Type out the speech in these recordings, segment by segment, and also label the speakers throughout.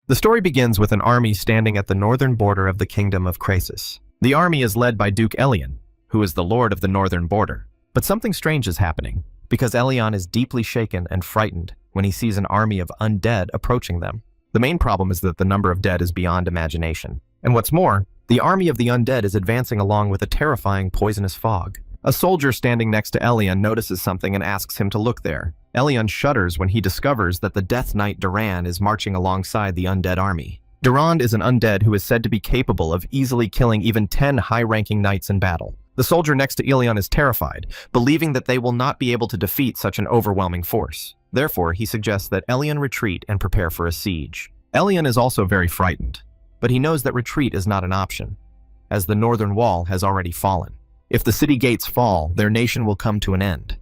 Speaker 1: The story begins with an army standing at the northern border of the kingdom of Krasis. The army is led by Duke Elion, who is the lord of the northern border. But something strange is happening, because Elion is deeply shaken and frightened when he sees an army of undead approaching them. The main problem is that the number of dead is beyond imagination. And what's more, the army of the undead is advancing along with a terrifying poisonous fog. A soldier standing next to Elion notices something and asks him to look there. Elion shudders when he discovers that the Death Knight Durand is marching alongside the undead army. Durand is an undead who is said to be capable of easily killing even 10 high-ranking knights in battle. The soldier next to Elion is terrified, believing that they will not be able to defeat such an overwhelming force. Therefore, he suggests that Elion retreat and prepare for a siege. Elion is also very frightened, but he knows that retreat is not an option, as the northern wall has already fallen. If the city gates fall, their nation will come to an end.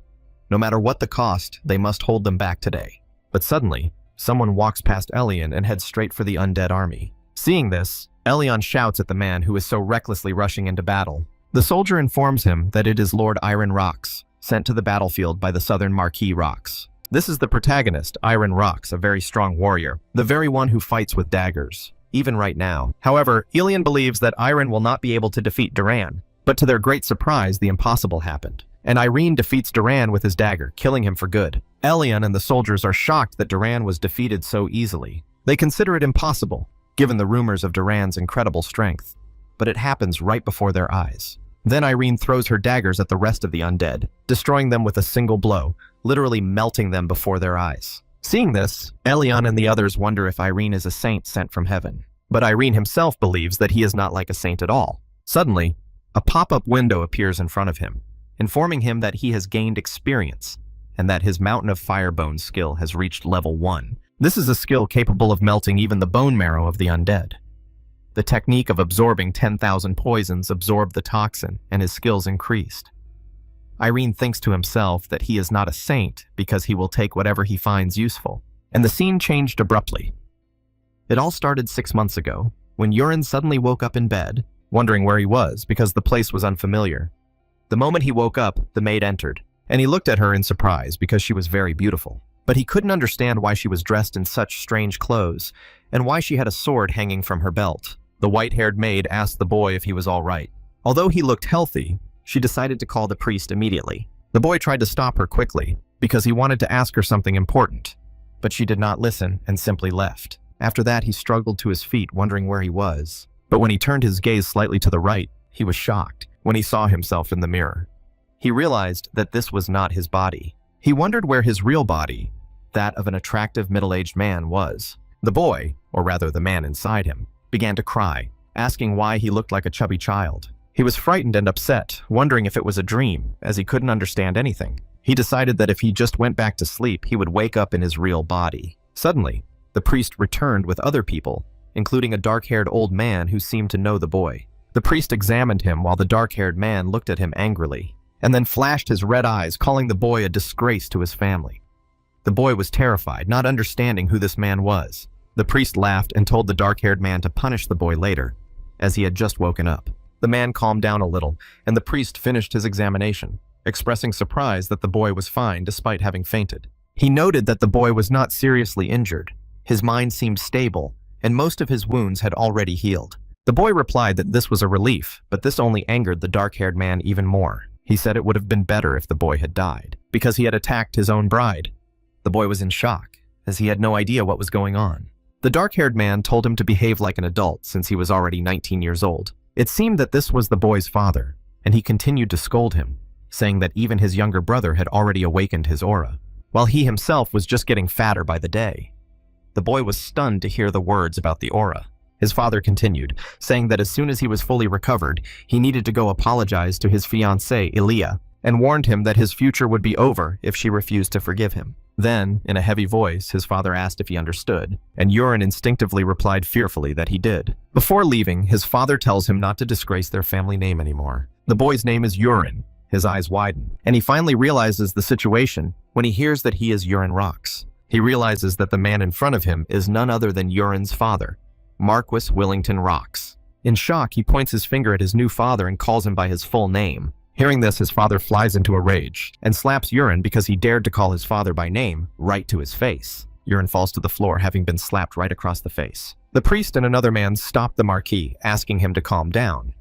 Speaker 1: No matter what the cost, they must hold them back today. But suddenly, someone walks past Elion and heads straight for the undead army. Seeing this, Elion shouts at the man who is so recklessly rushing into battle. The soldier informs him that it is Lord Iron Rocks, sent to the battlefield by the Southern Marquis Rocks. This is the protagonist, Iron Rocks, a very strong warrior, the very one who fights with daggers, even right now. However, Elion believes that Iron will not be able to defeat Durand, but to their great surprise, the impossible happened. And Irene defeats Durand with his dagger, killing him for good. Elion and the soldiers are shocked that Durand was defeated so easily. They consider it impossible, given the rumors of Durand's incredible strength. But it happens right before their eyes. Then Irene throws her daggers at the rest of the undead, destroying them with a single blow, literally melting them before their eyes. Seeing this, Elion and the others wonder if Irene is a saint sent from heaven. But Irene himself believes that he is not like a saint at all. Suddenly, a pop-up window appears in front of him, informing him that he has gained experience and that his Mountain of Firebone skill has reached level 1. This is a skill capable of melting even the bone marrow of the undead. The technique of absorbing 10,000 poisons absorbed the toxin, and his skills increased. Irene thinks to himself that he is not a saint because he will take whatever he finds useful. And the scene changed abruptly. It all started 6 months ago, when Urin suddenly woke up in bed, wondering where he was because the place was unfamiliar. The moment he woke up, the maid entered, and he looked at her in surprise because she was very beautiful. But he couldn't understand why she was dressed in such strange clothes, and why she had a sword hanging from her belt. The white-haired maid asked the boy if he was all right. Although he looked healthy, she decided to call the priest immediately. The boy tried to stop her quickly, because he wanted to ask her something important. But she did not listen and simply left. After that, he struggled to his feet, wondering where he was. But when he turned his gaze slightly to the right, he was shocked when he saw himself in the mirror. He realized that this was not his body. He wondered where his real body, that of an attractive middle-aged man, was. The boy, or rather the man inside him, began to cry, asking why he looked like a chubby child. He was frightened and upset, wondering if it was a dream, as he couldn't understand anything. He decided that if he just went back to sleep, he would wake up in his real body. Suddenly, the priest returned with other people, including a dark-haired old man who seemed to know the boy. The priest examined him while the dark-haired man looked at him angrily, and then flashed his red eyes, calling the boy a disgrace to his family. The boy was terrified, not understanding who this man was. The priest laughed and told the dark-haired man to punish the boy later, as he had just woken up. The man calmed down a little, and the priest finished his examination, expressing surprise that the boy was fine despite having fainted. He noted that the boy was not seriously injured. His mind seemed stable, and most of his wounds had already healed. The boy replied that this was a relief, but this only angered the dark-haired man even more. He said it would have been better if the boy had died, because he had attacked his own bride. The boy was in shock, as he had no idea what was going on. The dark-haired man told him to behave like an adult since he was already 19 years old. It seemed that this was the boy's father, and he continued to scold him, saying that even his younger brother had already awakened his aura, while he himself was just getting fatter by the day. The boy was stunned to hear the words about the aura. His father continued, saying that as soon as he was fully recovered, he needed to go apologize to his fiancée, Ilia, and warned him that his future would be over if she refused to forgive him. Then, in a heavy voice, his father asked if he understood, and Urin instinctively replied fearfully that he did. Before leaving, his father tells him not to disgrace their family name anymore. The boy's name is Urin. His eyes widen, and he finally realizes the situation when he hears that he is Urin Rocks. He realizes that the man in front of him is none other than Urin's father, Marquis Willington Rocks. In shock, he points his finger at his new father and calls him by his full name. Hearing this, his father flies into a rage and slaps Urin because he dared to call his father by name right to his face. Urine falls to the floor, having been slapped right across the face. The priest and another man stop the Marquis, asking him to calm down.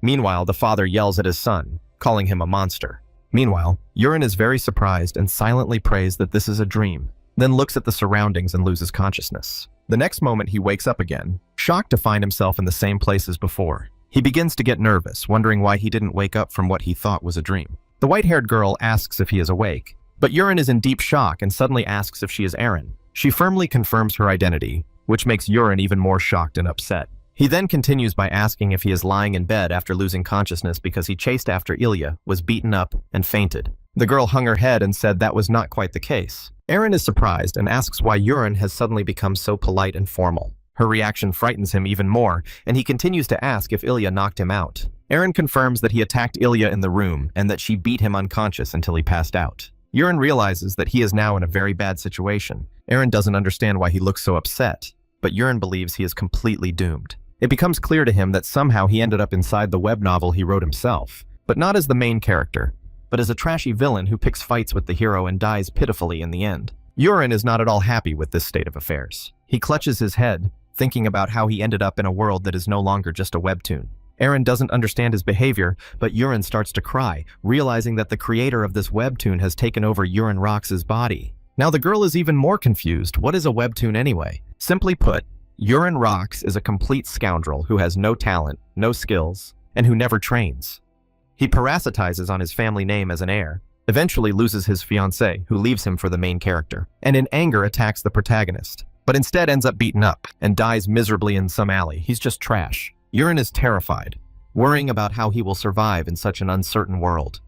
Speaker 1: Meanwhile, the father yells at his son, calling him a monster. Meanwhile, Urine is very surprised and silently prays that this is a dream, then looks at the surroundings and loses consciousness. The next moment he wakes up again, shocked to find himself in the same place as before. He begins to get nervous, wondering why he didn't wake up from what he thought was a dream. The white-haired girl asks if he is awake, but Urine is in deep shock and suddenly asks if she is Aaron. She firmly confirms her identity, which makes Urine even more shocked and upset. He then continues by asking if he is lying in bed after losing consciousness because he chased after Ilya, was beaten up, and fainted. The girl hung her head and said that was not quite the case. Aaron is surprised and asks why Urine has suddenly become so polite and formal. Her reaction frightens him even more, and he continues to ask if Ilya knocked him out. Aaron confirms that he attacked Ilya in the room and that she beat him unconscious until he passed out. Urine realizes that he is now in a very bad situation. Aaron doesn't understand why he looks so upset, but Urine believes he is completely doomed. It becomes clear to him that somehow he ended up inside the web novel he wrote himself, but not as the main character, but as a trashy villain who picks fights with the hero and dies pitifully in the end. Urine is not at all happy with this state of affairs. He clutches his head, thinking about how he ended up in a world that is no longer just a webtoon. Aaron doesn't understand his behavior, but Urine starts to cry, realizing that the creator of this webtoon has taken over Urine Rox's body. Now the girl is even more confused. What is a webtoon anyway? Simply put, Urine Rox is a complete scoundrel who has no talent, no skills, and who never trains. He parasitizes on his family name as an heir, eventually loses his fiancée, who leaves him for the main character, and in anger attacks the protagonist, but instead ends up beaten up and dies miserably in some alley. He's just trash. Urine is terrified, worrying about how he will survive in such an uncertain world.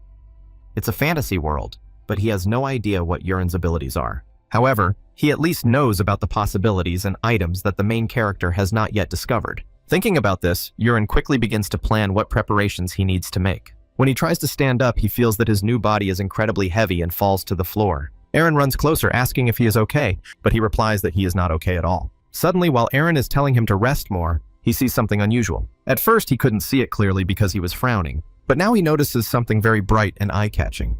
Speaker 1: It's a fantasy world, but he has no idea what Urine's abilities are. However, he at least knows about the possibilities and items that the main character has not yet discovered. Thinking about this, Urine quickly begins to plan what preparations he needs to make. When he tries to stand up, he feels that his new body is incredibly heavy and falls to the floor. Aaron runs closer, asking if he is okay, but he replies that he is not okay at all. Suddenly, while Aaron is telling him to rest more, he sees something unusual. At first, he couldn't see it clearly because he was frowning, but now he notices something very bright and eye-catching.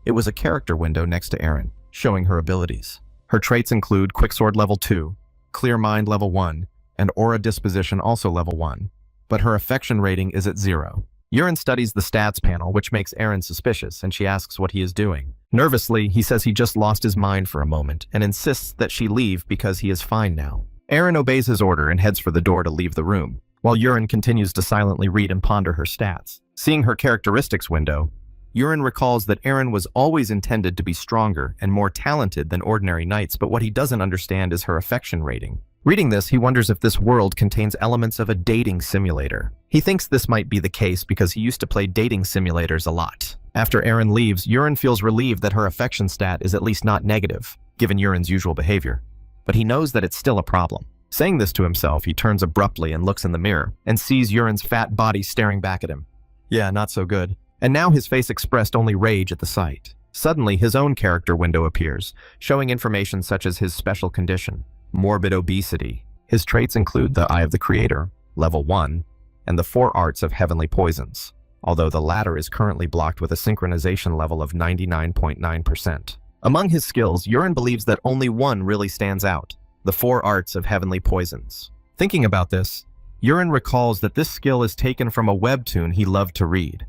Speaker 1: It was a character window next to Aaron, showing her abilities. Her traits include Quicksword level 2, Clear Mind level 1, and Aura Disposition also level 1, but her affection rating is at 0. Urine studies the stats panel, which makes Aaron suspicious, and she asks what he is doing. Nervously, he says he just lost his mind for a moment and insists that she leave because he is fine now. Aaron obeys his order and heads for the door to leave the room, while Urine continues to silently read and ponder her stats. Seeing her characteristics window, Urine recalls that Aaron was always intended to be stronger and more talented than ordinary knights, but what he doesn't understand is her affection rating. Reading this, he wonders if this world contains elements of a dating simulator. He thinks this might be the case because he used to play dating simulators a lot. After Aaron leaves, Urine feels relieved that her affection stat is at least not negative, given Urine's usual behavior. But he knows that it's still a problem. Saying this to himself, he turns abruptly and looks in the mirror, and sees Urine's fat body staring back at him. Yeah, not so good. And now his face expressed only rage at the sight. Suddenly, his own character window appears, showing information such as his special condition, morbid obesity. His traits include the Eye of the Creator, level 1, and the 4 Arts of Heavenly Poisons, although the latter is currently blocked with a synchronization level of 99.9%. Among his skills, Urine believes that only one really stands out, the 4 Arts of Heavenly Poisons. Thinking about this, Urine recalls that this skill is taken from a webtoon he loved to read.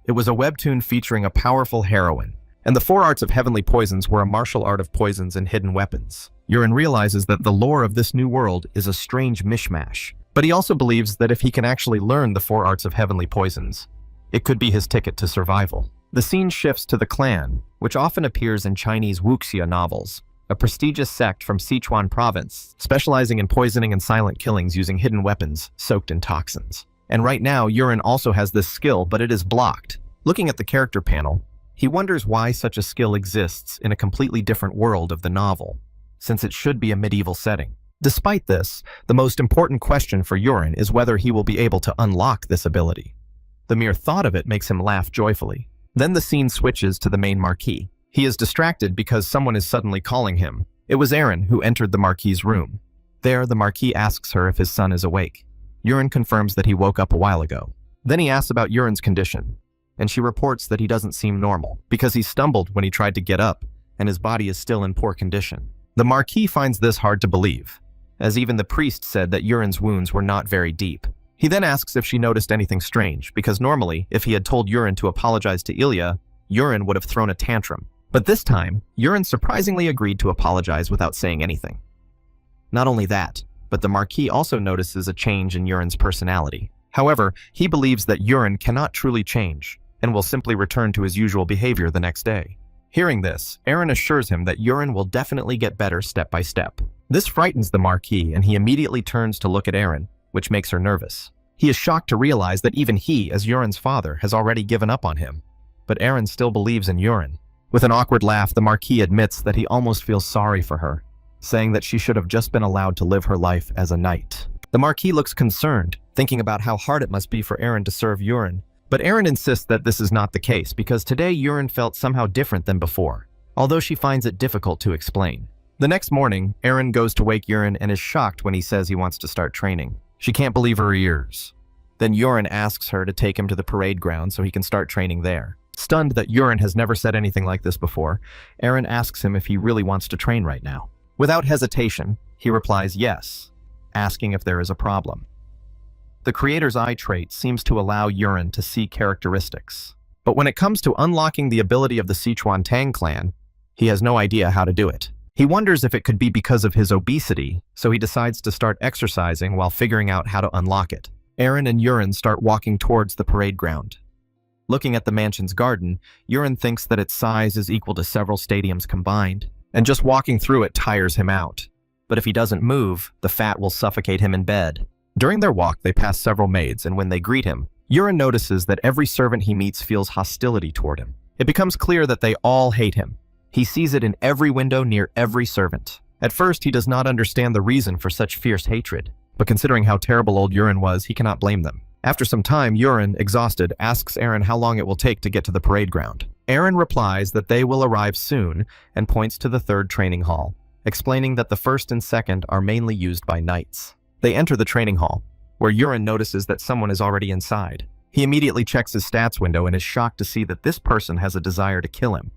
Speaker 1: It was a webtoon featuring a powerful heroine, and the 4 Arts of Heavenly Poisons were a martial art of poisons and hidden weapons. Urine realizes that the lore of this new world is a strange mishmash, but he also believes that if he can actually learn the 4 Arts of Heavenly Poisons, it could be his ticket to survival. The scene shifts to the clan, which often appears in Chinese wuxia novels, a prestigious sect from Sichuan province, specializing in poisoning and silent killings using hidden weapons soaked in toxins. And right now, Urine also has this skill, but it is blocked. Looking at the character panel, he wonders why such a skill exists in a completely different world of the novel, since it should be a medieval setting. Despite this, the most important question for Urine is whether he will be able to unlock this ability. The mere thought of it makes him laugh joyfully. Then the scene switches to the main Marquis. He is distracted because someone is suddenly calling him. It was Aaron who entered the Marquis's room. There, the Marquis asks her if his son is awake. Urine confirms that he woke up a while ago. Then he asks about Urine's condition, and she reports that he doesn't seem normal because he stumbled when he tried to get up, and his body is still in poor condition. The Marquis finds this hard to believe, as even the priest said that Urin's wounds were not very deep. He then asks if she noticed anything strange, because normally, if he had told Urin to apologize to Ilya, Urin would have thrown a tantrum. But this time, Urin surprisingly agreed to apologize without saying anything. Not only that, but the Marquis also notices a change in Urin's personality. However, he believes that Urin cannot truly change, and will simply return to his usual behavior the next day. Hearing this, Aaron assures him that Urin will definitely get better step by step. This frightens the Marquis, and he immediately turns to look at Aaron, which makes her nervous. He is shocked to realize that even he, as Urin's father, has already given up on him. But Aaron still believes in Urin. With an awkward laugh, the Marquis admits that he almost feels sorry for her, saying that she should have just been allowed to live her life as a knight. The Marquis looks concerned, thinking about how hard it must be for Aaron to serve Urin. But Aaron insists that this is not the case, because today Urin felt somehow different than before, although she finds it difficult to explain. The next morning, Aaron goes to wake Urin and is shocked when he says he wants to start training. She can't believe her ears. Then Urin asks her to take him to the parade ground so he can start training there. Stunned that Urin has never said anything like this before, Aaron asks him if he really wants to train right now. Without hesitation, he replies yes, asking if there is a problem. The creator's eye trait seems to allow Urin to see characteristics. But when it comes to unlocking the ability of the Sichuan Tang clan, he has no idea how to do it. He wonders if it could be because of his obesity, so he decides to start exercising while figuring out how to unlock it. Aaron and Urin start walking towards the parade ground. Looking at the mansion's garden, Urin thinks that its size is equal to several stadiums combined, and just walking through it tires him out. But if he doesn't move, the fat will suffocate him in bed. During their walk, they pass several maids, and when they greet him, Urin notices that every servant he meets feels hostility toward him. It becomes clear that they all hate him. He sees it in every window near every servant. At first, he does not understand the reason for such fierce hatred, but considering how terrible old Urin was, he cannot blame them. After some time, Urin, exhausted, asks Aaron how long it will take to get to the parade ground. Aaron replies that they will arrive soon and points to the third training hall, explaining that the first and second are mainly used by knights. They enter the training hall, where Urin notices that someone is already inside. He immediately checks his stats window and is shocked to see that this person has a desire to kill him.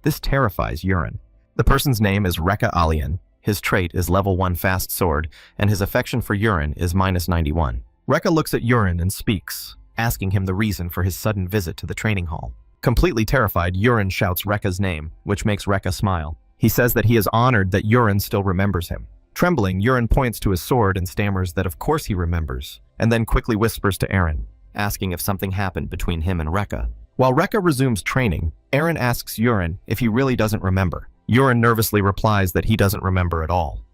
Speaker 1: This terrifies Urin. The person's name is Rekka Alian, his trait is level 1 fast sword, and his affection for Urin is -91. Rekka looks at Urin and speaks, asking him the reason for his sudden visit to the training hall. Completely terrified, Urin shouts Rekka's name, which makes Rekka smile. He says that he is honored that Urin still remembers him. Trembling, Urin points to his sword and stammers that of course he remembers, and then quickly whispers to Aaron, asking if something happened between him and Rekka. While Rekka resumes training, Aaron asks Urin if he really doesn't remember. Urin nervously replies that he doesn't remember at all.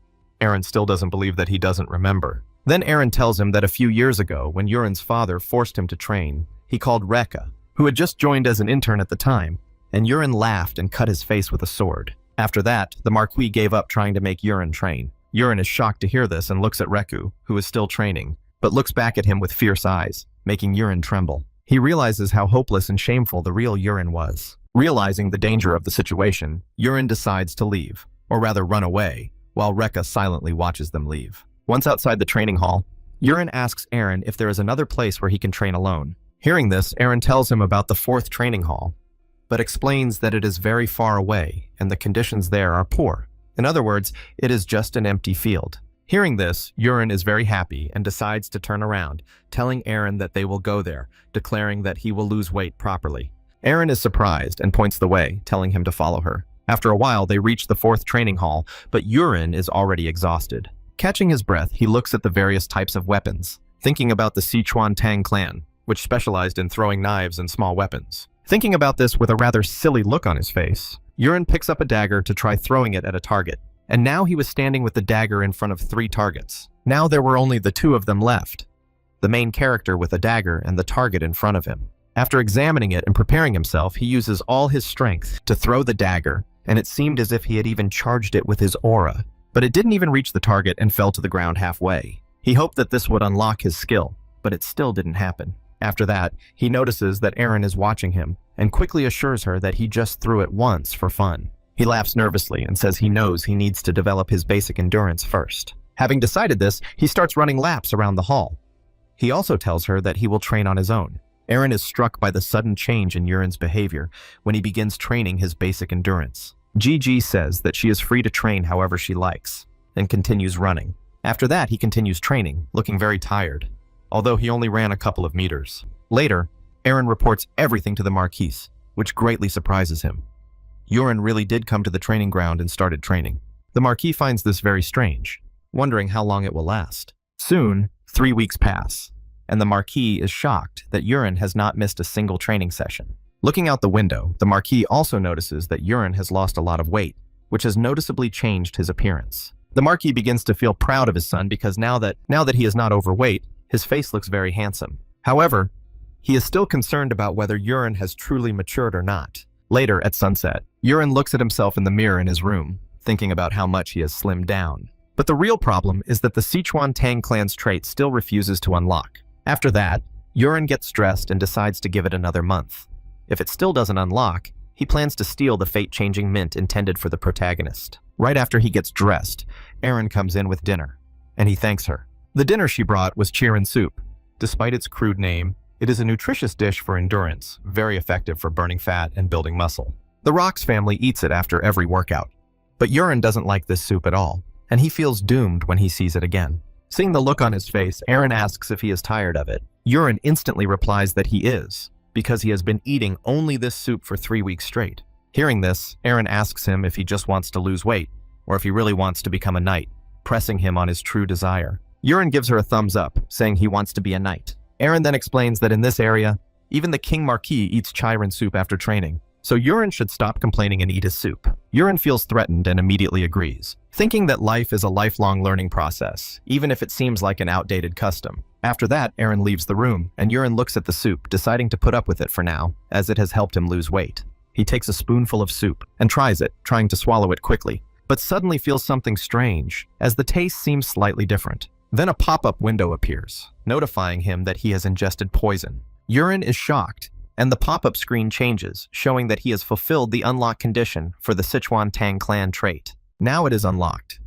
Speaker 1: Aaron still doesn't believe that he doesn't remember. Then Aaron tells him that a few years ago, when Urin's father forced him to train, he called Rekka, who had just joined as an intern at the time, and Urin laughed and cut his face with a sword. After that, the Marquis gave up trying to make Urin train. Urin is shocked to hear this and looks at Reku, who is still training, but looks back at him with fierce eyes, making Urin tremble. He realizes how hopeless and shameful the real Urin was. Realizing the danger of the situation, Urin decides to leave, or rather run away, while Rekka silently watches them leave. Once outside the training hall, Urin asks Aaron if there is another place where he can train alone. Hearing this, Aaron tells him about the 4th training hall, but explains that it is very far away and the conditions there are poor. In other words, it is just an empty field. Hearing this, Urin is very happy and decides to turn around, telling Aaron that they will go there, declaring that he will lose weight properly. Aaron is surprised and points the way, telling him to follow her. After a while, they reach the 4th training hall, but Urin is already exhausted. Catching his breath, he looks at the various types of weapons, thinking about the Sichuan Tang clan, which specialized in throwing knives and small weapons. Thinking about this with a rather silly look on his face, Urin picks up a dagger to try throwing it at a target, and now he was standing with the dagger in front of 3 targets. Now there were only the 2 of them left, the main character with a dagger and the target in front of him. After examining it and preparing himself, he uses all his strength to throw the dagger, and it seemed as if he had even charged it with his aura, but it didn't even reach the target and fell to the ground halfway. He hoped that this would unlock his skill, but it still didn't happen. After that, he notices that Aaron is watching him, and quickly assures her that he just threw it once for fun. He laughs nervously and says he knows he needs to develop his basic endurance first. Having decided this, he starts running laps around the hall. He also tells her that he will train on his own. Aaron is struck by the sudden change in Urin's behavior when he begins training his basic endurance. GG says that she is free to train however she likes, and continues running. After that, he continues training, looking very tired, although he only ran a couple of meters. Later, Eren reports everything to the Marquise, which greatly surprises him. Yurin really did come to the training ground and started training. The Marquis finds this very strange, wondering how long it will last. Soon, 3 weeks pass, and the Marquis is shocked that Yurin has not missed a single training session. Looking out the window, the Marquis also notices that Yurin has lost a lot of weight, which has noticeably changed his appearance. The Marquis begins to feel proud of his son because now that he is not overweight, his face looks very handsome. However, he is still concerned about whether Yurin has truly matured or not. Later, at sunset, Yurin looks at himself in the mirror in his room, thinking about how much he has slimmed down. But the real problem is that the Sichuan Tang clan's trait still refuses to unlock. After that, Yurin gets stressed and decides to give it another month. If it still doesn't unlock, he plans to steal the fate-changing mint intended for the protagonist. Right after he gets dressed, Eren comes in with dinner, and he thanks her. The dinner she brought was chirin soup. Despite its crude name, it is a nutritious dish for endurance, very effective for burning fat and building muscle. The Rox family eats it after every workout. But Yurin doesn't like this soup at all, and he feels doomed when he sees it again. Seeing the look on his face, Eren asks if he is tired of it. Yurin instantly replies that he is, because he has been eating only this soup for 3 weeks straight. Hearing this, Eren asks him if he just wants to lose weight, or if he really wants to become a knight, pressing him on his true desire. Yurin gives her a thumbs up, saying he wants to be a knight. Eren then explains that in this area, even the King Marquis eats chirin soup after training, so Yurin should stop complaining and eat his soup. Yurin feels threatened and immediately agrees, thinking that life is a lifelong learning process, even if it seems like an outdated custom. After that, Eren leaves the room, and Yurin looks at the soup, deciding to put up with it for now, as it has helped him lose weight. He takes a spoonful of soup and tries it, trying to swallow it quickly, but suddenly feels something strange, as the taste seems slightly different. Then a pop-up window appears, notifying him that he has ingested poison. Yurin is shocked, and the pop-up screen changes, showing that he has fulfilled the unlock condition for the Sichuan Tang clan trait. Now it is unlocked.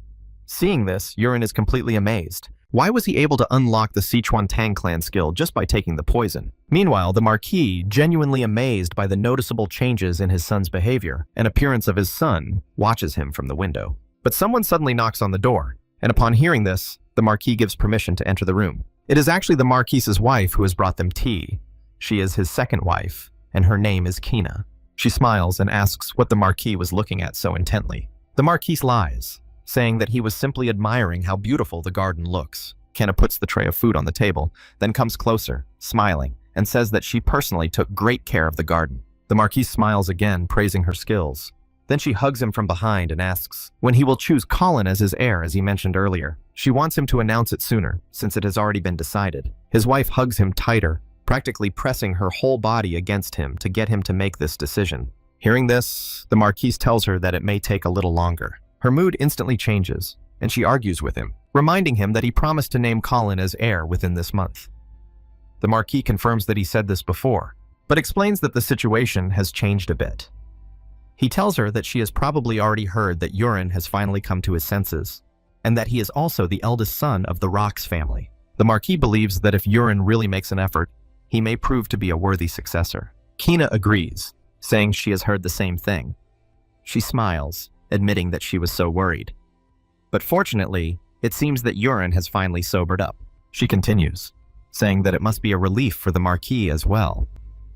Speaker 1: Seeing this, Yurin is completely amazed. Why was he able to unlock the Sichuan Tang clan skill just by taking the poison? Meanwhile, the Marquis, genuinely amazed by the noticeable changes in his son's behavior and appearance of his son, watches him from the window. But someone suddenly knocks on the door, and upon hearing this, the Marquis gives permission to enter the room. It is actually the Marquis's wife who has brought them tea. She is his second wife, and her name is Kina. She smiles and asks what the Marquis was looking at so intently. The Marquis lies, saying that he was simply admiring how beautiful the garden looks. Kina puts the tray of food on the table, then comes closer, smiling, and says that she personally took great care of the garden. The Marquis smiles again, praising her skills. Then she hugs him from behind and asks when he will choose Colin as his heir, as he mentioned earlier. She wants him to announce it sooner, since it has already been decided. His wife hugs him tighter, practically pressing her whole body against him to get him to make this decision. Hearing this, the Marquise tells her that it may take a little longer. Her mood instantly changes, and she argues with him, reminding him that he promised to name Colin as heir within this month. The Marquis confirms that he said this before, but explains that the situation has changed a bit. He tells her that she has probably already heard that Yurin has finally come to his senses, and that he is also the eldest son of the Rox family. The Marquis believes that if Yurin really makes an effort, he may prove to be a worthy successor. Kina agrees, saying she has heard the same thing. She smiles, admitting that she was so worried. But fortunately, it seems that Yurin has finally sobered up. She continues, saying that it must be a relief for the Marquis as well.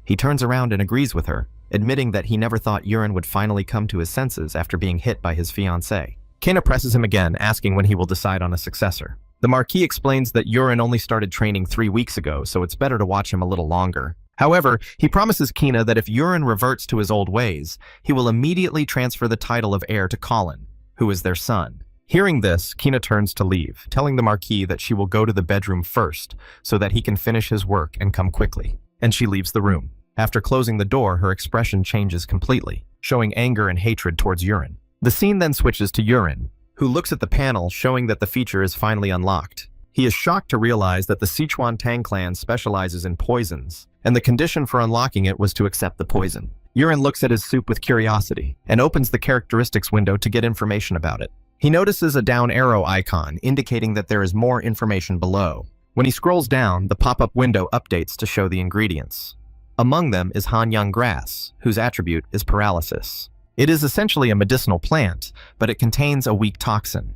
Speaker 1: He turns around and agrees with her, admitting that he never thought Yurin would finally come to his senses after being hit by his fiancée. Kina presses him again, asking when he will decide on a successor. The Marquis explains that Yurin only started training 3 weeks ago, so it's better to watch him a little longer. However, he promises Kina that if Yurin reverts to his old ways, he will immediately transfer the title of heir to Colin, who is their son. Hearing this, Kina turns to leave, telling the Marquis that she will go to the bedroom first, so that he can finish his work and come quickly. And she leaves the room. After closing the door, her expression changes completely, showing anger and hatred towards Yurin. The scene then switches to Yurin, who looks at the panel showing that the feature is finally unlocked. He is shocked to realize that the Sichuan Tang clan specializes in poisons, and the condition for unlocking it was to accept the poison. Yurin looks at his soup with curiosity, and opens the characteristics window to get information about it. He notices a down arrow icon, indicating that there is more information below. When he scrolls down, the pop-up window updates to show the ingredients. Among them is Hanyang grass, whose attribute is paralysis. It is essentially a medicinal plant, but it contains a weak toxin.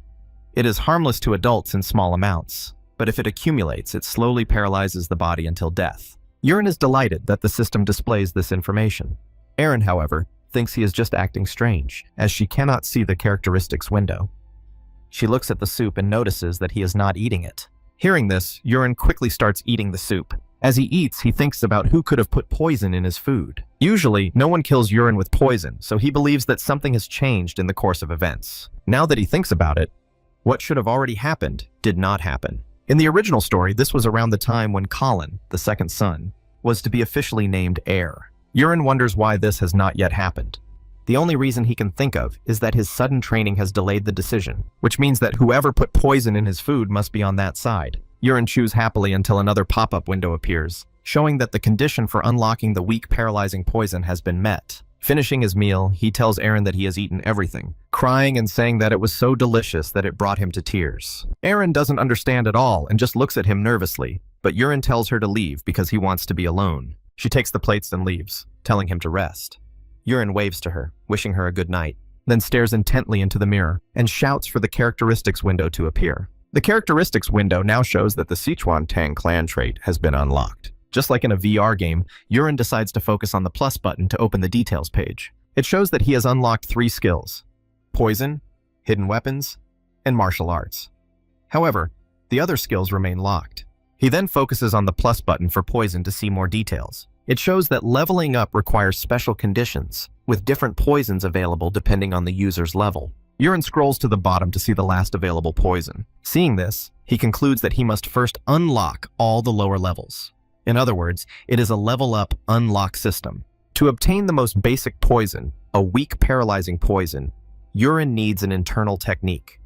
Speaker 1: It is harmless to adults in small amounts, but if it accumulates, it slowly paralyzes the body until death. Urine is delighted that the system displays this information. Erin, however, thinks he is just acting strange, as she cannot see the characteristics window. She looks at the soup and notices that he is not eating it. Hearing this, Urine quickly starts eating the soup. As he eats, he thinks about who could have put poison in his food. Usually, no one kills Urine with poison, so he believes that something has changed in the course of events. Now that he thinks about it, what should have already happened did not happen. In the original story, this was around the time when Colin, the second son, was to be officially named heir. Urine wonders why this has not yet happened. The only reason he can think of is that his sudden training has delayed the decision, which means that whoever put poison in his food must be on that side. Urine chews happily until another pop-up window appears, showing that the condition for unlocking the weak paralyzing poison has been met. Finishing his meal, he tells Erin that he has eaten everything, crying and saying that it was so delicious that it brought him to tears. Erin doesn't understand at all and just looks at him nervously, but Urine tells her to leave because he wants to be alone. She takes the plates and leaves, telling him to rest. Urine waves to her, wishing her a good night, then stares intently into the mirror and shouts for the characteristics window to appear. The characteristics window now shows that the Sichuan Tang clan trait has been unlocked. Just like in a VR game, Urine decides to focus on the plus button to open the details page. It shows that he has unlocked 3 skills: poison, hidden weapons, and martial arts. However, the other skills remain locked. He then focuses on the plus button for poison to see more details. It shows that leveling up requires special conditions, with different poisons available depending on the user's level. Urine scrolls to the bottom to see the last available poison. Seeing this, he concludes that he must first unlock all the lower levels. In other words, it is a level-up unlock system. To obtain the most basic poison, a weak paralyzing poison, Urine needs an internal technique.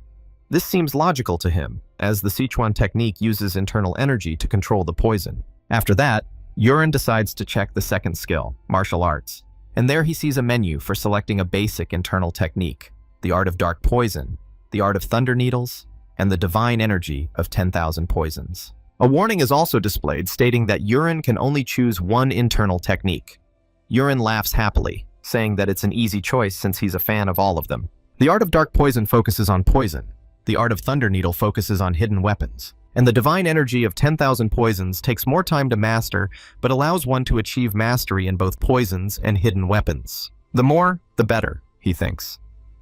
Speaker 1: This seems logical to him, as the Sichuan technique uses internal energy to control the poison. After that, Urine decides to check the second skill, martial arts, and there he sees a menu for selecting a basic internal technique: the art of dark poison, the art of thunder needles, and the divine energy of 10,000 poisons. A warning is also displayed stating that Urine can only choose one internal technique. Urine laughs happily, saying that it's an easy choice since he's a fan of all of them. The art of dark poison focuses on poison, the art of thunder needle focuses on hidden weapons, and the divine energy of 10,000 poisons takes more time to master but allows one to achieve mastery in both poisons and hidden weapons. The more, the better, he thinks.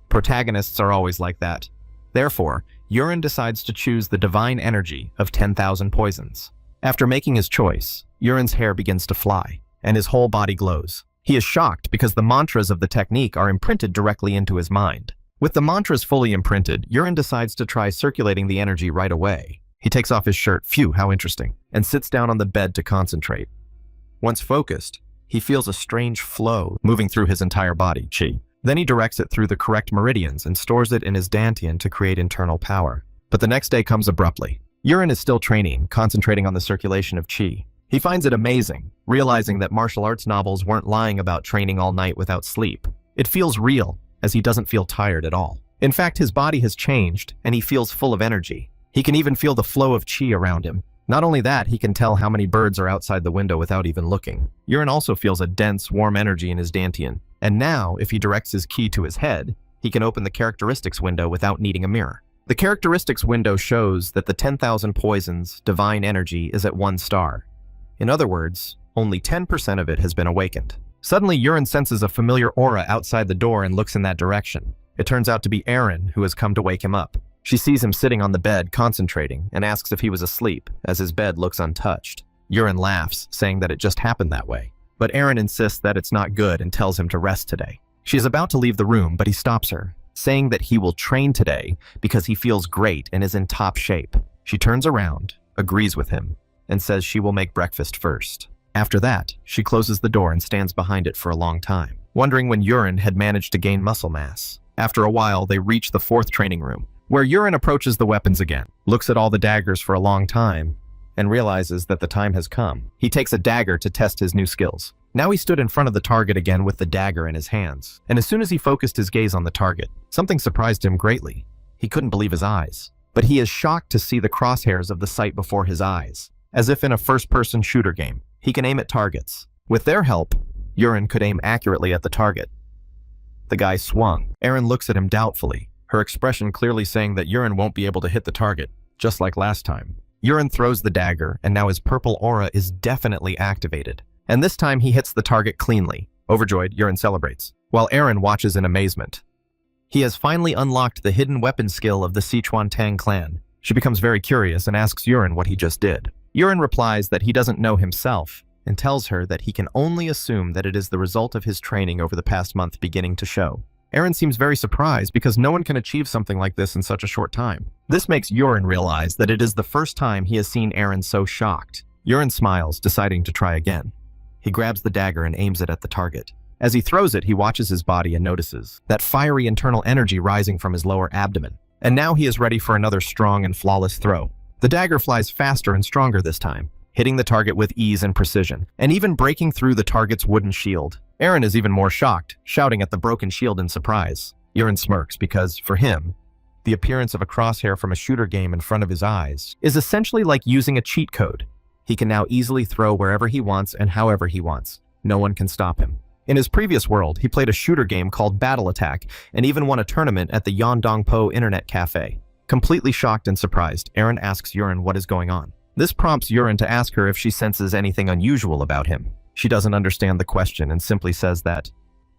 Speaker 1: Protagonists are always like that. Therefore, Urine decides to choose the divine energy of 10,000 poisons. After making his choice, Urine's hair begins to fly, and his whole body glows. He is shocked because the mantras of the technique are imprinted directly into his mind. With the mantras fully imprinted, Urine decides to try circulating the energy right away. He takes off his shirt, phew, how interesting, and sits down on the bed to concentrate. Once focused, he feels a strange flow moving through his entire body, chi. Then he directs it through the correct meridians and stores it in his dantian to create internal power. But the next day comes abruptly. Urine is still training, concentrating on the circulation of chi. He finds it amazing, realizing that martial arts novels weren't lying about training all night without sleep. It feels real, as he doesn't feel tired at all. In fact, his body has changed, and he feels full of energy. He can even feel the flow of chi around him. Not only that, he can tell how many birds are outside the window without even looking. Urine also feels a dense, warm energy in his dantian. And now, if he directs his ki to his head, he can open the characteristics window without needing a mirror. The characteristics window shows that the 10,000 poisons divine energy is at 1 star. In other words, only 10% of it has been awakened. Suddenly, Urine senses a familiar aura outside the door and looks in that direction. It turns out to be Erin, who has come to wake him up. She sees him sitting on the bed, concentrating, and asks if he was asleep, as his bed looks untouched. Urine laughs, saying that it just happened that way. But Erin insists that it's not good and tells him to rest today. She is about to leave the room, but he stops her, saying that he will train today because he feels great and is in top shape. She turns around, agrees with him, and says she will make breakfast first. After that, she closes the door and stands behind it for a long time, wondering when Urine had managed to gain muscle mass. After a while, they reach the 4th training room, where Urine approaches the weapons again, looks at all the daggers for a long time, and realizes that the time has come. He takes a dagger to test his new skills. Now he stood in front of the target again with the dagger in his hands, and as soon as he focused his gaze on the target, something surprised him greatly. He couldn't believe his eyes. But he is shocked to see the crosshairs of the sight before his eyes, as if in a first-person shooter game. He can aim at targets. With their help, Urine could aim accurately at the target. The guy swung. Aaron looks at him doubtfully, her expression clearly saying that Urin won't be able to hit the target, just like last time. Urin throws the dagger, and now his purple aura is definitely activated. And this time he hits the target cleanly. Overjoyed, Urin celebrates, while Aaron watches in amazement. He has finally unlocked the hidden weapon skill of the Sichuan Tang clan. She becomes very curious and asks Urin what he just did. Urin replies that he doesn't know himself, and tells her that he can only assume that it is the result of his training over the past month beginning to show. Aaron seems very surprised because no one can achieve something like this in such a short time. This makes Urin realize that it is the first time he has seen Aaron so shocked. Urin smiles, deciding to try again. He grabs the dagger and aims it at the target. As he throws it, he watches his body and notices that fiery internal energy rising from his lower abdomen. And now he is ready for another strong and flawless throw. The dagger flies faster and stronger this time, hitting the target with ease and precision, and even breaking through the target's wooden shield. Aaron is even more shocked, shouting at the broken shield in surprise. Urin smirks because, for him, the appearance of a crosshair from a shooter game in front of his eyes is essentially like using a cheat code. He can now easily throw wherever he wants and however he wants. No one can stop him. In his previous world, he played a shooter game called Battle Attack and even won a tournament at the Yondongpo Internet Cafe. Completely shocked and surprised, Aaron asks Urin what is going on. This prompts Urin to ask her if she senses anything unusual about him. She doesn't understand the question and simply says that,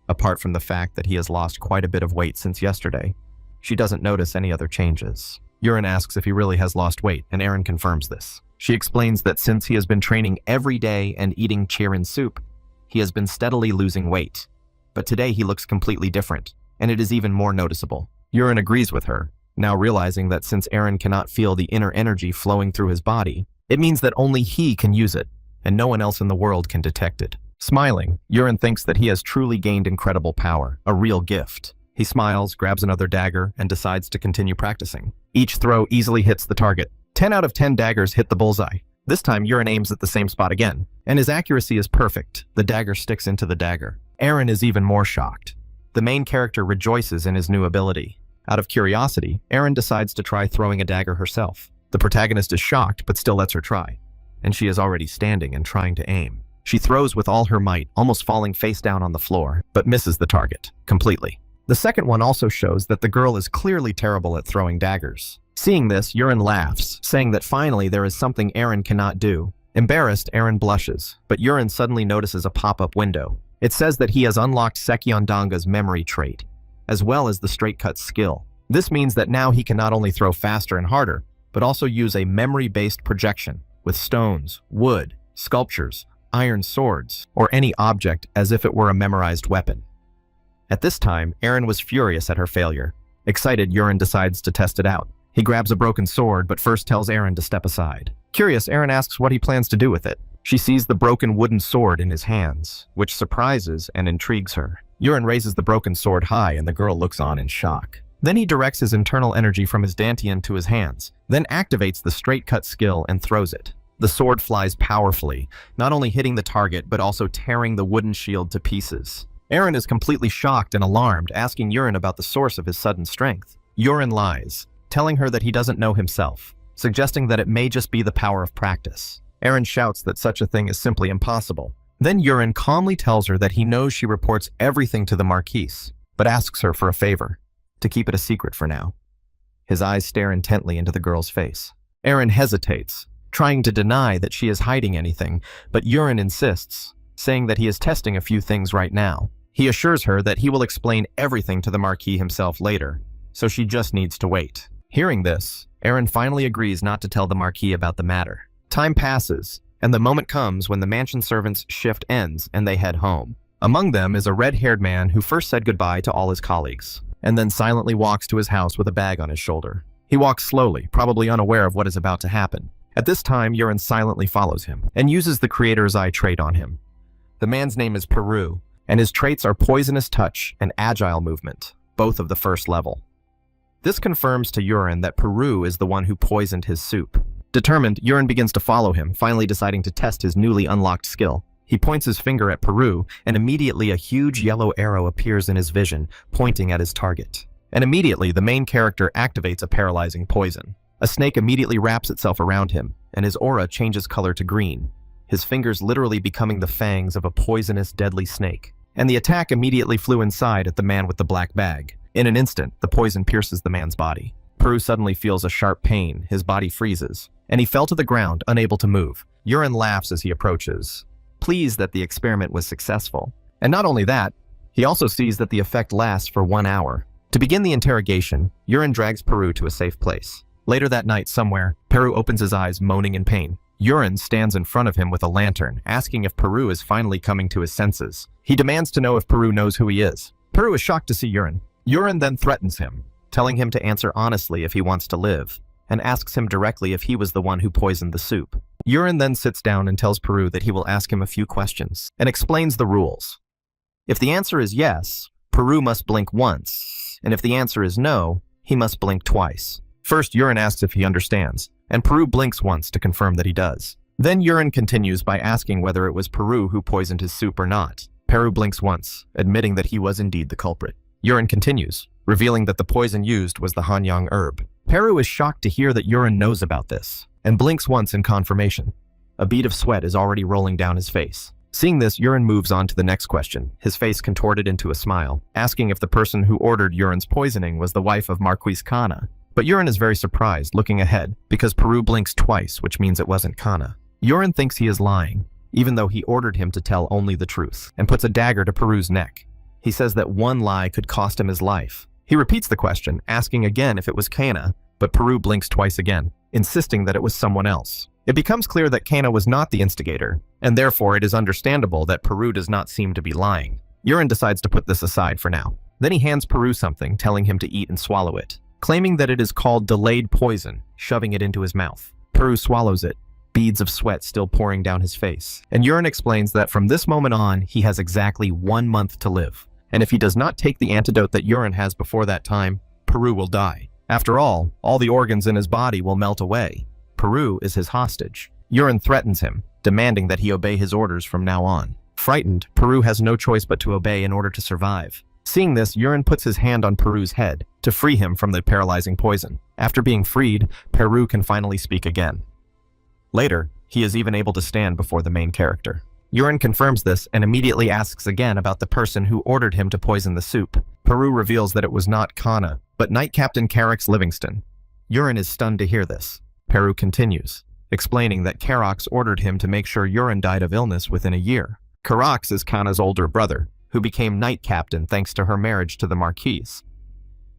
Speaker 1: apart from the fact that he has lost quite a bit of weight since yesterday, she doesn't notice any other changes. Urin asks if he really has lost weight, and Aaron confirms this. She explains that since he has been training every day and eating chirin soup, he has been steadily losing weight. But today he looks completely different, and it is even more noticeable. Urin agrees with her, now realizing that since Aaron cannot feel the inner energy flowing through his body, it means that only he can use it, and no one else in the world can detect it. Smiling, Urin thinks that he has truly gained incredible power, a real gift. He smiles, grabs another dagger, and decides to continue practicing. Each throw easily hits the target. 10 out of 10 daggers hit the bullseye. This time, Urin aims at the same spot again, and his accuracy is perfect. The dagger sticks into the dagger. Aaron is even more shocked. The main character rejoices in his new ability. Out of curiosity, Aaron decides to try throwing a dagger herself. The protagonist is shocked, but still lets her try, and she is already standing and trying to aim. She throws with all her might, almost falling face down on the floor, but misses the target completely. The second one also shows that the girl is clearly terrible at throwing daggers. Seeing this, Urin laughs, saying that finally there is something Aaron cannot do. Embarrassed, Aaron blushes, but Urin suddenly notices a pop-up window. It says that he has unlocked Sekyondanga's memory trait, as well as the straight cut skill. This means that now he can not only throw faster and harder, but also use a memory-based projection with stones, wood, sculptures, iron swords, or any object as if it were a memorized weapon. At this time, Aaron was furious at her failure. Excited, Urin decides to test it out. He grabs a broken sword, but first tells Aaron to step aside. Curious, Aaron asks what he plans to do with it. She sees the broken wooden sword in his hands, which surprises and intrigues her. Urin raises the broken sword high, and the girl looks on in shock. Then he directs his internal energy from his dantian to his hands, then activates the straight cut skill and throws it. The sword flies powerfully, not only hitting the target, but also tearing the wooden shield to pieces. Aaron is completely shocked and alarmed, asking Urin about the source of his sudden strength. Urin lies, telling her that he doesn't know himself, suggesting that it may just be the power of practice. Aaron shouts that such a thing is simply impossible. Then Urin calmly tells her that he knows she reports everything to the Marquise, but asks her for a favor, to keep it a secret for now. His eyes stare intently into the girl's face. Aaron hesitates, trying to deny that she is hiding anything, but Urin insists, saying that he is testing a few things right now. He assures her that he will explain everything to the Marquis himself later, so she just needs to wait. Hearing this, Aaron finally agrees not to tell the Marquis about the matter. Time passes, and the moment comes when the mansion servants' shift ends and they head home. Among them is a red-haired man who first said goodbye to all his colleagues, and then silently walks to his house with a bag on his shoulder. He walks slowly, probably unaware of what is about to happen. At this time, Urin silently follows him, and uses the Creator's Eye trait on him. The man's name is Peru, and his traits are Poisonous Touch and Agile Movement, both of the first level. This confirms to Urin that Peru is the one who poisoned his soup. Determined, Urin begins to follow him, finally deciding to test his newly unlocked skill. He points his finger at Peru, and immediately a huge yellow arrow appears in his vision, pointing at his target. And immediately, the main character activates a paralyzing poison. A snake immediately wraps itself around him, and his aura changes color to green, his fingers literally becoming the fangs of a poisonous, deadly snake. and the attack immediately flew inside at the man with the black bag. In an instant, the poison pierces the man's body. Peru suddenly feels a sharp pain, his body freezes, and he fell to the ground, unable to move. Urine laughs as he approaches, pleased that the experiment was successful. And not only that, he also sees that the effect lasts for 1 hour. To begin the interrogation, Urine drags Peru to a safe place. Later that night, somewhere, Peru opens his eyes, moaning in pain. Urine stands in front of him with a lantern, asking if Peru is finally coming to his senses. He demands to know if Peru knows who he is. Peru is shocked to see Urine. Urine then threatens him, telling him to answer honestly if he wants to live, and asks him directly if he was the one who poisoned the soup. Urine then sits down and tells Peru that he will ask him a few questions, and explains the rules. If the answer is yes, Peru must blink once, and if the answer is no, he must blink twice. First, Urine asks if he understands, and Peru blinks once to confirm that he does. Then Urine continues by asking whether it was Peru who poisoned his soup or not. Peru blinks once, admitting that he was indeed the culprit. Urine continues, revealing that the poison used was the Hanyang herb. Peru is shocked to hear that Urine knows about this, and blinks once in confirmation. A bead of sweat is already rolling down his face. Seeing this, Urine moves on to the next question, his face contorted into a smile, asking if the person who ordered Urine's poisoning was the wife of Marquise Kana. But Urine is very surprised, looking ahead, because Peru blinks twice, which means it wasn't Kana. Urine thinks he is lying, even though he ordered him to tell only the truth, and puts a dagger to Peru's neck. He says that one lie could cost him his life. He repeats the question, asking again if it was Kana, but Peru blinks twice again, insisting that it was someone else. It becomes clear that Kana was not the instigator, and therefore it is understandable that Peru does not seem to be lying. Urine decides to put this aside for now. Then he hands Peru something, telling him to eat and swallow it, claiming that it is called delayed poison, shoving it into his mouth. Peru swallows it, beads of sweat still pouring down his face, and Urine explains that from this moment on, he has exactly 1 month to live, and if he does not take the antidote that Urine has before that time, Peru will die. After all the organs in his body will melt away. Peru is his hostage. Urine threatens him, demanding that he obey his orders from now on. Frightened, Peru has no choice but to obey in order to survive. Seeing this, Urine puts his hand on Peru's head to free him from the paralyzing poison. After being freed, Peru can finally speak again. Later, he is even able to stand before the main character. Urine confirms this and immediately asks again about the person who ordered him to poison the soup. Peru reveals that it was not Kana, but Knight Captain Carax Livingston. Urine is stunned to hear this. Peru continues, explaining that Carax ordered him to make sure Urine died of illness within a year. Carax is Kana's older brother, who became Knight Captain thanks to her marriage to the Marquise.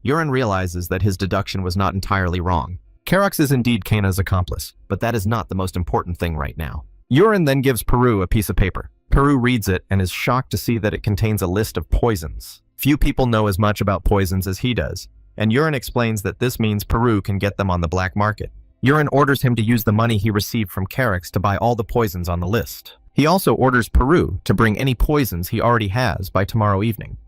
Speaker 1: Urine realizes that his deduction was not entirely wrong. Carax is indeed Kana's accomplice, but that is not the most important thing right now. Urine then gives Peru a piece of paper. Peru reads it and is shocked to see that it contains a list of poisons. Few people know as much about poisons as he does, and Urine explains that this means Peru can get them on the black market. Urine orders him to use the money he received from Carax to buy all the poisons on the list. He also orders Peru to bring any poisons he already has by tomorrow evening.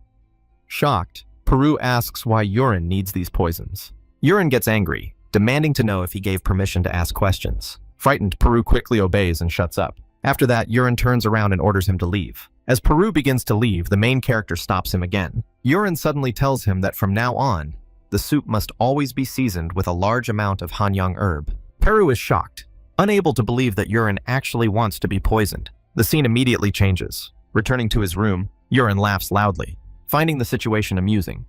Speaker 1: Shocked, Peru asks why Urine needs these poisons. Urine gets angry, demanding to know if he gave permission to ask questions. Frightened, Peru quickly obeys and shuts up. After that, Urine turns around and orders him to leave. As Peru begins to leave, the main character stops him again. Urine suddenly tells him that from now on, the soup must always be seasoned with a large amount of Hanyang herb. Peru is shocked, unable to believe that Urine actually wants to be poisoned. The scene immediately changes. Returning to his room, Urine laughs loudly, finding the situation amusing.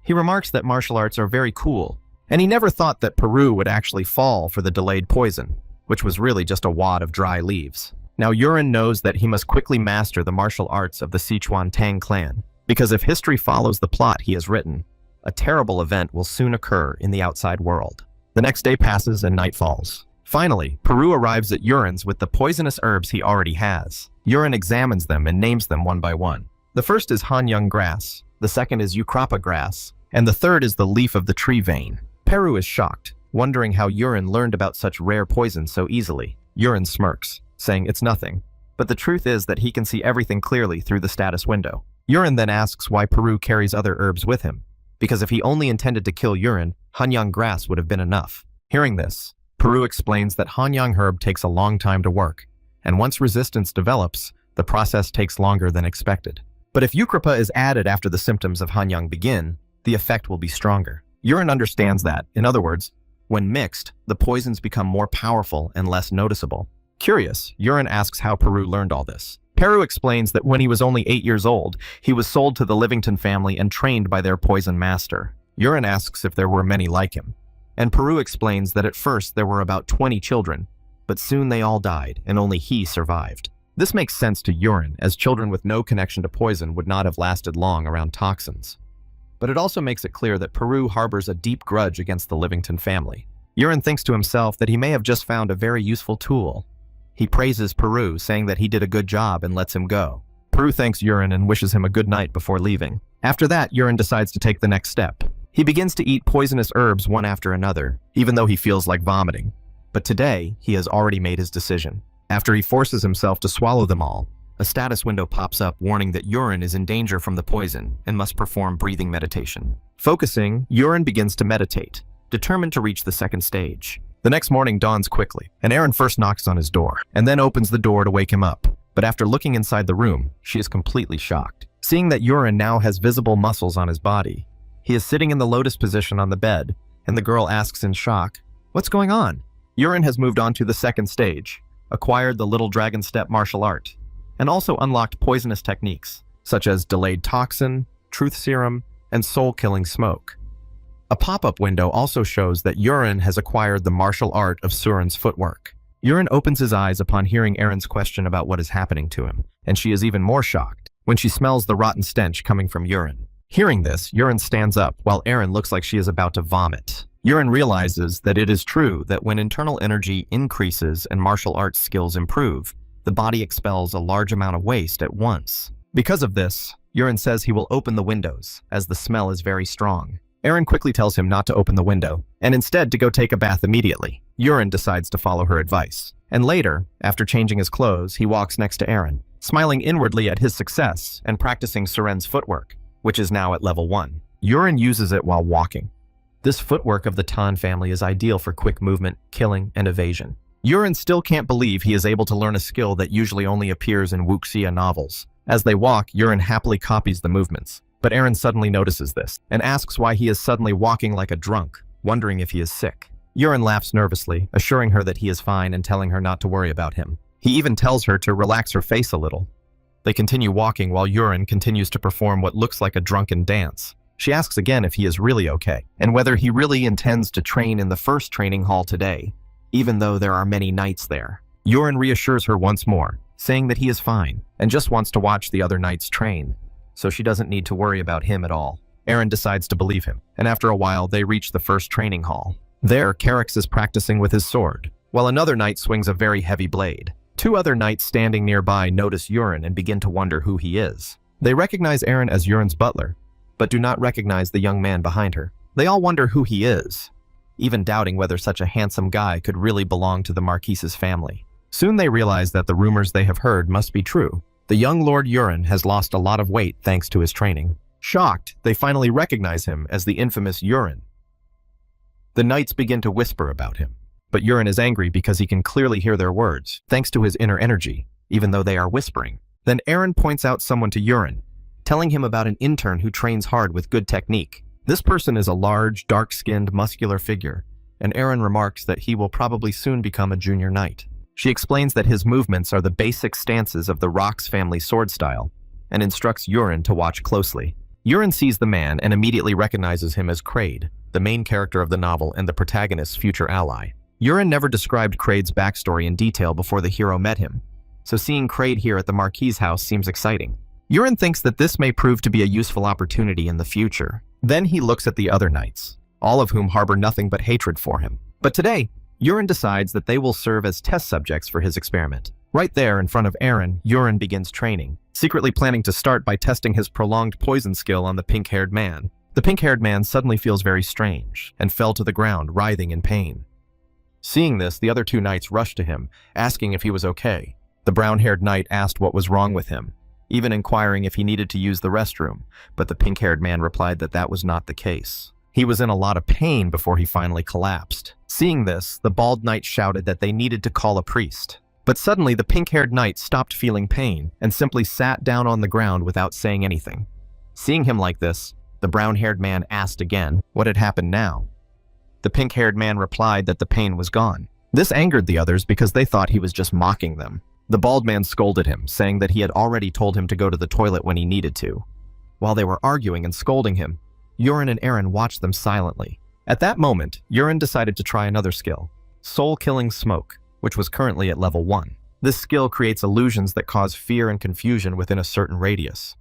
Speaker 1: He remarks that martial arts are very cool, and he never thought that Peru would actually fall for the delayed poison, which was really just a wad of dry leaves. Now Urine knows that he must quickly master the martial arts of the Sichuan Tang clan, because if history follows the plot he has written, a terrible event will soon occur in the outside world. The next day passes and night falls. Finally, Peru arrives at Urine's with the poisonous herbs he already has. Urine examines them and names them one by one. The first is Hanyang grass, the second is Eucrapa grass, and the third is the leaf of the tree vein. Peru is shocked, wondering how Urine learned about such rare poisons so easily. Urine smirks, saying it's nothing, but the truth is that he can see everything clearly through the status window. Urine then asks why Peru carries other herbs with him, because if he only intended to kill Urine, Hanyang grass would have been enough. Hearing this, Peru explains that Hanyang herb takes a long time to work, and once resistance develops, the process takes longer than expected. But if Eucrapa is added after the symptoms of Hanyang begin, the effect will be stronger. Urine understands that, in other words, when mixed, the poisons become more powerful and less noticeable. Curious, Urine asks how Peru learned all this. Peru explains that when he was only 8 years old, he was sold to the Livington family and trained by their poison master. Urine asks if there were many like him, and Peru explains that at first there were about 20 children, but soon they all died and only he survived. This makes sense to Urine, as children with no connection to poison would not have lasted long around toxins. But it also makes it clear that Peru harbors a deep grudge against the Livington family. Urine thinks to himself that he may have just found a very useful tool. He praises Peru, saying that he did a good job and lets him go. Peru thanks Urine and wishes him a good night before leaving. After that, Urine decides to take the next step. He begins to eat poisonous herbs one after another, even though he feels like vomiting. But today, he has already made his decision. After he forces himself to swallow them all, a status window pops up warning that Urine is in danger from the poison and must perform breathing meditation. Focusing, Urine begins to meditate, determined to reach the second stage. The next morning dawns quickly, and Erin first knocks on his door, and then opens the door to wake him up. But after looking inside the room, she is completely shocked. Seeing that Urine now has visible muscles on his body, he is sitting in the lotus position on the bed, and the girl asks in shock, "What's going on?" Urine has moved on to the second stage, acquired the Little Dragon Step martial art, and also unlocked poisonous techniques, such as delayed toxin, truth serum, and soul-killing smoke. A pop-up window also shows that Urine has acquired the martial art of Surin's footwork. Urine opens his eyes upon hearing Erin's question about what is happening to him, and she is even more shocked when she smells the rotten stench coming from Urine. Hearing this, Urine stands up while Erin looks like she is about to vomit. Urine realizes that it is true that when internal energy increases and martial arts skills improve, the body expels a large amount of waste at once. Because of this, Urine says he will open the windows, as the smell is very strong. Erin quickly tells him not to open the window, and instead to go take a bath immediately. Urine decides to follow her advice. And later, after changing his clothes, he walks next to Erin, smiling inwardly at his success and practicing Suren's footwork, which is now at level 1. Urine uses it while walking. This footwork of the Tan family is ideal for quick movement, killing, and evasion. Urine still can't believe he is able to learn a skill that usually only appears in wuxia novels. As they walk, Urine happily copies the movements. But Erin suddenly notices this, and asks why he is suddenly walking like a drunk, wondering if he is sick. Urine laughs nervously, assuring her that he is fine and telling her not to worry about him. He even tells her to relax her face a little. They continue walking while Urine continues to perform what looks like a drunken dance. She asks again if he is really okay, and whether he really intends to train in the first training hall today, even though there are many knights there. Urine reassures her once more, saying that he is fine, and just wants to watch the other knights train, so she doesn't need to worry about him at all. Erin decides to believe him, and after a while they reach the first training hall. There, Carix is practicing with his sword, while another knight swings a very heavy blade. 2 other knights standing nearby notice Urine and begin to wonder who he is. They recognize Erin as Urine's butler, but do not recognize the young man behind her. They all wonder who he is, even doubting whether such a handsome guy could really belong to the Marquise's family. Soon they realize that the rumors they have heard must be true. The young Lord Urine has lost a lot of weight thanks to his training. Shocked, they finally recognize him as the infamous Urine. The knights begin to whisper about him, but Urine is angry because he can clearly hear their words, thanks to his inner energy, even though they are whispering. Then Erin points out someone to Urine, telling him about an intern who trains hard with good technique. This person is a large, dark-skinned, muscular figure, and Erin remarks that he will probably soon become a junior knight. She explains that his movements are the basic stances of the Rox family sword style, and instructs Urine to watch closely. Urine sees the man and immediately recognizes him as Kraid, the main character of the novel and the protagonist's future ally. Urine never described Kraid's backstory in detail before the hero met him, so seeing Kraid here at the Marquis' house seems exciting. Urine thinks that this may prove to be a useful opportunity in the future. Then he looks at the other knights, all of whom harbor nothing but hatred for him. But today, Urine decides that they will serve as test subjects for his experiment. Right there in front of Erin, Urine begins training, secretly planning to start by testing his prolonged poison skill on the pink-haired man. The pink-haired man suddenly feels very strange and fell to the ground, writhing in pain. Seeing this, the other 2 knights rushed to him, asking if he was okay. The brown-haired knight asked what was wrong with him, even inquiring if he needed to use the restroom, but the pink-haired man replied that that was not the case. He was in a lot of pain before he finally collapsed. Seeing this, the bald knight shouted that they needed to call a priest. But suddenly, the pink-haired knight stopped feeling pain and simply sat down on the ground without saying anything. Seeing him like this, the brown-haired man asked again what had happened now. The pink-haired man replied that the pain was gone. This angered the others because they thought he was just mocking them. The bald man scolded him, saying that he had already told him to go to the toilet when he needed to. While they were arguing and scolding him, Urin and Aaron watched them silently. At that moment, Urin decided to try another skill, soul-killing smoke, which was currently at level 1. This skill creates illusions that cause fear and confusion within a certain radius.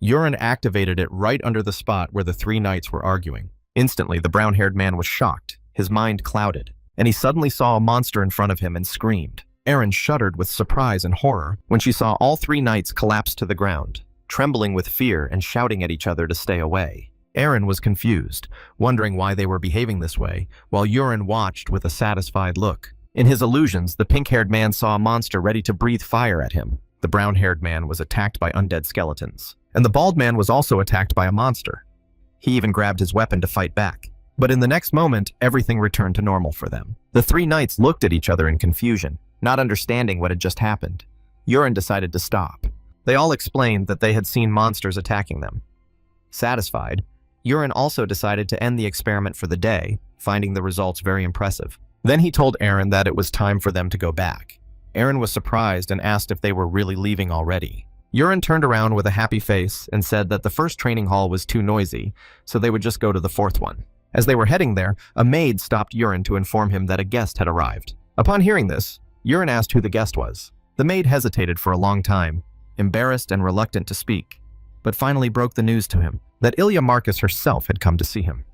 Speaker 1: Urin activated it right under the spot where the 3 knights were arguing. Instantly, the brown-haired man was shocked, his mind clouded, and he suddenly saw a monster in front of him and screamed. Aaron shuddered with surprise and horror when she saw all 3 knights collapse to the ground, trembling with fear and shouting at each other to stay away. Aaron was confused, wondering why they were behaving this way, while Urin watched with a satisfied look. In his illusions, the pink-haired man saw a monster ready to breathe fire at him. The brown-haired man was attacked by undead skeletons, and the bald man was also attacked by a monster. He even grabbed his weapon to fight back. But in the next moment, everything returned to normal for them. The 3 knights looked at each other in confusion, not understanding what had just happened. Urin decided to stop. They all explained that they had seen monsters attacking them. Satisfied, Urin also decided to end the experiment for the day, finding the results very impressive. Then he told Aaron that it was time for them to go back. Aaron was surprised and asked if they were really leaving already. Urin turned around with a happy face and said that the first training hall was too noisy, so they would just go to the 4th one. As they were heading there, a maid stopped Urin to inform him that a guest had arrived. Upon hearing this, Urin asked who the guest was. The maid hesitated for a long time, embarrassed and reluctant to speak, but finally broke the news to him that Ilya Marcus herself had come to see him.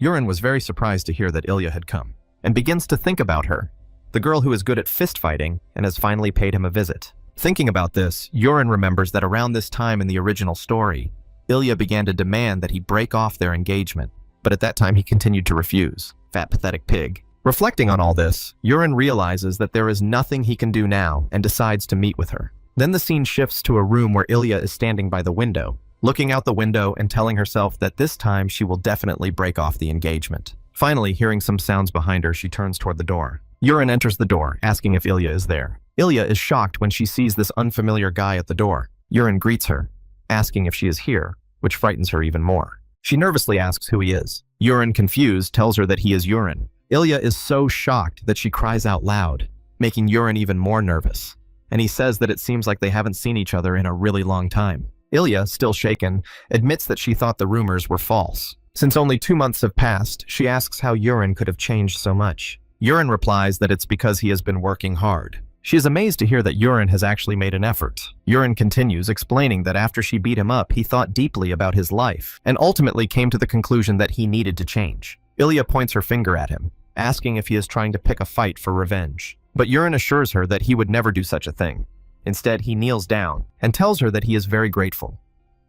Speaker 1: Urin was very surprised to hear that Ilya had come, and begins to think about her, the girl who is good at fist fighting and has finally paid him a visit. Thinking about this, Urin remembers that around this time in the original story, Ilya began to demand that he break off their engagement, but at that time he continued to refuse. Fat, pathetic pig. Reflecting on all this, Urin realizes that there is nothing he can do now and decides to meet with her. Then the scene shifts to a room where Ilya is standing by the window, looking out the window and telling herself that this time she will definitely break off the engagement. Finally, hearing some sounds behind her, she turns toward the door. Urin enters the door, asking if Ilya is there. Ilya is shocked when she sees this unfamiliar guy at the door. Urin greets her, asking if she is here, which frightens her even more. She nervously asks who he is. Urin, confused, tells her that he is Urin. Ilya is so shocked that she cries out loud, making Urin even more nervous. And he says that it seems like they haven't seen each other in a really long time. Ilya, still shaken, admits that she thought the rumors were false. Since only 2 months have passed, she asks how Urin could have changed so much. Urin replies that it's because he has been working hard. She is amazed to hear that Urin has actually made an effort. Urin continues, explaining that after she beat him up, he thought deeply about his life, and ultimately came to the conclusion that he needed to change. Ilya points her finger at him, asking if he is trying to pick a fight for revenge. But Urin assures her that he would never do such a thing. Instead, he kneels down and tells her that he is very grateful.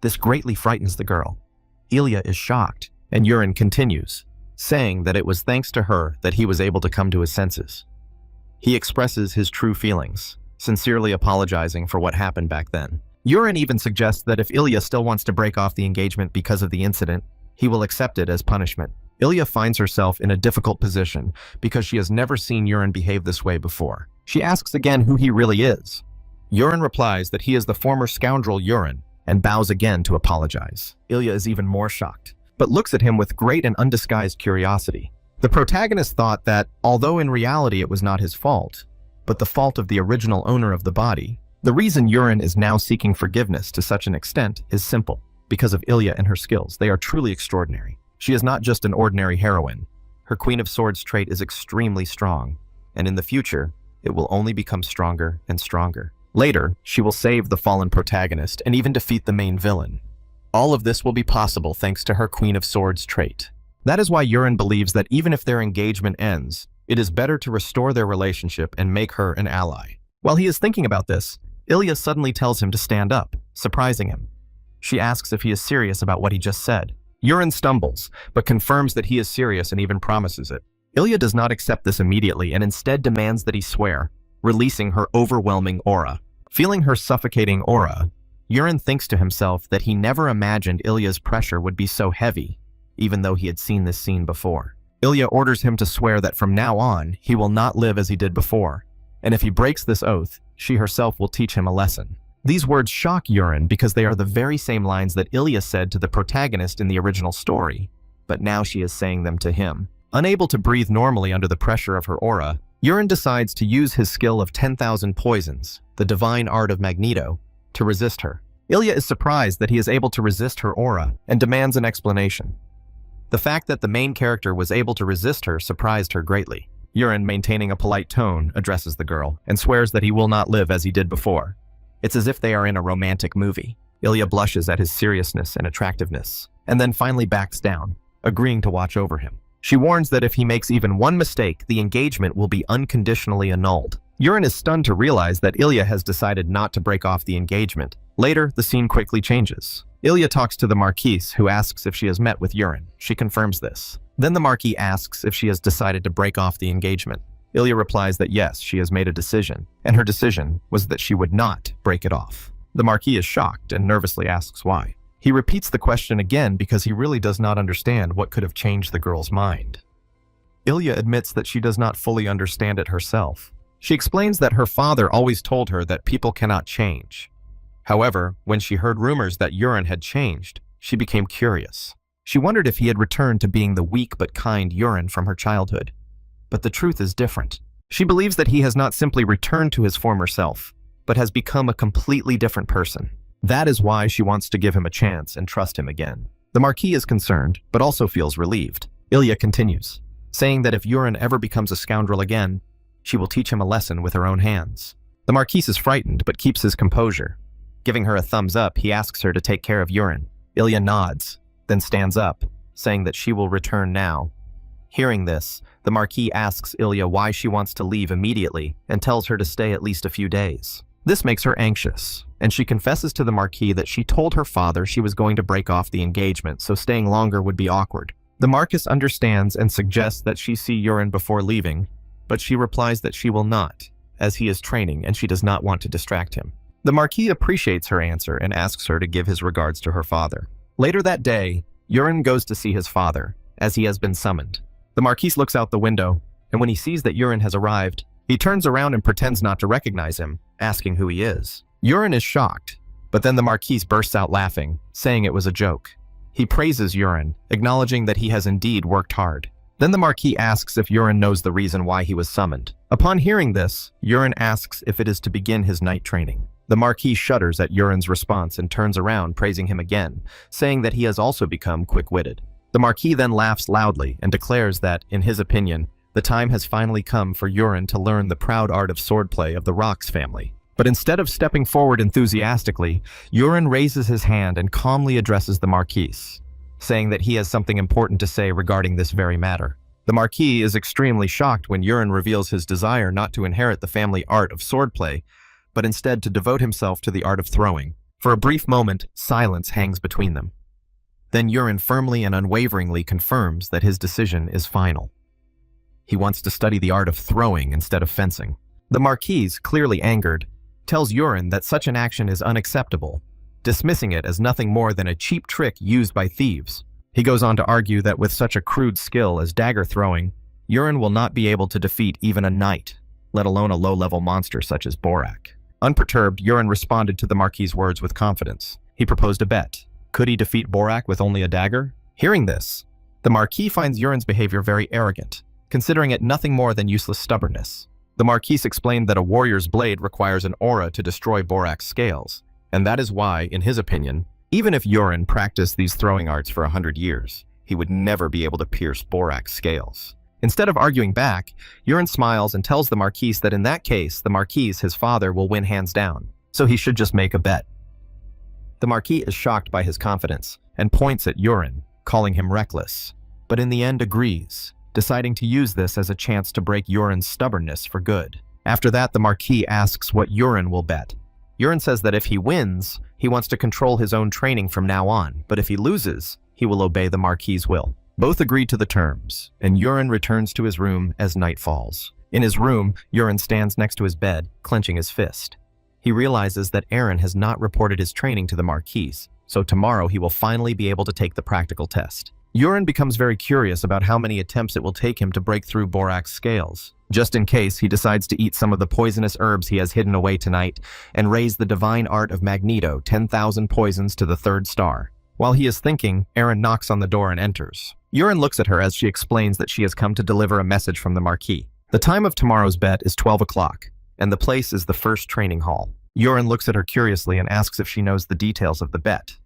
Speaker 1: This greatly frightens the girl. Ilya is shocked, and Urin continues, saying that it was thanks to her that he was able to come to his senses. He expresses his true feelings, sincerely apologizing for what happened back then. Urin even suggests that if Ilya still wants to break off the engagement because of the incident, he will accept it as punishment. Ilya finds herself in a difficult position because she has never seen Urin behave this way before. She asks again who he really is. Urin replies that he is the former scoundrel Urin and bows again to apologize. Ilya is even more shocked, but looks at him with great and undisguised curiosity. The protagonist thought that, although in reality it was not his fault, but the fault of the original owner of the body, the reason Urin is now seeking forgiveness to such an extent is simple. Because of Ilya and her skills, they are truly extraordinary. She is not just an ordinary heroine. Her Queen of Swords trait is extremely strong, and in the future, it will only become stronger and stronger. Later, she will save the fallen protagonist and even defeat the main villain. All of this will be possible thanks to her Queen of Swords trait. That is why Urin believes that even if their engagement ends, it is better to restore their relationship and make her an ally. While he is thinking about this, Ilya suddenly tells him to stand up, surprising him. She asks if he is serious about what he just said. Urin stumbles, but confirms that he is serious and even promises it. Ilya does not accept this immediately and instead demands that he swear, releasing her overwhelming aura. Feeling her suffocating aura, Urin thinks to himself that he never imagined Ilya's pressure would be so heavy, even though he had seen this scene before. Ilya orders him to swear that from now on, he will not live as he did before, and if he breaks this oath, she herself will teach him a lesson. These words shock Urin because they are the very same lines that Ilya said to the protagonist in the original story, but now she is saying them to him. Unable to breathe normally under the pressure of her aura, Urine decides to use his skill of 10,000 poisons, the divine art of Magneto, to resist her. Ilya is surprised that he is able to resist her aura and demands an explanation. The fact that the main character was able to resist her surprised her greatly. Urine, maintaining a polite tone, addresses the girl and swears that he will not live as he did before. It's as if they are in a romantic movie. Ilya blushes at his seriousness and attractiveness, and then finally backs down, agreeing to watch over him. She warns that if he makes even one mistake, the engagement will be unconditionally annulled. Urine is stunned to realize that Ilya has decided not to break off the engagement. Later, the scene quickly changes. Ilya talks to the Marquise, who asks if she has met with Urine. She confirms this. Then the Marquis asks if she has decided to break off the engagement. Ilya replies that yes, she has made a decision, and her decision was that she would not break it off. The Marquis is shocked and nervously asks why. He repeats the question again because he really does not understand what could have changed the girl's mind. Ilya admits that she does not fully understand it herself. She explains that her father always told her that people cannot change. However, when she heard rumors that Urine had changed, she became curious. She wondered if he had returned to being the weak but kind Urine from her childhood. But the truth is different. She believes that he has not simply returned to his former self, but has become a completely different person. That is why she wants to give him a chance and trust him again. The Marquis is concerned, but also feels relieved. Ilya continues, saying that if Urine ever becomes a scoundrel again, she will teach him a lesson with her own hands. The Marquis is frightened, but keeps his composure. Giving her a thumbs up, he asks her to take care of Urine. Ilya nods, then stands up, saying that she will return now. Hearing this, the Marquis asks Ilya why she wants to leave immediately and tells her to stay at least a few days. This makes her anxious, and she confesses to the Marquis that she told her father she was going to break off the engagement, so staying longer would be awkward. The Marquis understands and suggests that she see Urine before leaving, but she replies that she will not, as he is training and she does not want to distract him. The Marquis appreciates her answer and asks her to give his regards to her father. Later that day, Urine goes to see his father, as he has been summoned. The Marquis looks out the window, and when he sees that Urine has arrived, he turns around and pretends not to recognize him, asking who he is. Urine is shocked, but then the Marquis bursts out laughing, saying it was a joke. He praises Urine, acknowledging that he has indeed worked hard. Then the Marquis asks if Urine knows the reason why he was summoned. Upon hearing this, Urine asks if it is to begin his night training. The Marquis shudders at Urine's response and turns around, praising him again, saying that he has also become quick-witted. The Marquis then laughs loudly and declares that, in his opinion, the time has finally come for Urine to learn the proud art of swordplay of the Rox family. But instead of stepping forward enthusiastically, Urine raises his hand and calmly addresses the Marquis, saying that he has something important to say regarding this very matter. The Marquis is extremely shocked when Urine reveals his desire not to inherit the family art of swordplay, but instead to devote himself to the art of throwing. For a brief moment, silence hangs between them. Then Urine firmly and unwaveringly confirms that his decision is final. He wants to study the art of throwing instead of fencing. The Marquis, clearly angered, tells Urine that such an action is unacceptable, dismissing it as nothing more than a cheap trick used by thieves. He goes on to argue that with such a crude skill as dagger throwing, Urine will not be able to defeat even a knight, let alone a low-level monster such as Borak. Unperturbed, Urine responded to the Marquis' words with confidence. He proposed a bet. Could he defeat Borak with only a dagger? Hearing this, the Marquis finds Urine's behavior very arrogant, considering it nothing more than useless stubbornness. The Marquis explained that a warrior's blade requires an aura to destroy Borak's scales, and that is why, in his opinion, even if Urine practiced these throwing arts for 100 years, he would never be able to pierce Borak's scales. Instead of arguing back, Urine smiles and tells the Marquis that in that case, the Marquis, his father, will win hands down, so he should just make a bet. The Marquis is shocked by his confidence and points at Urine, calling him reckless, but in the end agrees, deciding to use this as a chance to break Urine's stubbornness for good. After that, the Marquis asks what Urine will bet. Urine says that if he wins, he wants to control his own training from now on, but if he loses, he will obey the Marquis' will. Both agree to the terms, and Urine returns to his room as night falls. In his room, Urine stands next to his bed, clenching his fist. He realizes that Aaron has not reported his training to the Marquis, so tomorrow he will finally be able to take the practical test. Urine becomes very curious about how many attempts it will take him to break through Borak's scales. Just in case, he decides to eat some of the poisonous herbs he has hidden away tonight and raise the divine art of Magneto 10,000 poisons to the 3rd star. While he is thinking, Aaron knocks on the door and enters. Urine looks at her as she explains that she has come to deliver a message from the Marquis. The time of tomorrow's bet is 12 o'clock, and the place is the first training hall. Yurin looks at her curiously and asks if she knows the details of the bet.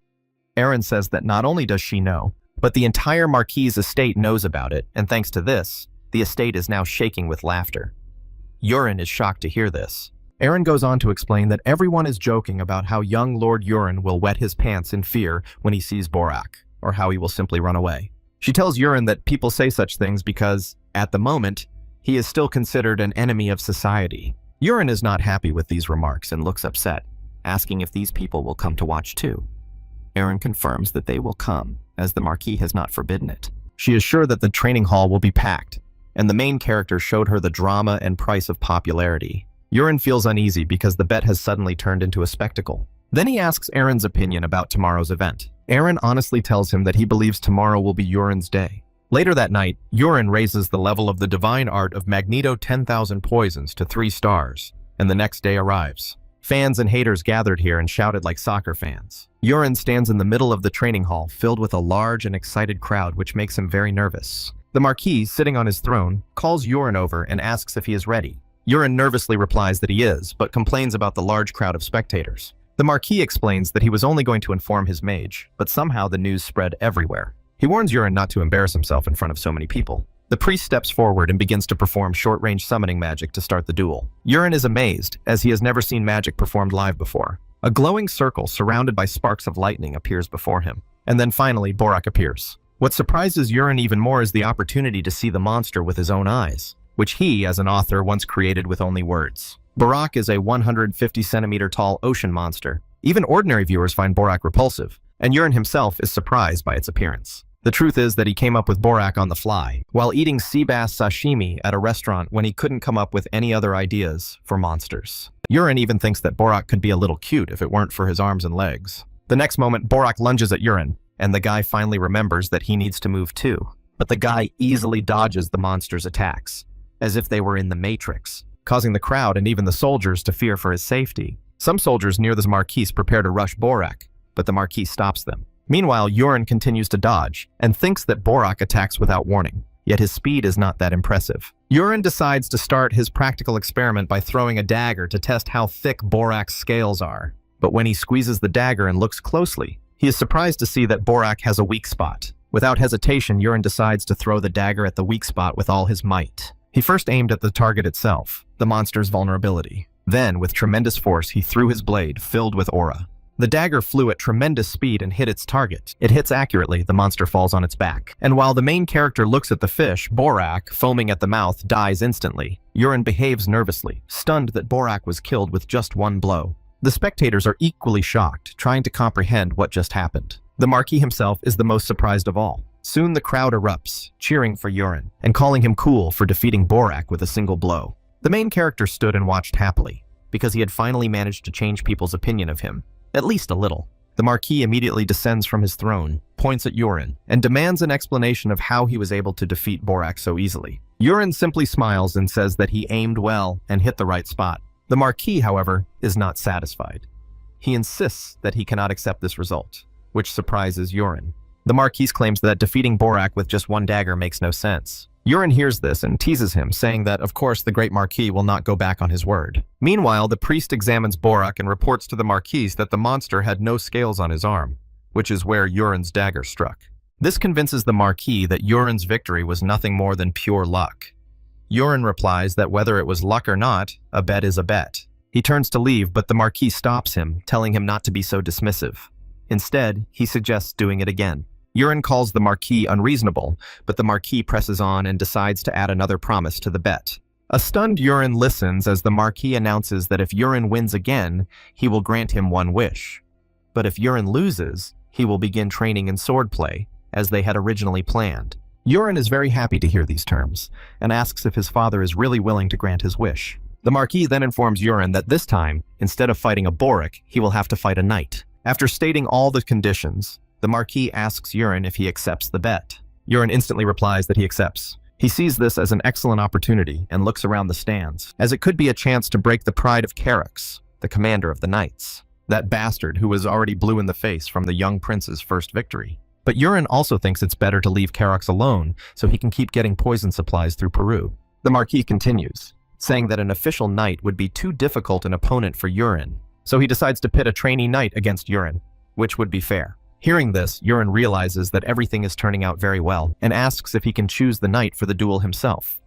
Speaker 1: Erin says that not only does she know, but the entire Marquis' estate knows about it, and thanks to this, the estate is now shaking with laughter. Yurin is shocked to hear this. Erin goes on to explain that everyone is joking about how young Lord Yurin will wet his pants in fear when he sees Borak, or how he will simply run away. She tells Yurin that people say such things because, at the moment, he is still considered an enemy of society. Yurin is not happy with these remarks and looks upset, asking if these people will come to watch too. Erin confirms that they will come, as the Marquis has not forbidden it. She is sure that the training hall will be packed, and the main character showed her the drama and price of popularity. Yurin feels uneasy because the bet has suddenly turned into a spectacle. Then he asks Erin's opinion about tomorrow's event. Erin honestly tells him that he believes tomorrow will be Yurin's day. Later that night, Yurin raises the level of the divine art of Magneto 10,000 Poisons to 3 stars, and the next day arrives. Fans and haters gathered here and shouted like soccer fans. Yurin stands in the middle of the training hall, filled with a large and excited crowd, which makes him very nervous. The Marquis, sitting on his throne, calls Yurin over and asks if he is ready. Yurin nervously replies that he is, but complains about the large crowd of spectators. The Marquis explains that he was only going to inform his mage, but somehow the news spread everywhere. He warns Yurin not to embarrass himself in front of so many people. The priest steps forward and begins to perform short-range summoning magic to start the duel. Yurin is amazed, as he has never seen magic performed live before. A glowing circle surrounded by sparks of lightning appears before him. And then finally, Borak appears. What surprises Yurin even more is the opportunity to see the monster with his own eyes, which he, as an author, once created with only words. Borak is a 150-centimeter tall ocean monster. Even ordinary viewers find Borak repulsive, and Yurin himself is surprised by its appearance. The truth is that he came up with Borak on the fly, while eating sea bass sashimi at a restaurant when he couldn't come up with any other ideas for monsters. Yurin even thinks that Borak could be a little cute if it weren't for his arms and legs. The next moment, Borak lunges at Yurin, and the guy finally remembers that he needs to move too. But the guy easily dodges the monster's attacks, as if they were in the Matrix, causing the crowd and even the soldiers to fear for his safety. Some soldiers near the Marquis prepare to rush Borak, but the Marquis stops them. Meanwhile, Yurin continues to dodge, and thinks that Borak attacks without warning, yet his speed is not that impressive. Yurin decides to start his practical experiment by throwing a dagger to test how thick Borak's scales are. But when he squeezes the dagger and looks closely, he is surprised to see that Borak has a weak spot. Without hesitation, Yurin decides to throw the dagger at the weak spot with all his might. He first aimed at the target itself, the monster's vulnerability. Then, with tremendous force, he threw his blade, filled with aura. The dagger flew at tremendous speed and hit its target. It hits accurately, the monster falls on its back. And while the main character looks at the fish, Borak, foaming at the mouth, dies instantly. Yurin behaves nervously, stunned that Borak was killed with just one blow. The spectators are equally shocked, trying to comprehend what just happened. The Marquis himself is the most surprised of all. Soon the crowd erupts, cheering for Yurin, and calling him cool for defeating Borak with a single blow. The main character stood and watched happily, because he had finally managed to change people's opinion of him. At least a little. The Marquis immediately descends from his throne, points at Yurin, and demands an explanation of how he was able to defeat Borak so easily. Yurin simply smiles and says that he aimed well and hit the right spot. The Marquis, however, is not satisfied. He insists that he cannot accept this result, which surprises Yurin. The Marquis claims that defeating Borak with just one dagger makes no sense. Yurin hears this and teases him, saying that, of course, the great Marquis will not go back on his word. Meanwhile, the priest examines Borak and reports to the Marquis that the monster had no scales on his arm, which is where Yurin's dagger struck. This convinces the Marquis that Yurin's victory was nothing more than pure luck. Yurin replies that whether it was luck or not, a bet is a bet. He turns to leave, but the Marquis stops him, telling him not to be so dismissive. Instead, he suggests doing it again. Yurin calls the Marquis unreasonable, but the Marquis presses on and decides to add another promise to the bet. A stunned Yurin listens as the Marquis announces that if Yurin wins again, he will grant him one wish. But if Yurin loses, he will begin training in swordplay, as they had originally planned. Yurin is very happy to hear these terms, and asks if his father is really willing to grant his wish. The Marquis then informs Yurin that this time, instead of fighting a Borak, he will have to fight a knight. After stating all the conditions, the Marquis asks Yurin if he accepts the bet. Yurin instantly replies that he accepts. He sees this as an excellent opportunity and looks around the stands, as it could be a chance to break the pride of Karax, the commander of the knights, that bastard who was already blue in the face from the young prince's first victory. But Yurin also thinks it's better to leave Karax alone so he can keep getting poison supplies through Peru. The Marquis continues, saying that an official knight would be too difficult an opponent for Yurin, so he decides to pit a trainee knight against Yurin, which would be fair. Hearing this, Yurin realizes that everything is turning out very well and asks if he can choose the knight for the duel himself.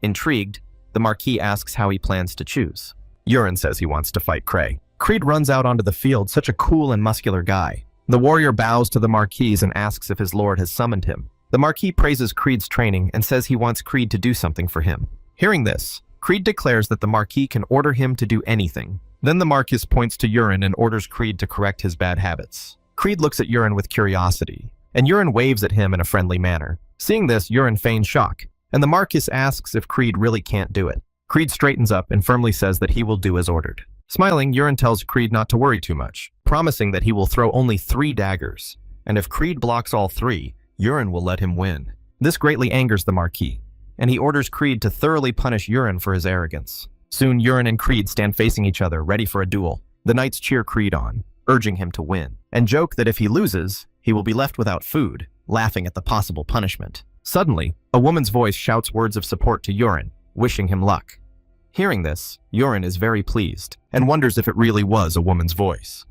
Speaker 1: Intrigued, the Marquis asks how he plans to choose. Yurin says he wants to fight Cray. Creed runs out onto the field, such a cool and muscular guy. The warrior bows to the Marquis and asks if his lord has summoned him. The Marquis praises Creed's training and says he wants Creed to do something for him. Hearing this, Creed declares that the Marquis can order him to do anything. Then the Marquis points to Yurin and orders Creed to correct his bad habits. Creed looks at Yurin with curiosity, and Yurin waves at him in a friendly manner. Seeing this, Yurin feigns shock, and the Marquis asks if Creed really can't do it. Creed straightens up and firmly says that he will do as ordered. Smiling, Yurin tells Creed not to worry too much, promising that he will throw only 3 daggers, and if Creed blocks all 3, Yurin will let him win. This greatly angers the Marquis, and he orders Creed to thoroughly punish Yurin for his arrogance. Soon, Yurin and Creed stand facing each other, ready for a duel. The knights cheer Creed on, urging him to win, and joke that if he loses, he will be left without food, laughing at the possible punishment. Suddenly, a woman's voice shouts words of support to Yurin, wishing him luck. Hearing this, Yurin is very pleased, and wonders if it really was a woman's voice.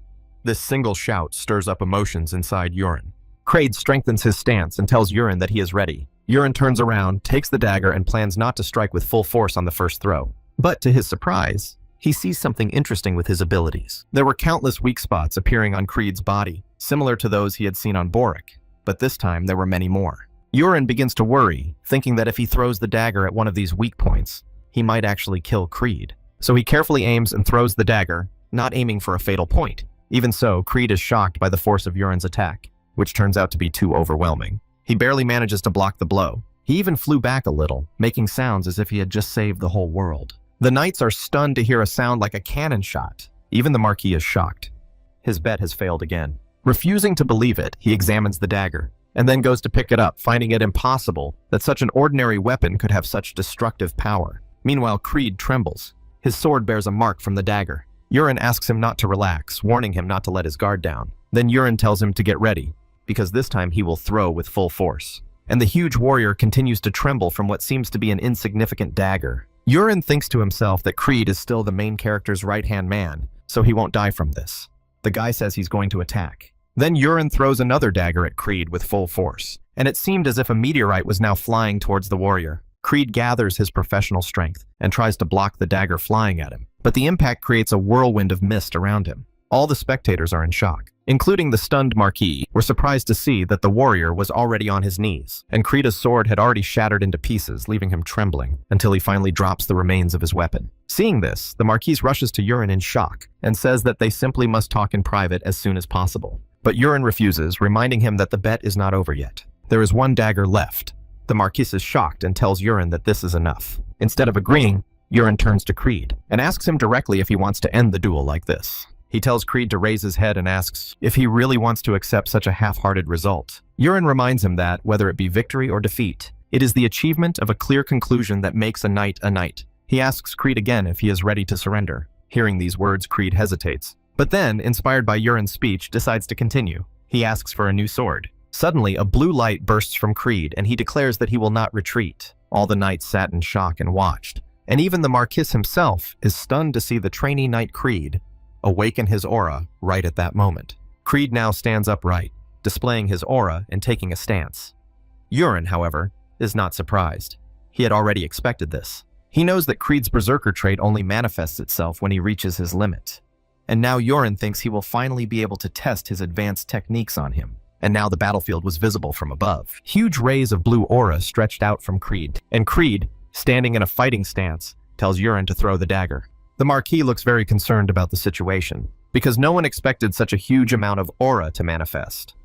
Speaker 1: This single shout stirs up emotions inside Yurin. Creed strengthens his stance and tells Yurin that he is ready. Yurin turns around, takes the dagger, and plans not to strike with full force on the first throw. But to his surprise, he sees something interesting with his abilities. There were countless weak spots appearing on Creed's body, similar to those he had seen on Boric, but this time there were many more. Yurin begins to worry, thinking that if he throws the dagger at one of these weak points, he might actually kill Creed. So he carefully aims and throws the dagger, not aiming for a fatal point. Even so, Creed is shocked by the force of Yurin's attack, which turns out to be too overwhelming. He barely manages to block the blow. He even flew back a little, making sounds as if he had just saved the whole world. The knights are stunned to hear a sound like a cannon shot. Even the Marquis is shocked. His bet has failed again. Refusing to believe it, he examines the dagger, and then goes to pick it up, finding it impossible that such an ordinary weapon could have such destructive power. Meanwhile, Creed trembles. His sword bears a mark from the dagger. Yurin asks him not to relax, warning him not to let his guard down. Then Yurin tells him to get ready, because this time he will throw with full force. And the huge warrior continues to tremble from what seems to be an insignificant dagger. Yurin thinks to himself that Creed is still the main character's right-hand man, so he won't die from this. The guy says he's going to attack. Then Yurin throws another dagger at Creed with full force, and it seemed as if a meteorite was now flying towards the warrior. Creed gathers his professional strength and tries to block the dagger flying at him, but the impact creates a whirlwind of mist around him. All the spectators are in shock, including the stunned Marquis, were surprised to see that the warrior was already on his knees, and Creed's sword had already shattered into pieces, leaving him trembling, until he finally drops the remains of his weapon. Seeing this, the Marquis rushes to Yurin in shock, and says that they simply must talk in private as soon as possible. But Yurin refuses, reminding him that the bet is not over yet. There is one dagger left. The Marquis is shocked and tells Yurin that this is enough. Instead of agreeing, Yurin turns to Creed, and asks him directly if he wants to end the duel like this. He tells Creed to raise his head and asks if he really wants to accept such a half-hearted result. Yurin reminds him that, whether it be victory or defeat, it is the achievement of a clear conclusion that makes a knight a knight. He asks Creed again if he is ready to surrender. Hearing these words, Creed hesitates, but then, inspired by Yurin's speech, decides to continue. He asks for a new sword. Suddenly, a blue light bursts from Creed, and he declares that he will not retreat. All the knights sat in shock and watched, and even the Marquis himself is stunned to see the trainee knight Creed awaken his aura right at that moment. Creed now stands upright, displaying his aura and taking a stance. Yurin, however, is not surprised. He had already expected this. He knows that Creed's berserker trait only manifests itself when he reaches his limit. And now Yurin thinks he will finally be able to test his advanced techniques on him. And now the battlefield was visible from above. Huge rays of blue aura stretched out from Creed, and Creed, standing in a fighting stance, tells Yurin to throw the dagger. The Marquis looks very concerned about the situation, because no one expected such a huge amount of aura to manifest.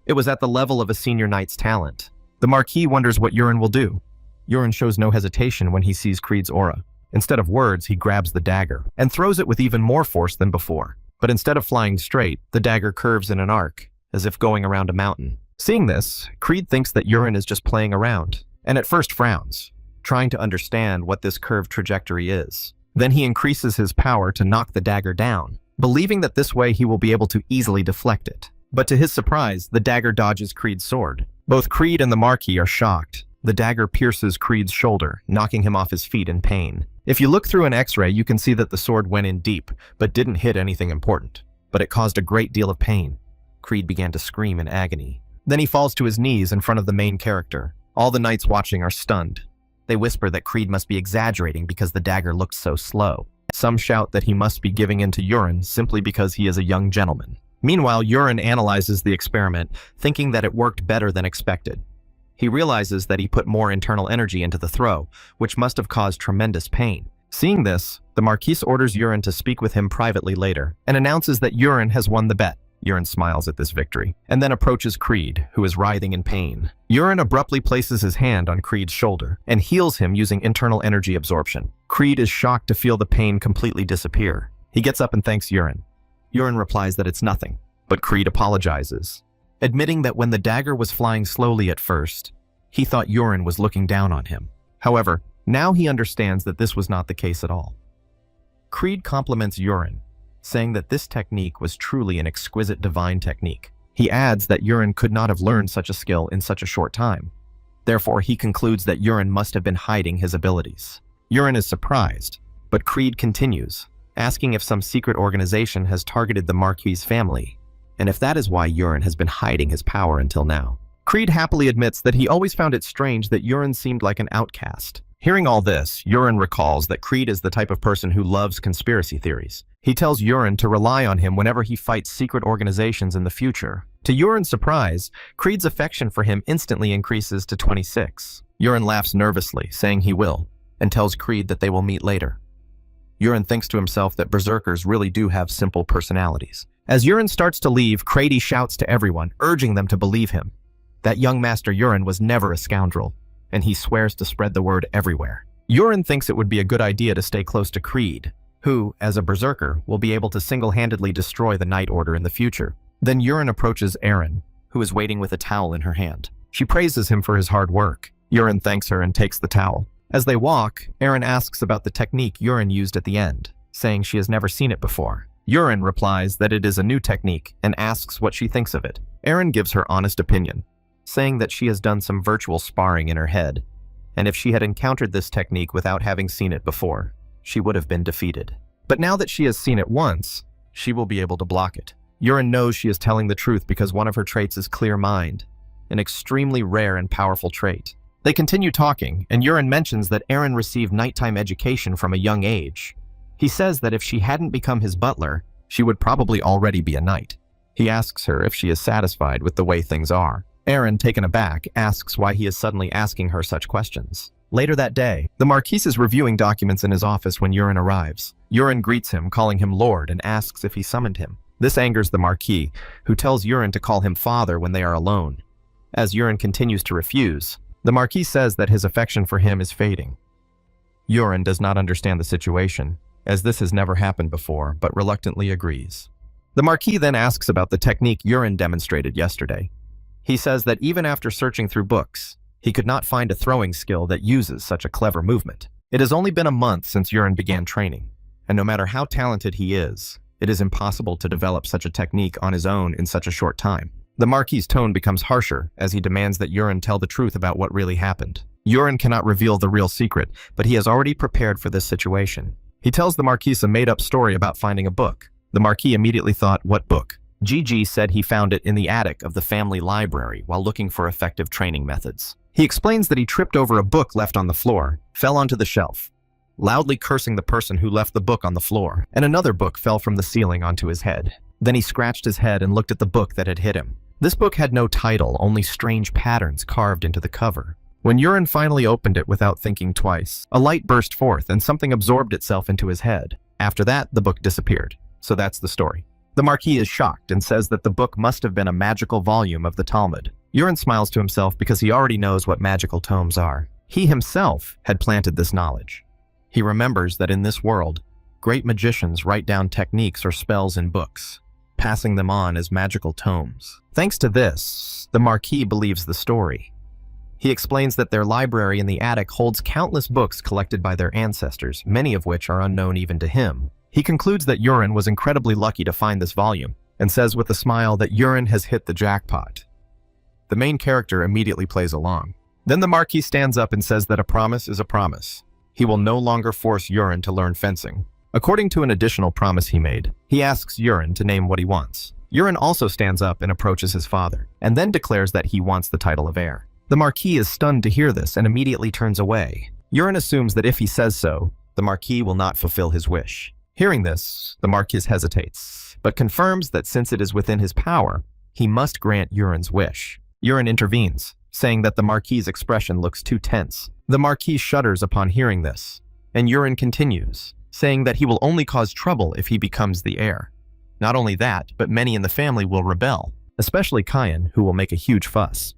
Speaker 1: It was at the level of a senior knight's talent. The Marquis wonders what Yurin will do. Yurin shows no hesitation when he sees Creed's aura. Instead of words, he grabs the dagger, and throws it with even more force than before. But instead of flying straight, the dagger curves in an arc, as if going around a mountain. Seeing this, Creed thinks that Yurin is just playing around, and at first frowns, trying to understand what this curved trajectory is. Then he increases his power to knock the dagger down, believing that this way he will be able to easily deflect it. But to his surprise, the dagger dodges Creed's sword. Both Creed and the Marquis are shocked, The dagger pierces Creed's shoulder, knocking him off his feet in pain. If you look through an X-ray, you can see that the sword went in deep, but didn't hit anything important. But it caused a great deal of pain. Creed began to scream in agony. Then he falls to his knees in front of the main character. All the knights watching are stunned. They whisper that Creed must be exaggerating because the dagger looked so slow. Some shout that he must be giving in to urine simply because he is a young gentleman. Meanwhile, Urine analyzes the experiment, thinking that it worked better than expected. He realizes that he put more internal energy into the throw, which must have caused tremendous pain. Seeing this, the Marquise orders Urine to speak with him privately later, and announces that Urine has won the bet. Urine smiles at this victory, and then approaches Creed, who is writhing in pain. Urine abruptly places his hand on Creed's shoulder, and heals him using internal energy absorption. Creed is shocked to feel the pain completely disappear. He gets up and thanks Urine. Urine replies that it's nothing, but Creed apologizes, admitting that when the dagger was flying slowly at first, he thought Urine was looking down on him. However, now he understands that this was not the case at all. Creed compliments Urine, saying that this technique was truly an exquisite divine technique. He adds that Urine could not have learned such a skill in such a short time. Therefore, he concludes that Urine must have been hiding his abilities. Urine is surprised, but Creed continues, asking if some secret organization has targeted the Marquis family, and if that is why Urine has been hiding his power until now. Creed happily admits that he always found it strange that Urine seemed like an outcast. Hearing all this, Urine recalls that Creed is the type of person who loves conspiracy theories. He tells Urine to rely on him whenever he fights secret organizations in the future. To Urine's surprise, Creed's affection for him instantly increases to 26. Urine laughs nervously, saying he will, and tells Creed that they will meet later. Urine thinks to himself that berserkers really do have simple personalities. As Urine starts to leave, Creed shouts to everyone, urging them to believe him. That young Master Urine was never a scoundrel, and he swears to spread the word everywhere. Urine thinks it would be a good idea to stay close to Creed, who, as a berserker, will be able to single-handedly destroy the Night Order in the future. Then Urine approaches Erin, who is waiting with a towel in her hand. She praises him for his hard work. Urine thanks her and takes the towel. As they walk, Erin asks about the technique Urine used at the end, saying she has never seen it before. Urine replies that it is a new technique and asks what she thinks of it. Erin gives her honest opinion, saying that she has done some virtual sparring in her head, and if she had encountered this technique without having seen it before, she would have been defeated. But now that she has seen it once, she will be able to block it. Urine knows she is telling the truth because one of her traits is clear mind, an extremely rare and powerful trait. They continue talking, and Urine mentions that Erin received nighttime education from a young age. He says that if she hadn't become his butler, she would probably already be a knight. He asks her if she is satisfied with the way things are. Erin, taken aback, asks why he is suddenly asking her such questions. Later that day, the Marquise is reviewing documents in his office when Urine arrives. Urine greets him, calling him Lord, and asks if he summoned him. This angers the Marquis, who tells Urine to call him father when they are alone. As Urine continues to refuse, the Marquis says that his affection for him is fading. Urine does not understand the situation, as this has never happened before, but reluctantly agrees. The Marquis then asks about the technique Urine demonstrated yesterday. He says that even after searching through books, he could not find a throwing skill that uses such a clever movement. It has only been a month since Urine began training, and no matter how talented he is, it is impossible to develop such a technique on his own in such a short time. The Marquis' tone becomes harsher as he demands that Urine tell the truth about what really happened. Urine cannot reveal the real secret, but he has already prepared for this situation. He tells the Marquis a made-up story about finding a book. The Marquis immediately thought, what book? Gigi said he found it in the attic of the family library while looking for effective training methods. He explains that he tripped over a book left on the floor, fell onto the shelf, loudly cursing the person who left the book on the floor, and another book fell from the ceiling onto his head. Then he scratched his head and looked at the book that had hit him. This book had no title, only strange patterns carved into the cover. When Urine finally opened it without thinking twice, a light burst forth and something absorbed itself into his head. After that, the book disappeared. So that's the story. The Marquis is shocked and says that the book must have been a magical volume of the Talmud. Urine smiles to himself because he already knows what magical tomes are. He himself had planted this knowledge. He remembers that in this world, great magicians write down techniques or spells in books, passing them on as magical tomes. Thanks to this, the Marquis believes the story. He explains that their library in the attic holds countless books collected by their ancestors, many of which are unknown even to him. He concludes that Urine was incredibly lucky to find this volume, and says with a smile that Urine has hit the jackpot. The main character immediately plays along. Then the Marquis stands up and says that a promise is a promise. He will no longer force Yurin to learn fencing. According to an additional promise he made, he asks Yurin to name what he wants. Yurin also stands up and approaches his father, and then declares that he wants the title of heir. The Marquis is stunned to hear this and immediately turns away. Yurin assumes that if he says so, the Marquis will not fulfill his wish. Hearing this, the Marquis hesitates, but confirms that since it is within his power, he must grant Yurin's wish. Yurin intervenes, saying that the Marquis's expression looks too tense. The Marquis shudders upon hearing this, and Yurin continues, saying that he will only cause trouble if he becomes the heir. Not only that, but many in the family will rebel, especially Kayan, who will make a huge fuss.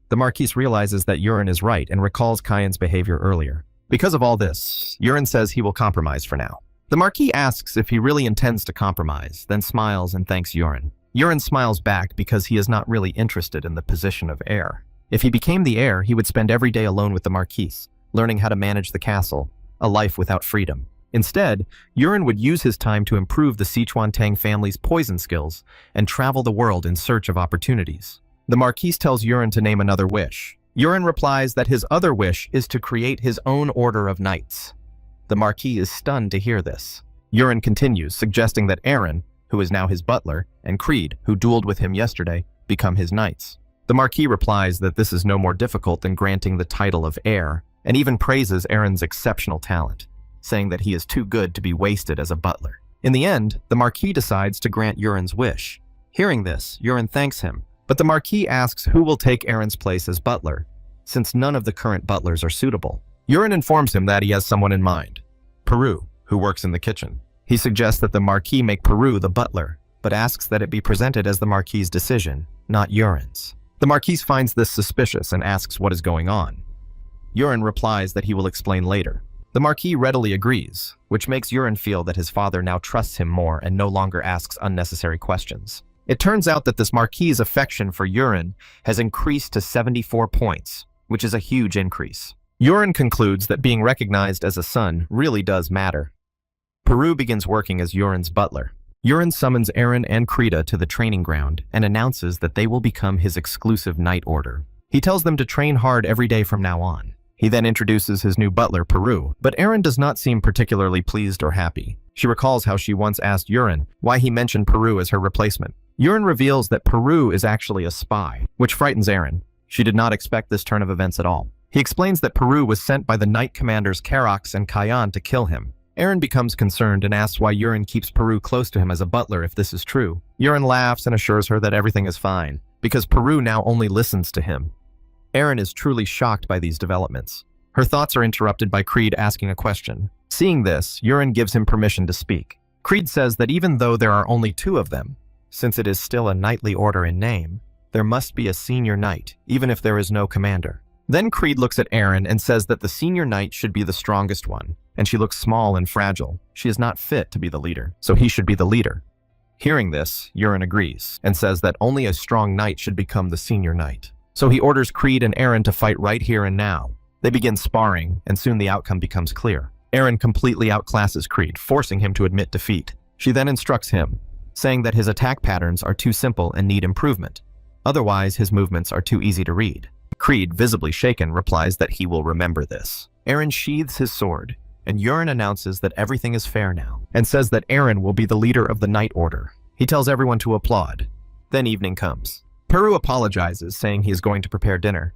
Speaker 1: The Marquis realizes that Yurin is right and recalls Kayan's behavior earlier. Because of all this, Yurin says he will compromise for now. The Marquis asks if he really intends to compromise, then smiles and thanks Yurin. Yurin smiles back because he is not really interested in the position of heir. If he became the heir, he would spend every day alone with the Marquis, learning how to manage the castle, a life without freedom. Instead, Yurin would use his time to improve the Sichuan Tang family's poison skills and travel the world in search of opportunities. The Marquis tells Yurin to name another wish. Yurin replies that his other wish is to create his own order of knights. The Marquis is stunned to hear this. Yurin continues, suggesting that Aaron, who is now his butler, and Creed, who dueled with him yesterday, become his knights. The Marquis replies that this is no more difficult than granting the title of heir, and even praises Aaron's exceptional talent, saying that he is too good to be wasted as a butler. In the end, the Marquis decides to grant Yurin's wish. Hearing this, Yurin thanks him, but the Marquis asks who will take Aaron's place as butler, since none of the current butlers are suitable. Yurin informs him that he has someone in mind, Peru, who works in the kitchen. He suggests that the Marquis make Peru the butler, but asks that it be presented as the Marquis's decision, not Yurin's. The Marquis finds this suspicious and asks what is going on. Yurin replies that he will explain later. The Marquis readily agrees, which makes Yurin feel that his father now trusts him more and no longer asks unnecessary questions. It turns out that this Marquis's affection for Yurin has increased to 74 points, which is a huge increase. Yurin concludes that being recognized as a son really does matter. Peru begins working as Yurin's butler. Yurin summons Aaron and Krita to the training ground and announces that they will become his exclusive knight order. He tells them to train hard every day from now on. He then introduces his new butler, Peru, but Aaron does not seem particularly pleased or happy. She recalls how she once asked Yurin why he mentioned Peru as her replacement. Yurin reveals that Peru is actually a spy, which frightens Aaron. She did not expect this turn of events at all. He explains that Peru was sent by the knight commanders Karox and Kayan to kill him. Aaron becomes concerned and asks why Yurin keeps Peru close to him as a butler if this is true. Yurin laughs and assures her that everything is fine, because Peru now only listens to him. Aaron is truly shocked by these developments. Her thoughts are interrupted by Creed asking a question. Seeing this, Yurin gives him permission to speak. Creed says that even though there are only 2 of them, since it is still a knightly order in name, there must be a senior knight, even if there is no commander. Then Creed looks at Aaron and says that the senior knight should be the strongest one, and she looks small and fragile. She is not fit to be the leader, so he should be the leader. Hearing this, Yurin agrees, and says that only a strong knight should become the senior knight. So he orders Creed and Aaron to fight right here and now. They begin sparring, and soon the outcome becomes clear. Aaron completely outclasses Creed, forcing him to admit defeat. She then instructs him, saying that his attack patterns are too simple and need improvement. Otherwise, his movements are too easy to read. Creed, visibly shaken, replies that he will remember this. Aaron sheathes his sword, and Yurin announces that everything is fair now, and says that Aaron will be the leader of the Knight Order. He tells everyone to applaud. Then evening comes. Peru apologizes, saying he is going to prepare dinner.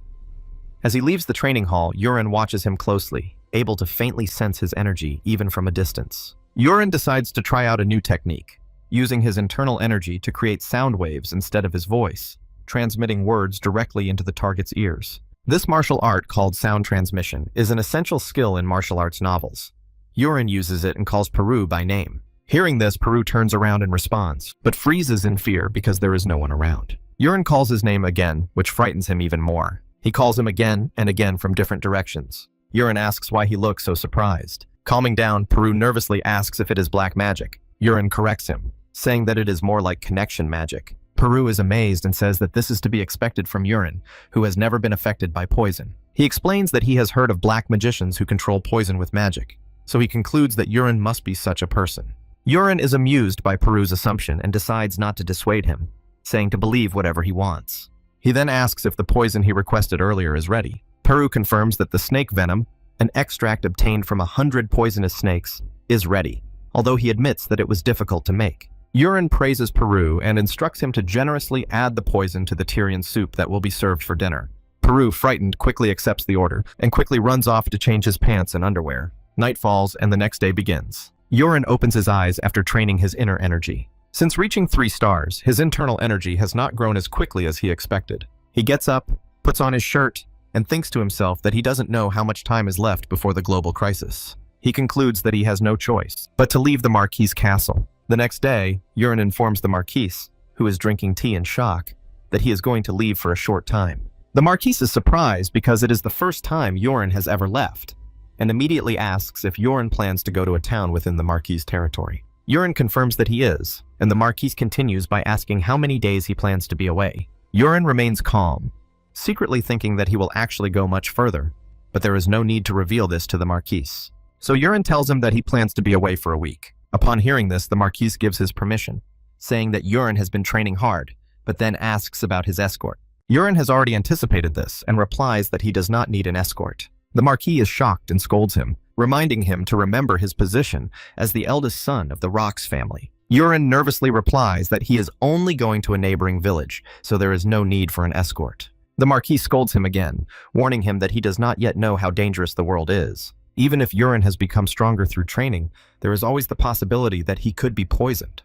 Speaker 1: As he leaves the training hall, Yurin watches him closely, able to faintly sense his energy even from a distance. Yurin decides to try out a new technique, using his internal energy to create sound waves instead of his voice, transmitting words directly into the target's ears. This martial art, called sound transmission, is an essential skill in martial arts novels. Yurin uses it and calls Peru by name. Hearing this, Peru turns around and responds, but freezes in fear because there is no one around. Yurin calls his name again, which frightens him even more. He calls him again and again from different directions. Yurin asks why he looks so surprised. Calming down, Peru nervously asks if it is black magic. Yurin corrects him, saying that it is more like connection magic. Peru is amazed and says that this is to be expected from Yurin, who has never been affected by poison. He explains that he has heard of black magicians who control poison with magic, so he concludes that Yurin must be such a person. Yurin is amused by Peru's assumption and decides not to dissuade him, saying to believe whatever he wants. He then asks if the poison he requested earlier is ready. Peru confirms that the snake venom, an extract obtained from 100 poisonous snakes, is ready, although he admits that it was difficult to make. Urin praises Peru and instructs him to generously add the poison to the Tyrian soup that will be served for dinner. Peru, frightened, quickly accepts the order and quickly runs off to change his pants and underwear. Night falls and the next day begins. Urin opens his eyes after training his inner energy. Since reaching 3 stars, his internal energy has not grown as quickly as he expected. He gets up, puts on his shirt, and thinks to himself that he doesn't know how much time is left before the global crisis. He concludes that he has no choice but to leave the Marquis' castle. The next day, Urin informs the Marquis, who is drinking tea in shock, that he is going to leave for a short time. The Marquis is surprised because it is the first time Urin has ever left, and immediately asks if Urin plans to go to a town within the Marquis' territory. Urin confirms that he is, and the Marquis continues by asking how many days he plans to be away. Urin remains calm, secretly thinking that he will actually go much further, but there is no need to reveal this to the Marquis. So Urin tells him that he plans to be away for a week. Upon hearing this, the Marquis gives his permission, saying that Urin has been training hard, but then asks about his escort. Urin has already anticipated this and replies that he does not need an escort. The Marquis is shocked and scolds him, reminding him to remember his position as the eldest son of the Rox family. Urin nervously replies that he is only going to a neighboring village, so there is no need for an escort. The Marquis scolds him again, warning him that he does not yet know how dangerous the world is. Even if Urin has become stronger through training, there is always the possibility that he could be poisoned.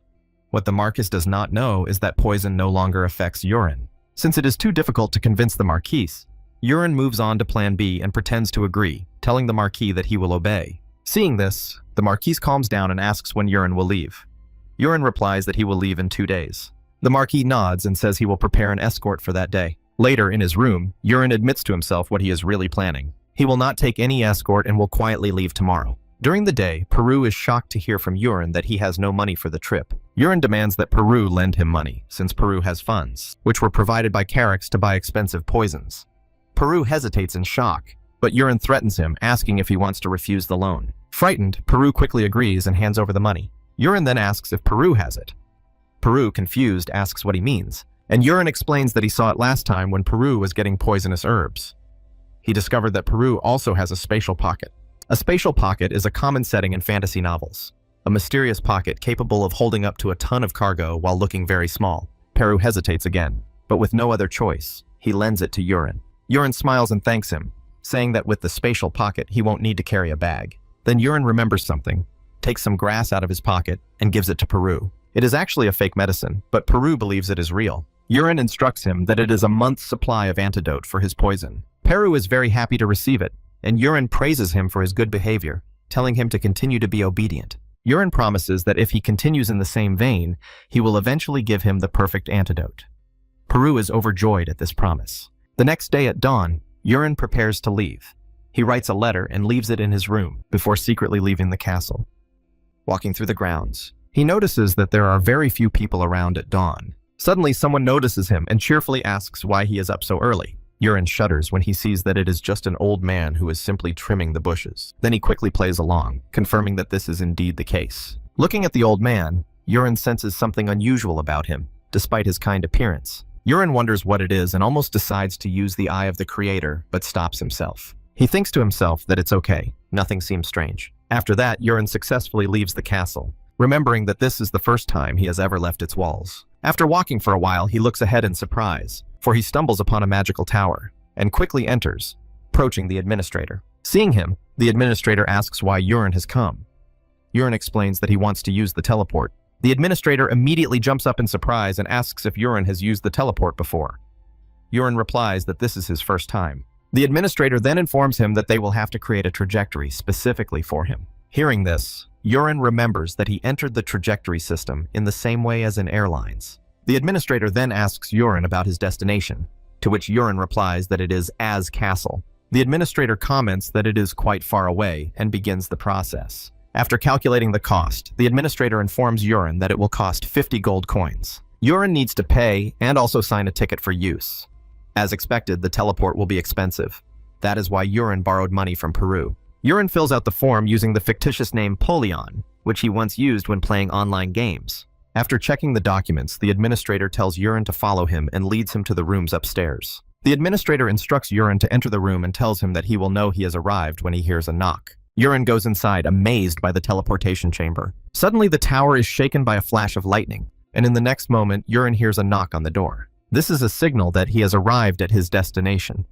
Speaker 1: What the Marquis does not know is that poison no longer affects Urin. Since it is too difficult to convince the Marquis, Urin moves on to plan B and pretends to agree, telling the Marquis that he will obey. Seeing this, the Marquis calms down and asks when Urin will leave. Urin replies that he will leave in 2 days. The Marquis nods and says he will prepare an escort for that day. Later, in his room, Urin admits to himself what he is really planning. He will not take any escort and will quietly leave tomorrow. During the day, Peru is shocked to hear from Urin that he has no money for the trip. Urin demands that Peru lend him money, since Peru has funds, which were provided by Carix to buy expensive poisons. Peru hesitates in shock, but Urin threatens him, asking if he wants to refuse the loan. Frightened, Peru quickly agrees and hands over the money. Urin then asks if Peru has it. Peru, confused, asks what he means, and Urin explains that he saw it last time when Peru was getting poisonous herbs. He discovered that Peru also has a spatial pocket. A spatial pocket is a common setting in fantasy novels. A mysterious pocket capable of holding up to a ton of cargo while looking very small. Peru hesitates again, but with no other choice, he lends it to Urin. Urin smiles and thanks him, saying that with the spatial pocket he won't need to carry a bag. Then Urin remembers something, takes some grass out of his pocket, and gives it to Peru. It is actually a fake medicine, but Peru believes it is real. Urin instructs him that it is a month's supply of antidote for his poison. Peru is very happy to receive it, and Urin praises him for his good behavior, telling him to continue to be obedient. Urin promises that if he continues in the same vein, he will eventually give him the perfect antidote. Peru is overjoyed at this promise. The next day at dawn, Urin prepares to leave. He writes a letter and leaves it in his room before secretly leaving the castle. Walking through the grounds, he notices that there are very few people around at dawn. Suddenly, someone notices him and cheerfully asks why he is up so early. Urin shudders when he sees that it is just an old man who is simply trimming the bushes. Then he quickly plays along, confirming that this is indeed the case. Looking at the old man, Urin senses something unusual about him, despite his kind appearance. Urin wonders what it is and almost decides to use the eye of the creator, but stops himself. He thinks to himself that it's okay, nothing seems strange. After that, Urin successfully leaves the castle, remembering that this is the first time he has ever left its walls. After walking for a while, he looks ahead in surprise, for he stumbles upon a magical tower, and quickly enters, approaching the administrator. Seeing him, the administrator asks why Urin has come. Urin explains that he wants to use the teleport. The administrator immediately jumps up in surprise and asks if Urin has used the teleport before. Urin replies that this is his first time. The administrator then informs him that they will have to create a trajectory specifically for him. Hearing this, Urin remembers that he entered the trajectory system in the same way as in airlines. The administrator then asks Urin about his destination, to which Urin replies that it is Az Castle. The administrator comments that it is quite far away and begins the process. After calculating the cost, the administrator informs Urin that it will cost 50 gold coins. Urin needs to pay and also sign a ticket for use. As expected, the teleport will be expensive. That is why Urin borrowed money from Peru. Urin fills out the form using the fictitious name Polion, which he once used when playing online games. After checking the documents, the administrator tells Urin to follow him and leads him to the rooms upstairs. The administrator instructs Urin to enter the room and tells him that he will know he has arrived when he hears a knock. Urin goes inside, amazed by the teleportation chamber. Suddenly, the tower is shaken by a flash of lightning, and in the next moment, Urin hears a knock on the door. This is a signal that he has arrived at his destination.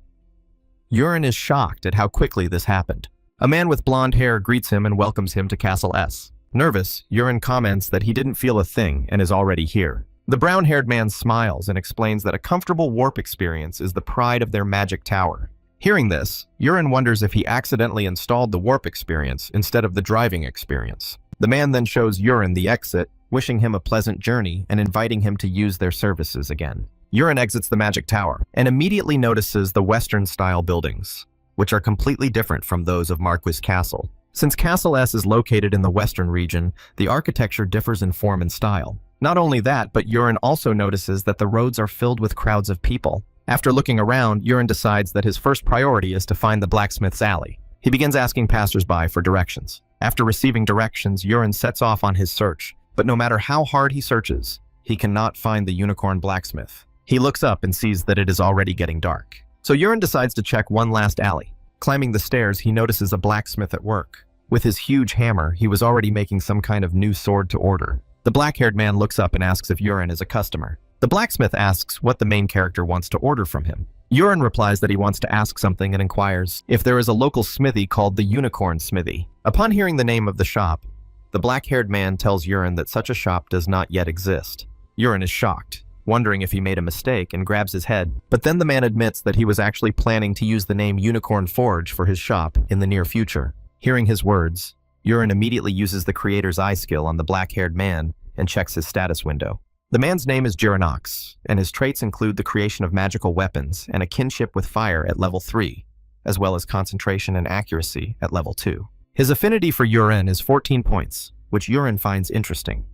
Speaker 1: Urin is shocked at how quickly this happened. A man with blonde hair greets him and welcomes him to Castle S. Nervous, Urin comments that he didn't feel a thing and is already here. The brown-haired man smiles and explains that a comfortable warp experience is the pride of their magic tower. Hearing this, Urin wonders if he accidentally installed the warp experience instead of the driving experience. The man then shows Urin the exit, wishing him a pleasant journey and inviting him to use their services again. Urin exits the magic tower and immediately notices the Western-style buildings, which are completely different from those of Marquis Castle. Since Castle S is located in the western region, the architecture differs in form and style. Not only that, but Urin also notices that the roads are filled with crowds of people. After looking around, Urin decides that his first priority is to find the blacksmith's alley. He begins asking passersby for directions. After receiving directions, Urin sets off on his search, but no matter how hard he searches, he cannot find the unicorn blacksmith. He looks up and sees that it is already getting dark. So Urin decides to check one last alley. Climbing the stairs, he notices a blacksmith at work. With his huge hammer, he was already making some kind of new sword to order. The black-haired man looks up and asks if Urin is a customer. The blacksmith asks what the main character wants to order from him. Urin replies that he wants to ask something and inquires if there is a local smithy called the Unicorn Smithy. Upon hearing the name of the shop, the black-haired man tells Urin that such a shop does not yet exist. Urin is shocked, wondering if he made a mistake, and grabs his head. But then the man admits that he was actually planning to use the name Unicorn Forge for his shop in the near future. Hearing his words, Urin immediately uses the creator's eye skill on the black-haired man and checks his status window. The man's name is Jiranox, and his traits include the creation of magical weapons and a kinship with fire at level 3, as well as concentration and accuracy at level 2. His affinity for Urin is 14 points, which Urin finds interesting.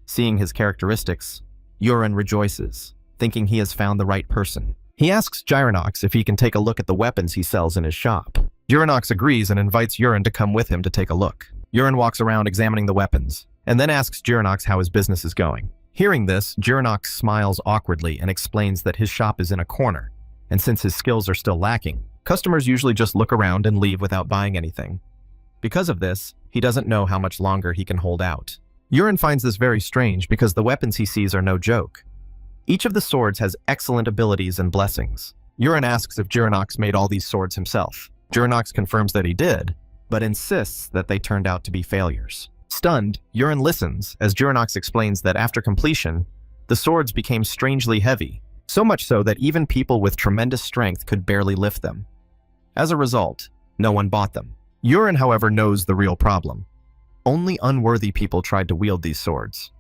Speaker 1: Seeing his characteristics, Urin rejoices, thinking he has found the right person. He asks Jiranox if he can take a look at the weapons he sells in his shop. Jiranox agrees and invites Urin to come with him to take a look. Urin walks around examining the weapons, and then asks Jiranox how his business is going. Hearing this, Jiranox smiles awkwardly and explains that his shop is in a corner, and since his skills are still lacking, customers usually just look around and leave without buying anything. Because of this, he doesn't know how much longer he can hold out. Urin finds this very strange because the weapons he sees are no joke. Each of the swords has excellent abilities and blessings. Urin asks if Jiranox made all these swords himself. Jiranox confirms that he did, but insists that they turned out to be failures. Stunned, Urin listens as Jiranox explains that after completion, the swords became strangely heavy, so much so that even people with tremendous strength could barely lift them. As a result, no one bought them. Urin, however, knows the real problem. Only unworthy people tried to wield these swords.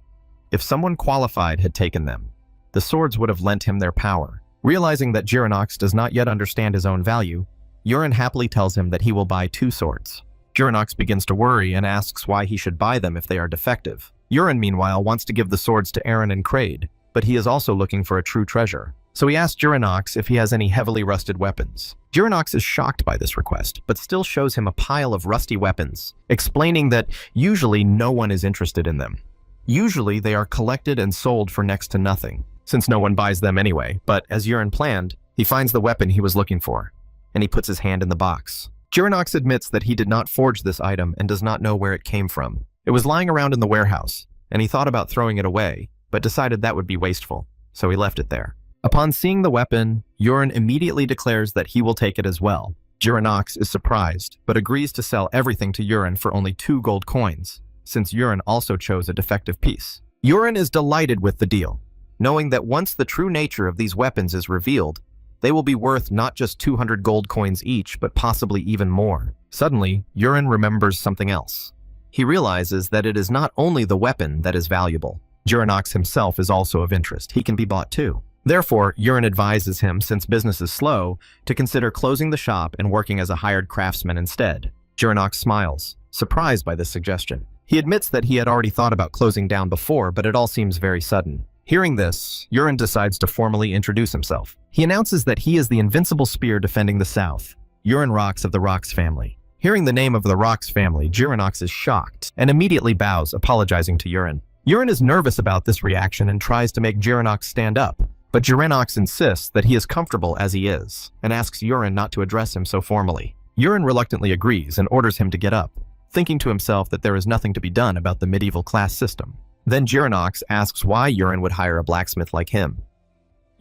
Speaker 1: If someone qualified had taken them, the swords would have lent him their power. Realizing that Jiranox does not yet understand his own value, Urin happily tells him that he will buy 2 swords. Jiranox begins to worry and asks why he should buy them if they are defective. Urin, meanwhile, wants to give the swords to Aaron and Kraid, but he is also looking for a true treasure. So he asks Jiranox if he has any heavily rusted weapons. Jiranox is shocked by this request, but still shows him a pile of rusty weapons, explaining that usually no one is interested in them. Usually they are collected and sold for next to nothing, since no one buys them anyway, but as Urin planned, he finds the weapon he was looking for, and he puts his hand in the box. Jiranox admits that he did not forge this item and does not know where it came from. It was lying around in the warehouse, and he thought about throwing it away, but decided that would be wasteful, so he left it there. Upon seeing the weapon, Urin immediately declares that he will take it as well. Jiranox is surprised, but agrees to sell everything to Urin for only 2 gold coins, since Urin also chose a defective piece. Urin is delighted with the deal, knowing that once the true nature of these weapons is revealed, they will be worth not just 200 gold coins each, but possibly even more. Suddenly, Urin remembers something else. He realizes that it is not only the weapon that is valuable. Jiranox himself is also of interest. He can be bought too. Therefore, Urin advises him, since business is slow, to consider closing the shop and working as a hired craftsman instead. Jiranox smiles, surprised by this suggestion. He admits that he had already thought about closing down before, but it all seems very sudden. Hearing this, Urin decides to formally introduce himself. He announces that he is the invincible spear defending the south, Urin Rox of the Rox family. Hearing the name of the Rox family, Jiranox is shocked and immediately bows, apologizing to Urin. Urin is nervous about this reaction and tries to make Jiranox stand up, But Jirenox insists that he is comfortable as he is, and asks Urin not to address him so formally. Urin reluctantly agrees and orders him to get up, thinking to himself that there is nothing to be done about the medieval class system. Then Jirenox asks why Urin would hire a blacksmith like him.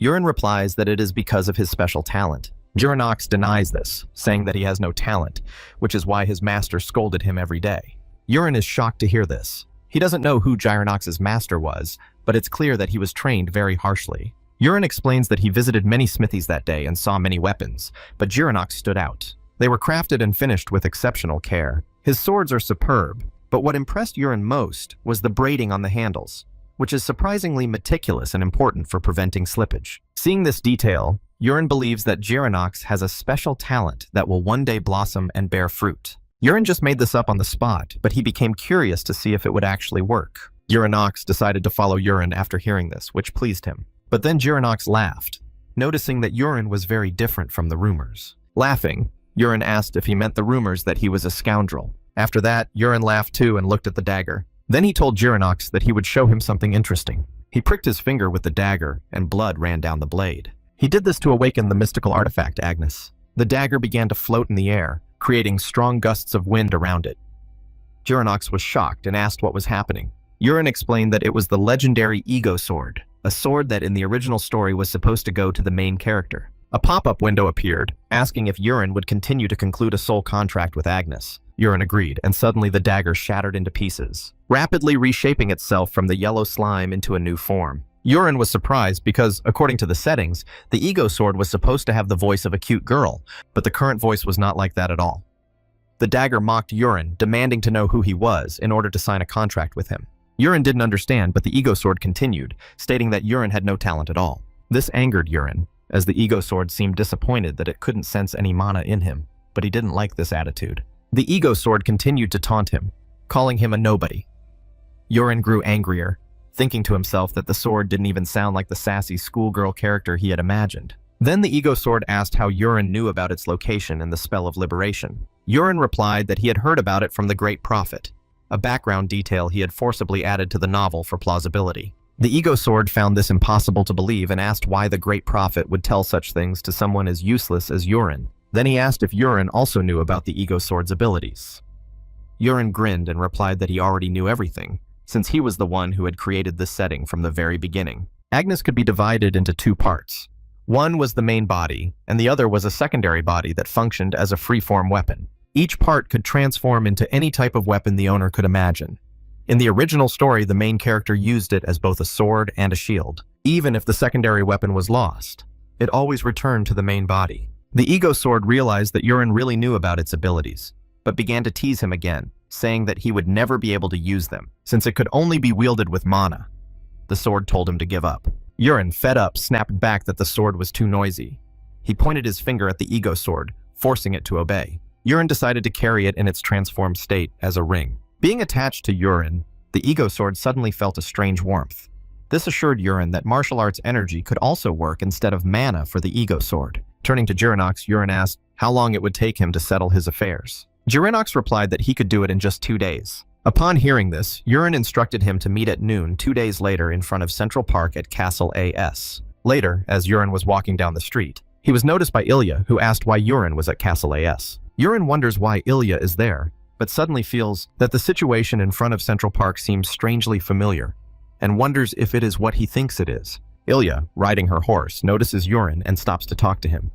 Speaker 1: Urin replies that it is because of his special talent. Jirenox denies this, saying that he has no talent, which is why his master scolded him every day. Urin is shocked to hear this. He doesn't know who Jirenox's master was, but it's clear that he was trained very harshly. Urin explains that he visited many smithies that day and saw many weapons, but Jirenox stood out. They were crafted and finished with exceptional care. His swords are superb, but what impressed Urin most was the braiding on the handles, which is surprisingly meticulous and important for preventing slippage. Seeing this detail, Urin believes that Jirenox has a special talent that will one day blossom and bear fruit. Urin just made this up on the spot, but he became curious to see if it would actually work. Jirenox decided to follow Urin after hearing this, which pleased him. But then Jirenox laughed, noticing that Urin was very different from the rumors. Laughing, Urin asked if he meant the rumors that he was a scoundrel. After that, Urin laughed too and looked at the dagger. Then he told Jirenox that he would show him something interesting. He pricked his finger with the dagger, and blood ran down the blade. He did this to awaken the mystical artifact Agnes. The dagger began to float in the air, creating strong gusts of wind around it. Jirenox was shocked and asked what was happening. Urin explained that it was the legendary Ego Sword, a sword that in the original story was supposed to go to the main character. A pop-up window appeared, asking if Urin would continue to conclude a soul contract with Agnes. Urin agreed, and suddenly the dagger shattered into pieces, rapidly reshaping itself from the yellow slime into a new form. Urin was surprised because, according to the settings, the Ego Sword was supposed to have the voice of a cute girl, but the current voice was not like that at all. The dagger mocked Urin, demanding to know who he was in order to sign a contract with him. Urin didn't understand, but the Ego Sword continued, stating that Urin had no talent at all. This angered Urin, as the Ego Sword seemed disappointed that it couldn't sense any mana in him, but he didn't like this attitude. The Ego Sword continued to taunt him, calling him a nobody. Urin grew angrier, thinking to himself that the sword didn't even sound like the sassy schoolgirl character he had imagined. Then the Ego Sword asked how Urin knew about its location and the spell of liberation. Urin replied that he had heard about it from the Great Prophet, a background detail he had forcibly added to the novel for plausibility. The Ego Sword found this impossible to believe and asked why the Great Prophet would tell such things to someone as useless as Urin. Then he asked if Urin also knew about the Ego Sword's abilities. Urin grinned and replied that he already knew everything, since he was the one who had created this setting from the very beginning. Agnes could be divided into two parts. One was the main body, and the other was a secondary body that functioned as a free-form weapon. Each part could transform into any type of weapon the owner could imagine. In the original story, the main character used it as both a sword and a shield. Even if the secondary weapon was lost, it always returned to the main body. The Ego Sword realized that Urin really knew about its abilities, but began to tease him again, saying that he would never be able to use them, since it could only be wielded with mana. The sword told him to give up. Urin, fed up, snapped back that the sword was too noisy. He pointed his finger at the Ego Sword, forcing it to obey. Urin decided to carry it in its transformed state as a ring. Being attached to Urin, the Ego Sword suddenly felt a strange warmth. This assured Urin that martial arts energy could also work instead of mana for the Ego Sword. Turning to Jirenox, Urin asked how long it would take him to settle his affairs. Jirenox replied that he could do it in just 2 days. Upon hearing this, Urin instructed him to meet at noon 2 days later in front of Central Park at Castle AS. Later, as Urin was walking down the street, he was noticed by Ilya, who asked why Urin was at Castle AS. Urin wonders why Ilya is there, but suddenly feels that the situation in front of Central Park seems strangely familiar, and wonders if it is what he thinks it is. Ilya, riding her horse, notices Urin and stops to talk to him.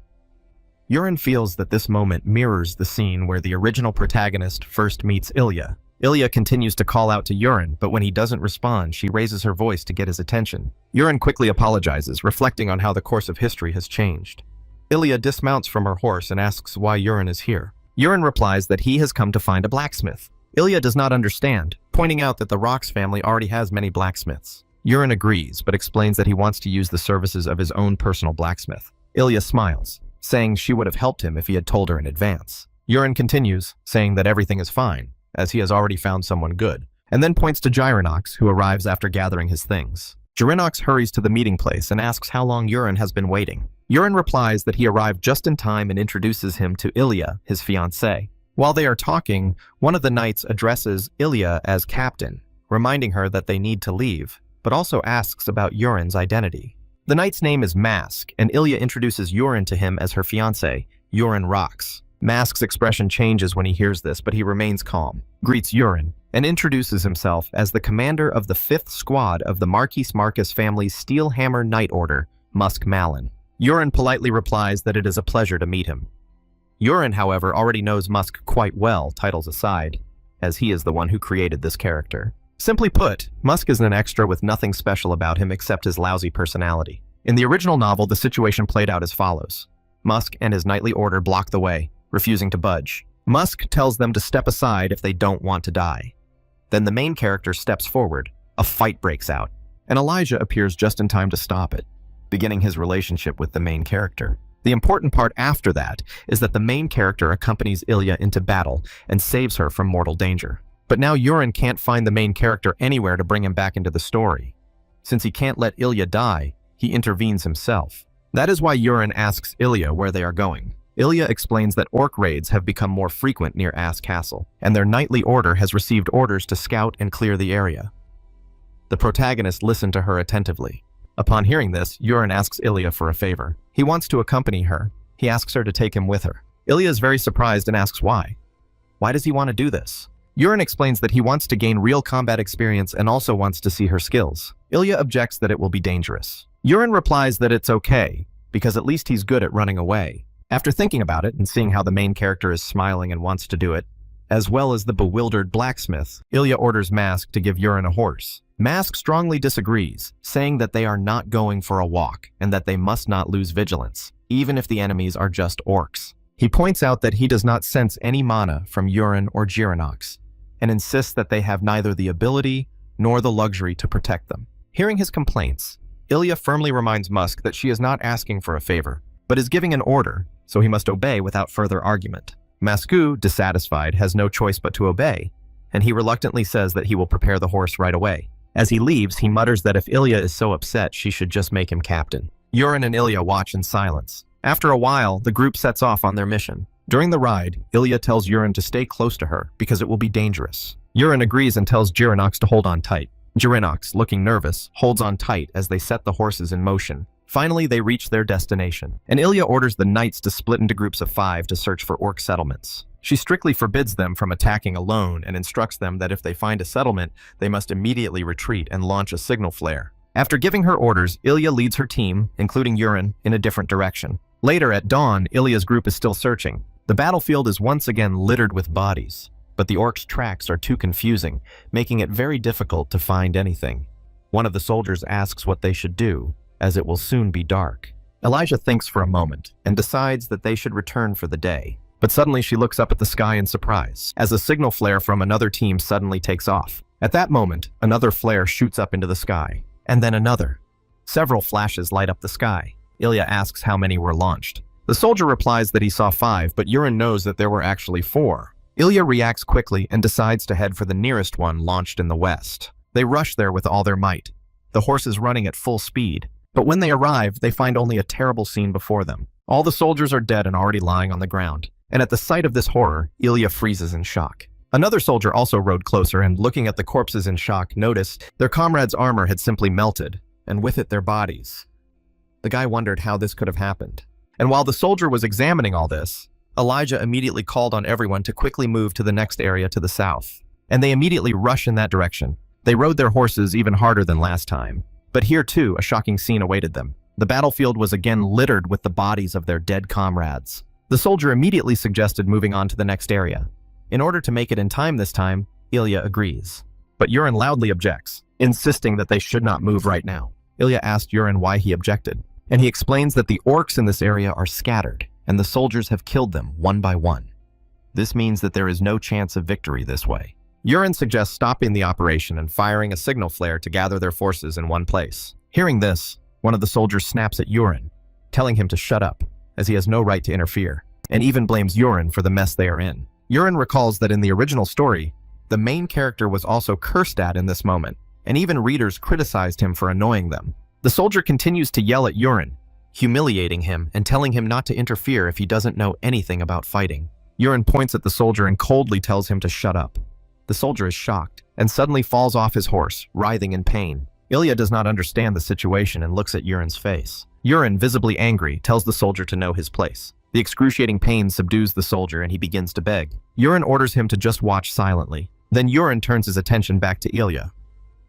Speaker 1: Urin feels that this moment mirrors the scene where the original protagonist first meets Ilya. Ilya continues to call out to Urin, but when he doesn't respond, she raises her voice to get his attention. Urin quickly apologizes, reflecting on how the course of history has changed. Ilya dismounts from her horse and asks why Urin is here. Urin replies that he has come to find a blacksmith. Ilya does not understand, pointing out that the Rox family already has many blacksmiths. Urin agrees, but explains that he wants to use the services of his own personal blacksmith. Ilya smiles, saying she would have helped him if he had told her in advance. Urin continues, saying that everything is fine, as he has already found someone good, and then points to Jirenox, who arrives after gathering his things. Jirenox hurries to the meeting place and asks how long Urin has been waiting. Urin replies that he arrived just in time and introduces him to Ilya, his fiancée. While they are talking, one of the knights addresses Ilya as captain, reminding her that they need to leave, but also asks about Urin's identity. The knight's name is Mask, and Ilya introduces Yurin to him as her fiancé. Yurin rocks. Mask's expression changes when he hears this, but he remains calm, greets Yurin, and introduces himself as the commander of the 5th Squad of the Marquis Marcus family's Steel Hammer Knight Order, Musk Malin. Yurin politely replies that it is a pleasure to meet him. Yurin, however, already knows Musk quite well, titles aside, as he is the one who created this character. Simply put, Musk is an extra with nothing special about him except his lousy personality. In the original novel, the situation played out as follows. Musk and his knightly order block the way, refusing to budge. Musk tells them to step aside if they don't want to die. Then the main character steps forward, a fight breaks out, and Elijah appears just in time to stop it, beginning his relationship with the main character. The important part after that is that the main character accompanies Ilya into battle and saves her from mortal danger. But now Yurin can't find the main character anywhere to bring him back into the story. Since he can't let Ilya die, he intervenes himself. That is why Yurin asks Ilya where they are going. Ilya explains that orc raids have become more frequent near Ass Castle, and their knightly order has received orders to scout and clear the area. The protagonist listened to her attentively. Upon hearing this, Yurin asks Ilya for a favor. He wants to accompany her. He asks her to take him with her. Ilya is very surprised and asks why. Why does he want to do this? Yurin explains that he wants to gain real combat experience and also wants to see her skills. Ilya objects that it will be dangerous. Yurin replies that it's okay, because at least he's good at running away. After thinking about it and seeing how the main character is smiling and wants to do it, as well as the bewildered blacksmith, Ilya orders Mask to give Yurin a horse. Mask strongly disagrees, saying that they are not going for a walk and that they must not lose vigilance, even if the enemies are just orcs. He points out that he does not sense any mana from Yurin or Girinox, and insists that they have neither the ability nor the luxury to protect them. Hearing his complaints, Ilya firmly reminds Musk that she is not asking for a favor, but is giving an order, so he must obey without further argument. Masku, dissatisfied, has no choice but to obey, and he reluctantly says that he will prepare the horse right away. As he leaves, he mutters that if Ilya is so upset, she should just make him captain. Yurin and Ilya watch in silence. After a while, the group sets off on their mission. During the ride, Ilya tells Yurin to stay close to her because it will be dangerous. Yurin agrees and tells Girinox to hold on tight. Girinox, looking nervous, holds on tight as they set the horses in motion. Finally, they reach their destination, and Ilya orders the knights to split into groups of 5 to search for orc settlements. She strictly forbids them from attacking alone and instructs them that if they find a settlement, they must immediately retreat and launch a signal flare. After giving her orders, Ilya leads her team, including Yurin, in a different direction. Later at dawn, Ilya's group is still searching. The battlefield is once again littered with bodies, but the orcs' tracks are too confusing, making it very difficult to find anything. One of the soldiers asks what they should do, as it will soon be dark. Elijah thinks for a moment and decides that they should return for the day. But suddenly she looks up at the sky in surprise, as a signal flare from another team suddenly takes off. At that moment, another flare shoots up into the sky, and then another. Several flashes light up the sky. Ilya asks how many were launched. The soldier replies that he saw 5, but Yurin knows that there were actually 4. Ilya reacts quickly and decides to head for the nearest one launched in the west. They rush there with all their might, the horses running at full speed. But when they arrive, they find only a terrible scene before them. All the soldiers are dead and already lying on the ground. And at the sight of this horror, Ilya freezes in shock. Another soldier also rode closer and, looking at the corpses in shock, noticed their comrades' armor had simply melted, and with it their bodies. The guy wondered how this could have happened. And while the soldier was examining all this, Elijah immediately called on everyone to quickly move to the next area to the south. And they immediately rush in that direction. They rode their horses even harder than last time. But here too, a shocking scene awaited them. The battlefield was again littered with the bodies of their dead comrades. The soldier immediately suggested moving on to the next area. In order to make it in time this time, Ilya agrees. But Yurin loudly objects, insisting that they should not move right now. Ilya asked Yurin why he objected, and he explains that the orcs in this area are scattered, and the soldiers have killed them one by one. This means that there is no chance of victory this way. Yurin suggests stopping the operation and firing a signal flare to gather their forces in one place. Hearing this, one of the soldiers snaps at Yurin, telling him to shut up, as he has no right to interfere, and even blames Yurin for the mess they are in. Yurin recalls that in the original story, the main character was also cursed at in this moment, and even readers criticized him for annoying them. The soldier continues to yell at Yurin, humiliating him and telling him not to interfere if he doesn't know anything about fighting. Yurin points at the soldier and coldly tells him to shut up. The soldier is shocked and suddenly falls off his horse, writhing in pain. Ilya does not understand the situation and looks at Urin's face. Urin, visibly angry, tells the soldier to know his place. The excruciating pain subdues the soldier and he begins to beg. Urin orders him to just watch silently. Then Urin turns his attention back to Ilya.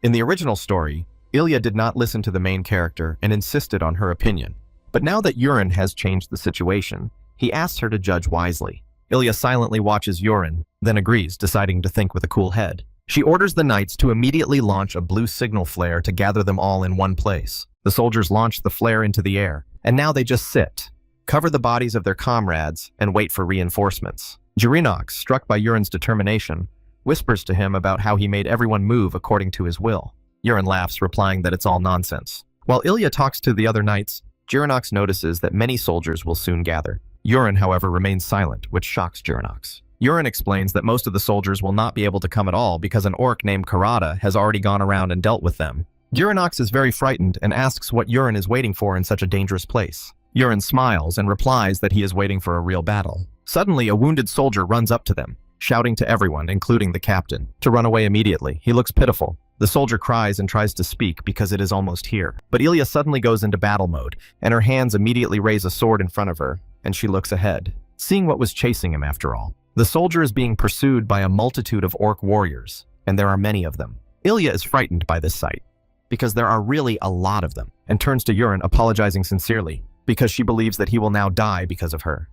Speaker 1: In the original story, Ilya did not listen to the main character and insisted on her opinion. But now that Urin has changed the situation, he asks her to judge wisely. Ilya silently watches Urin, then agrees, deciding to think with a cool head. She orders the knights to immediately launch a blue signal flare to gather them all in one place. The soldiers launch the flare into the air, and now they just sit, cover the bodies of their comrades, and wait for reinforcements. Jirinox, struck by Urin's determination, whispers to him about how he made everyone move according to his will. Urin laughs, replying that it's all nonsense. While Ilya talks to the other knights, Jirinox notices that many soldiers will soon gather. Urin, however, remains silent, which shocks Jirinox. Urin explains that most of the soldiers will not be able to come at all because an orc named Karata has already gone around and dealt with them. Jirinox is very frightened and asks what Urin is waiting for in such a dangerous place. Urin smiles and replies that he is waiting for a real battle. Suddenly, a wounded soldier runs up to them, shouting to everyone, including the captain, to run away immediately. He looks pitiful. The soldier cries and tries to speak because it is almost here. But Ilya suddenly goes into battle mode, and her hands immediately raise a sword in front of her, and she looks ahead, seeing what was chasing him after all. The soldier is being pursued by a multitude of orc warriors, and there are many of them. Ilya is frightened by this sight, because there are really a lot of them, and turns to Urin, apologizing sincerely, because she believes that he will now die because of her.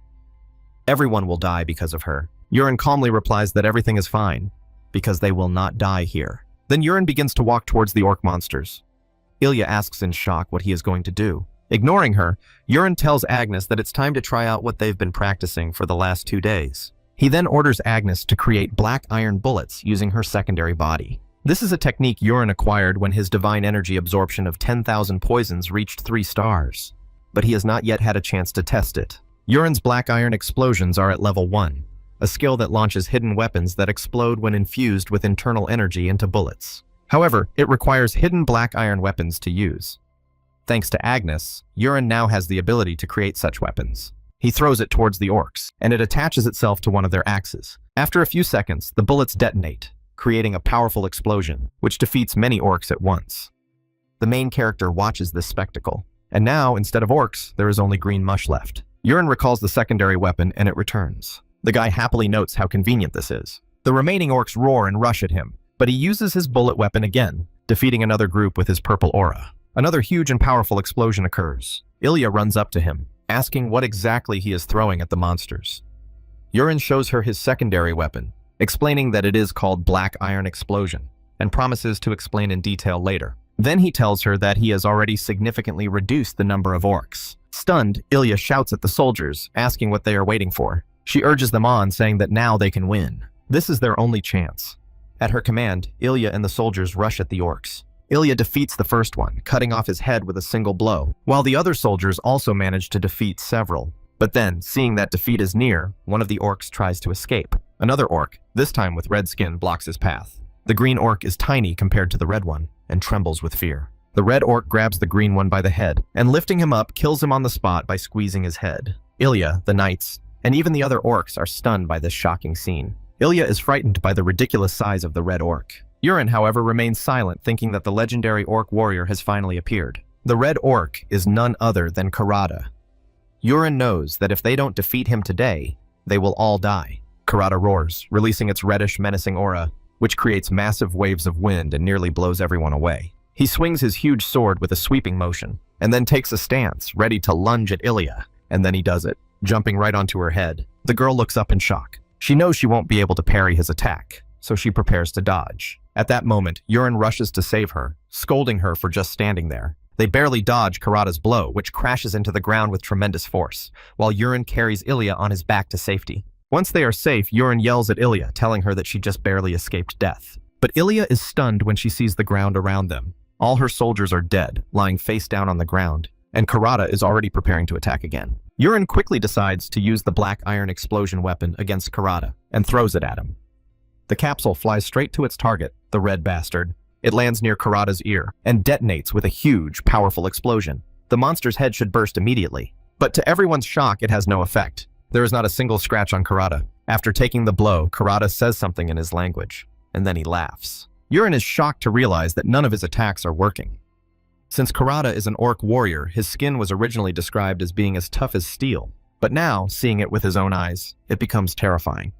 Speaker 1: Everyone will die because of her. Urin calmly replies that everything is fine, because they will not die here. Then Urin begins to walk towards the orc monsters. Ilya asks in shock what he is going to do. Ignoring her, Urin tells Agnes that it's time to try out what they've been practicing for the last 2 days. He then orders Agnes to create black iron bullets using her secondary body. This is a technique Urin acquired when his divine energy absorption of 10,000 poisons reached 3 stars, but he has not yet had a chance to test it. Urin's black iron explosions are at level 1, a skill that launches hidden weapons that explode when infused with internal energy into bullets. However, it requires hidden black iron weapons to use. Thanks to Agnes, Urin now has the ability to create such weapons. He throws it towards the orcs, and it attaches itself to one of their axes. After a few seconds, the bullets detonate, creating a powerful explosion, which defeats many orcs at once. The main character watches this spectacle, and now, instead of orcs, there is only green mush left. Urin recalls the secondary weapon, and it returns. The guy happily notes how convenient this is. The remaining orcs roar and rush at him, but he uses his bullet weapon again, defeating another group with his purple aura. Another huge and powerful explosion occurs. Ilya runs up to him, asking what exactly he is throwing at the monsters. Urin shows her his secondary weapon, explaining that it is called Black Iron Explosion, and promises to explain in detail later. Then he tells her that he has already significantly reduced the number of orcs. Stunned, Ilya shouts at the soldiers, asking what they are waiting for. She urges them on, saying that now they can win. This is their only chance. At her command, Ilya and the soldiers rush at the orcs. Ilya defeats the first one, cutting off his head with a single blow, while the other soldiers also manage to defeat several. But then, seeing that defeat is near, one of the orcs tries to escape. Another orc, this time with red skin, blocks his path. The green orc is tiny compared to the red one, and trembles with fear. The red orc grabs the green one by the head, and lifting him up, kills him on the spot by squeezing his head. Ilya, the knights, and even the other orcs are stunned by this shocking scene. Ilya is frightened by the ridiculous size of the red orc. Urin, however, remains silent, thinking that the legendary orc warrior has finally appeared. The red orc is none other than Karata. Urin knows that if they don't defeat him today, they will all die. Karata roars, releasing its reddish, menacing aura, which creates massive waves of wind and nearly blows everyone away. He swings his huge sword with a sweeping motion, and then takes a stance, ready to lunge at Ilya, and then he does it, jumping right onto her head. The girl looks up in shock. She knows she won't be able to parry his attack, so she prepares to dodge. At that moment, Urin rushes to save her, scolding her for just standing there. They barely dodge Karata's blow, which crashes into the ground with tremendous force, while Urin carries Ilya on his back to safety. Once they are safe, Urin yells at Ilya, telling her that she just barely escaped death. But Ilya is stunned when she sees the ground around them. All her soldiers are dead, lying face down on the ground, and Karata is already preparing to attack again. Urin quickly decides to use the black iron explosion weapon against Karata, and throws it at him. The capsule flies straight to its target, the red bastard. It lands near Karata's ear, and detonates with a huge, powerful explosion. The monster's head should burst immediately, but to everyone's shock, it has no effect. There is not a single scratch on Karata. After taking the blow, Karata says something in his language, and then he laughs. Yurin is shocked to realize that none of his attacks are working. Since Karata is an orc warrior, his skin was originally described as being as tough as steel, but now, seeing it with his own eyes, it becomes terrifying.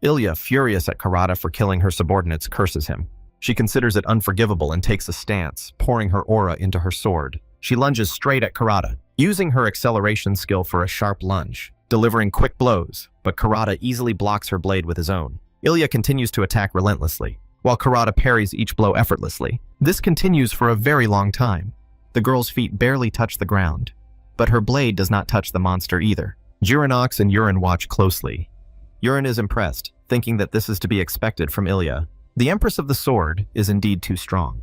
Speaker 1: Ilya, furious at Karata for killing her subordinates, curses him. She considers it unforgivable and takes a stance, pouring her aura into her sword. She lunges straight at Karata, using her acceleration skill for a sharp lunge, delivering quick blows, but Karata easily blocks her blade with his own. Ilya continues to attack relentlessly, while Karata parries each blow effortlessly. This continues for a very long time. The girl's feet barely touch the ground, but her blade does not touch the monster either. Jiranox and Yurin watch closely. Yurin is impressed, thinking that this is to be expected from Ilya. The Empress of the Sword is indeed too strong.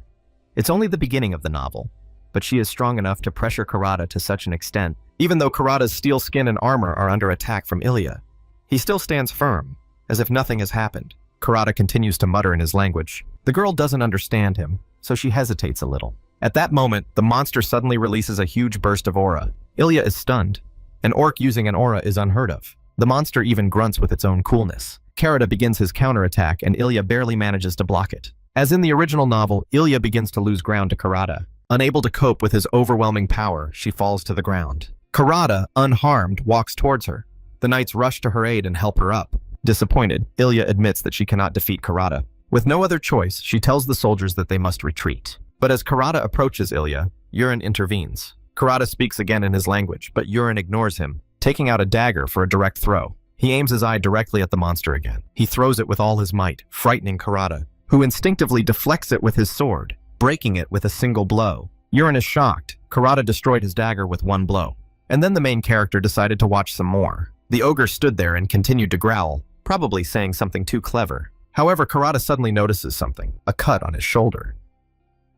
Speaker 1: It's only the beginning of the novel, but she is strong enough to pressure Karata to such an extent. Even though Karata's steel skin and armor are under attack from Ilya, he still stands firm, as if nothing has happened. Karata continues to mutter in his language. The girl doesn't understand him, so she hesitates a little. At that moment, the monster suddenly releases a huge burst of aura. Ilya is stunned. An orc using an aura is unheard of. The monster even grunts with its own coolness. Karata begins his counterattack, and Ilya barely manages to block it. As in the original novel, Ilya begins to lose ground to Karata. Unable to cope with his overwhelming power, she falls to the ground. Karata, unharmed, walks towards her. The knights rush to her aid and help her up. Disappointed, Ilya admits that she cannot defeat Karata. With no other choice, she tells the soldiers that they must retreat. But as Karata approaches Ilya, Yurin intervenes. Karata speaks again in his language, but Yurin ignores him, taking out a dagger for a direct throw. He aims his eye directly at the monster again. He throws it with all his might, frightening Karata, who instinctively deflects it with his sword, breaking it with a single blow. Yurin is shocked. Karata destroyed his dagger with one blow. And then the main character decided to watch some more. The ogre stood there and continued to growl, probably saying something too clever. However, Karata suddenly notices something, a cut on his shoulder.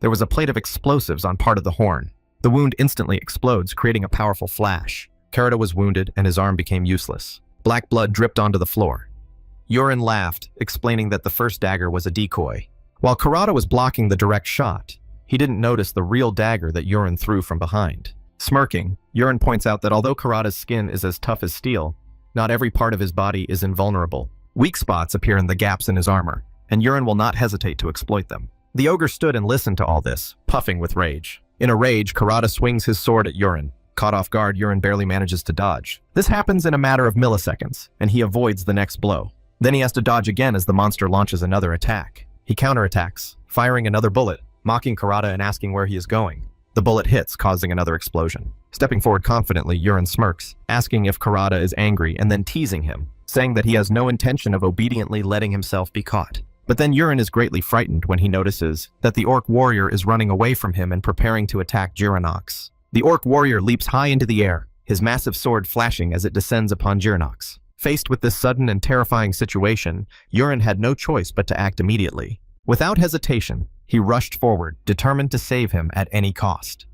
Speaker 1: There was a plate of explosives on part of the horn. The wound instantly explodes, creating a powerful flash. Karata was wounded and his arm became useless. Black blood dripped onto the floor. Yurin laughed, explaining that the first dagger was a decoy. While Karata was blocking the direct shot, he didn't notice the real dagger that Yurin threw from behind. Smirking, Yurin points out that although Karata's skin is as tough as steel, not every part of his body is invulnerable. Weak spots appear in the gaps in his armor, and Yurin will not hesitate to exploit them. The ogre stood and listened to all this, puffing with rage. In a rage, Karata swings his sword at Yurin. Caught off guard, Yurin barely manages to dodge. This happens in a matter of milliseconds, and he avoids the next blow. Then he has to dodge again as the monster launches another attack. He counterattacks, firing another bullet, mocking Karata and asking where he is going. The bullet hits, causing another explosion. Stepping forward confidently, Yurin smirks, asking if Karata is angry and then teasing him, saying that he has no intention of obediently letting himself be caught. But then Yurin is greatly frightened when he notices that the orc warrior is running away from him and preparing to attack Jiranox. The orc warrior leaps high into the air, his massive sword flashing as it descends upon Jiranox. Faced with this sudden and terrifying situation, Yurin had no choice but to act immediately. Without hesitation, he rushed forward, determined to save him at any cost.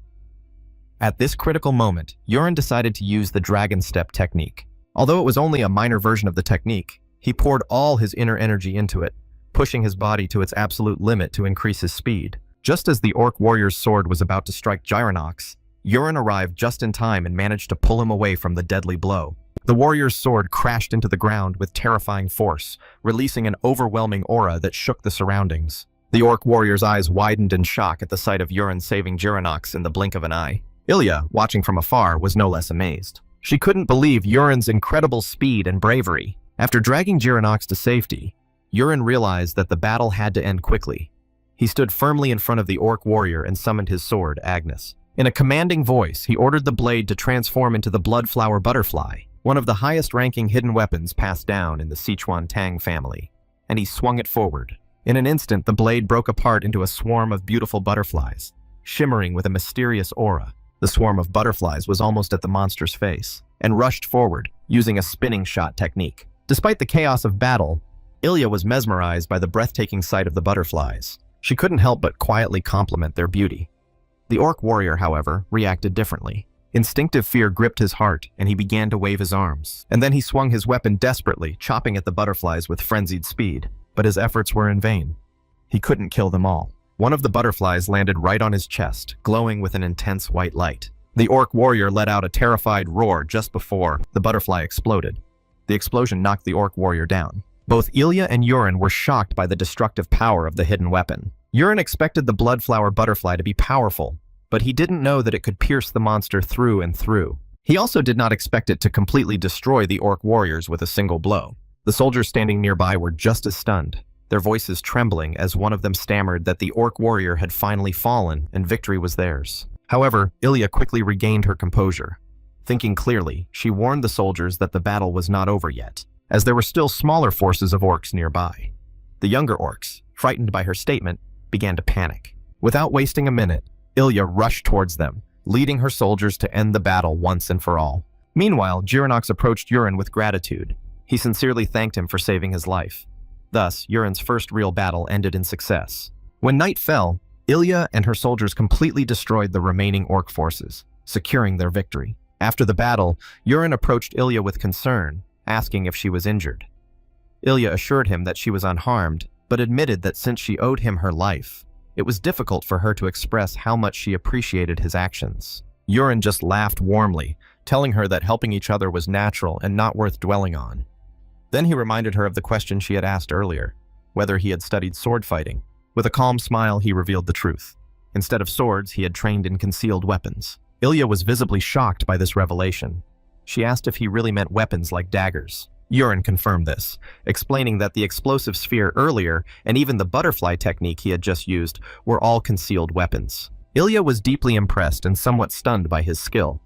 Speaker 1: At this critical moment, Yurin decided to use the dragon step technique. Although it was only a minor version of the technique, he poured all his inner energy into it, pushing his body to its absolute limit to increase his speed. Just as the orc warrior's sword was about to strike Jiranox, Yurin arrived just in time and managed to pull him away from the deadly blow. The warrior's sword crashed into the ground with terrifying force, releasing an overwhelming aura that shook the surroundings. The orc warrior's eyes widened in shock at the sight of Yurin saving Jiranox in the blink of an eye. Ilya, watching from afar, was no less amazed. She couldn't believe Yurin's incredible speed and bravery. After dragging Jiranox to safety, Yurin realized that the battle had to end quickly. He stood firmly in front of the orc warrior and summoned his sword, Agnes. In a commanding voice, he ordered the blade to transform into the bloodflower butterfly, one of the highest-ranking hidden weapons passed down in the Sichuan Tang family, and he swung it forward. In an instant, the blade broke apart into a swarm of beautiful butterflies, shimmering with a mysterious aura. The swarm of butterflies was almost at the monster's face, and rushed forward, using a spinning shot technique. Despite the chaos of battle, Ilya was mesmerized by the breathtaking sight of the butterflies. She couldn't help but quietly compliment their beauty. The orc warrior, however, reacted differently. Instinctive fear gripped his heart, and he began to wave his arms. And then he swung his weapon desperately, chopping at the butterflies with frenzied speed. But his efforts were in vain. He couldn't kill them all. One of the butterflies landed right on his chest, glowing with an intense white light. The orc warrior let out a terrified roar just before the butterfly exploded. The explosion knocked the orc warrior down. Both Ilya and Urin were shocked by the destructive power of the hidden weapon. Urin expected the bloodflower butterfly to be powerful, but he didn't know that it could pierce the monster through and through. He also did not expect it to completely destroy the orc warriors with a single blow. The soldiers standing nearby were just as stunned, their voices trembling as one of them stammered that the orc warrior had finally fallen and victory was theirs. However, Ilya quickly regained her composure. Thinking clearly, she warned the soldiers that the battle was not over yet, as there were still smaller forces of orcs nearby. The younger orcs, frightened by her statement, began to panic. Without wasting a minute, Ilya rushed towards them, leading her soldiers to end the battle once and for all. Meanwhile, Girinox approached Urin with gratitude. He sincerely thanked him for saving his life. Thus, Urin's first real battle ended in success. When night fell, Ilya and her soldiers completely destroyed the remaining orc forces, securing their victory. After the battle, Urin approached Ilya with concern, asking if she was injured. Ilya assured him that she was unharmed, but admitted that since she owed him her life, it was difficult for her to express how much she appreciated his actions. Urin just laughed warmly, telling her that helping each other was natural and not worth dwelling on. Then he reminded her of the question she had asked earlier, whether he had studied sword fighting. With a calm smile, he revealed the truth. Instead of swords, he had trained in concealed weapons. Ilya was visibly shocked by this revelation. She asked if he really meant weapons like daggers. Urin confirmed this, explaining that the explosive sphere earlier and even the butterfly technique he had just used were all concealed weapons. Ilya was deeply impressed and somewhat stunned by his skill.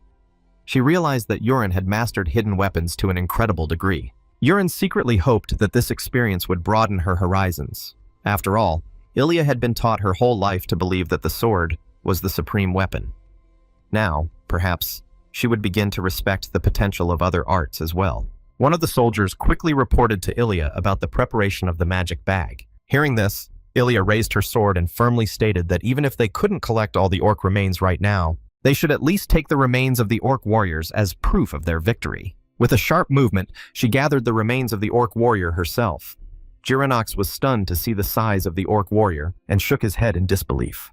Speaker 1: She realized that Urin had mastered hidden weapons to an incredible degree. Urin secretly hoped that this experience would broaden her horizons. After all, Ilya had been taught her whole life to believe that the sword was the supreme weapon. Now, perhaps, she would begin to respect the potential of other arts as well. One of the soldiers quickly reported to Ilya about the preparation of the magic bag. Hearing this, Ilya raised her sword and firmly stated that even if they couldn't collect all the orc remains right now, they should at least take the remains of the orc warriors as proof of their victory. With a sharp movement, she gathered the remains of the orc warrior herself. Girinox was stunned to see the size of the orc warrior and shook his head in disbelief.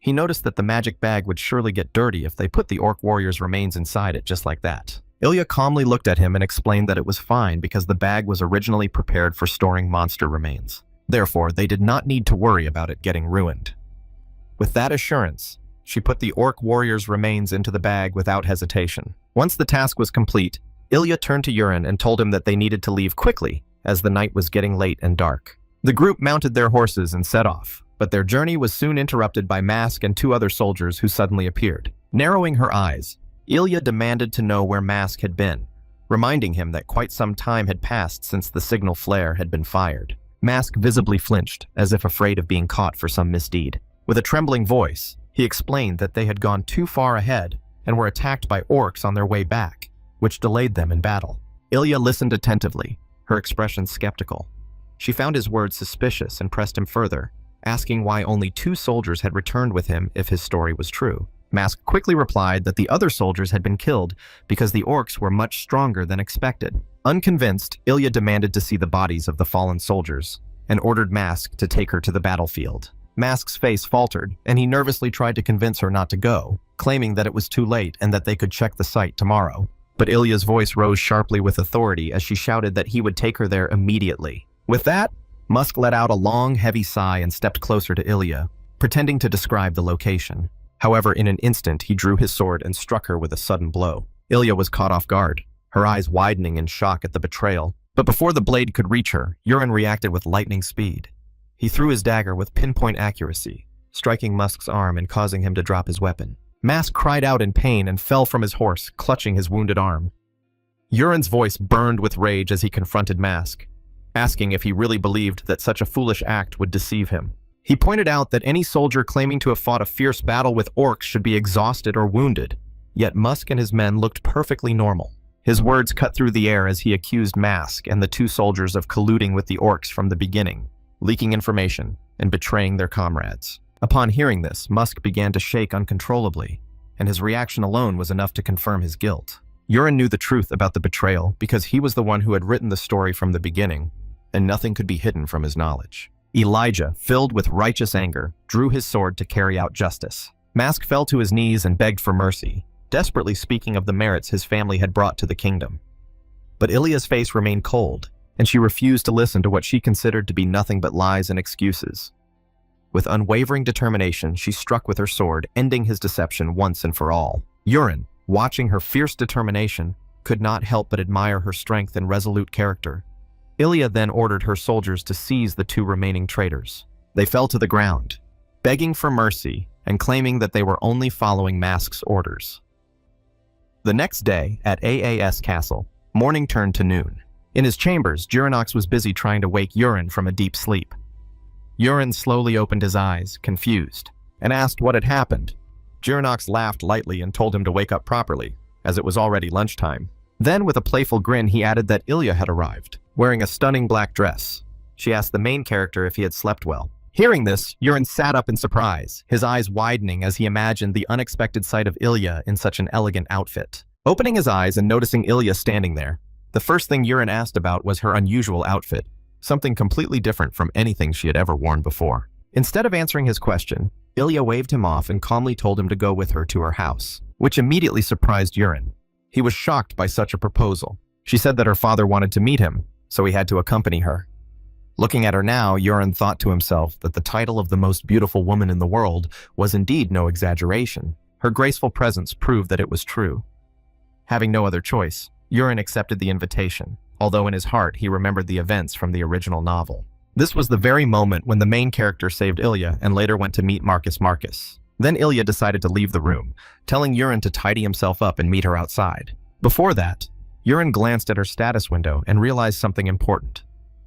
Speaker 1: He noticed that the magic bag would surely get dirty if they put the orc warrior's remains inside it just like that. Ilya calmly looked at him and explained that it was fine because the bag was originally prepared for storing monster remains. Therefore, they did not need to worry about it getting ruined. With that assurance, she put the orc warrior's remains into the bag without hesitation. Once the task was complete, Ilya turned to Urin and told him that they needed to leave quickly, as the night was getting late and dark. The group mounted their horses and set off, but their journey was soon interrupted by Mask and two other soldiers who suddenly appeared. Narrowing her eyes, Ilya demanded to know where Mask had been, reminding him that quite some time had passed since the signal flare had been fired. Mask visibly flinched, as if afraid of being caught for some misdeed. With a trembling voice, he explained that they had gone too far ahead and were attacked by orcs on their way back, which delayed them in battle. Ilya listened attentively, her expression skeptical. She found his words suspicious and pressed him further, asking why only 2 soldiers had returned with him if his story was true. Mask quickly replied that the other soldiers had been killed because the orcs were much stronger than expected. Unconvinced, Ilya demanded to see the bodies of the fallen soldiers and ordered Mask to take her to the battlefield. Mask's face faltered, and he nervously tried to convince her not to go, claiming that it was too late and that they could check the site tomorrow. But Ilya's voice rose sharply with authority as she shouted that he would take her there immediately. With that, Musk let out a long, heavy sigh and stepped closer to Ilya, pretending to describe the location. However, in an instant, he drew his sword and struck her with a sudden blow. Ilya was caught off guard, her eyes widening in shock at the betrayal. But before the blade could reach her, Urin reacted with lightning speed. He threw his dagger with pinpoint accuracy, striking Musk's arm and causing him to drop his weapon. Mask cried out in pain and fell from his horse, clutching his wounded arm. Urin's voice burned with rage as he confronted Mask, asking if he really believed that such a foolish act would deceive him. He pointed out that any soldier claiming to have fought a fierce battle with orcs should be exhausted or wounded, yet Musk and his men looked perfectly normal. His words cut through the air as he accused Mask and the 2 soldiers of colluding with the orcs from the beginning, leaking information and betraying their comrades. Upon hearing this, Musk began to shake uncontrollably, and his reaction alone was enough to confirm his guilt. Urin knew the truth about the betrayal because he was the one who had written the story from the beginning, and nothing could be hidden from his knowledge. Elijah, filled with righteous anger, drew his sword to carry out justice. Mask fell to his knees and begged for mercy, desperately speaking of the merits his family had brought to the kingdom. But Ilya's face remained cold, and she refused to listen to what she considered to be nothing but lies and excuses. With unwavering determination, she struck with her sword, ending his deception once and for all. Yurin, watching her fierce determination, could not help but admire her strength and resolute character. Ilya then ordered her soldiers to seize the two remaining traitors. They fell to the ground, begging for mercy and claiming that they were only following Mask's orders. The next day, at Aas Castle, morning turned to noon. In his chambers, Juranox was busy trying to wake Yurin from a deep sleep. Yurin slowly opened his eyes, confused, and asked what had happened. Juranox laughed lightly and told him to wake up properly, as it was already lunchtime. Then, with a playful grin, he added that Ilya had arrived, wearing a stunning black dress. She asked the main character if he had slept well. Hearing this, Yurin sat up in surprise, his eyes widening as he imagined the unexpected sight of Ilya in such an elegant outfit. Opening his eyes and noticing Ilya standing there, the first thing Yurin asked about was her unusual outfit, something completely different from anything she had ever worn before. Instead of answering his question, Ilya waved him off and calmly told him to go with her to her house, which immediately surprised Yurin. He was shocked by such a proposal. She said that her father wanted to meet him, so he had to accompany her. Looking at her now, Yurin thought to himself that the title of the most beautiful woman in the world was indeed no exaggeration. Her graceful presence proved that it was true. Having no other choice, Yurin accepted the invitation, although in his heart he remembered the events from the original novel. This was the very moment when the main character saved Ilya and later went to meet Marcus. Then Ilya decided to leave the room, telling Yurin to tidy himself up and meet her outside. Before that, Yurin glanced at her status window and realized something important.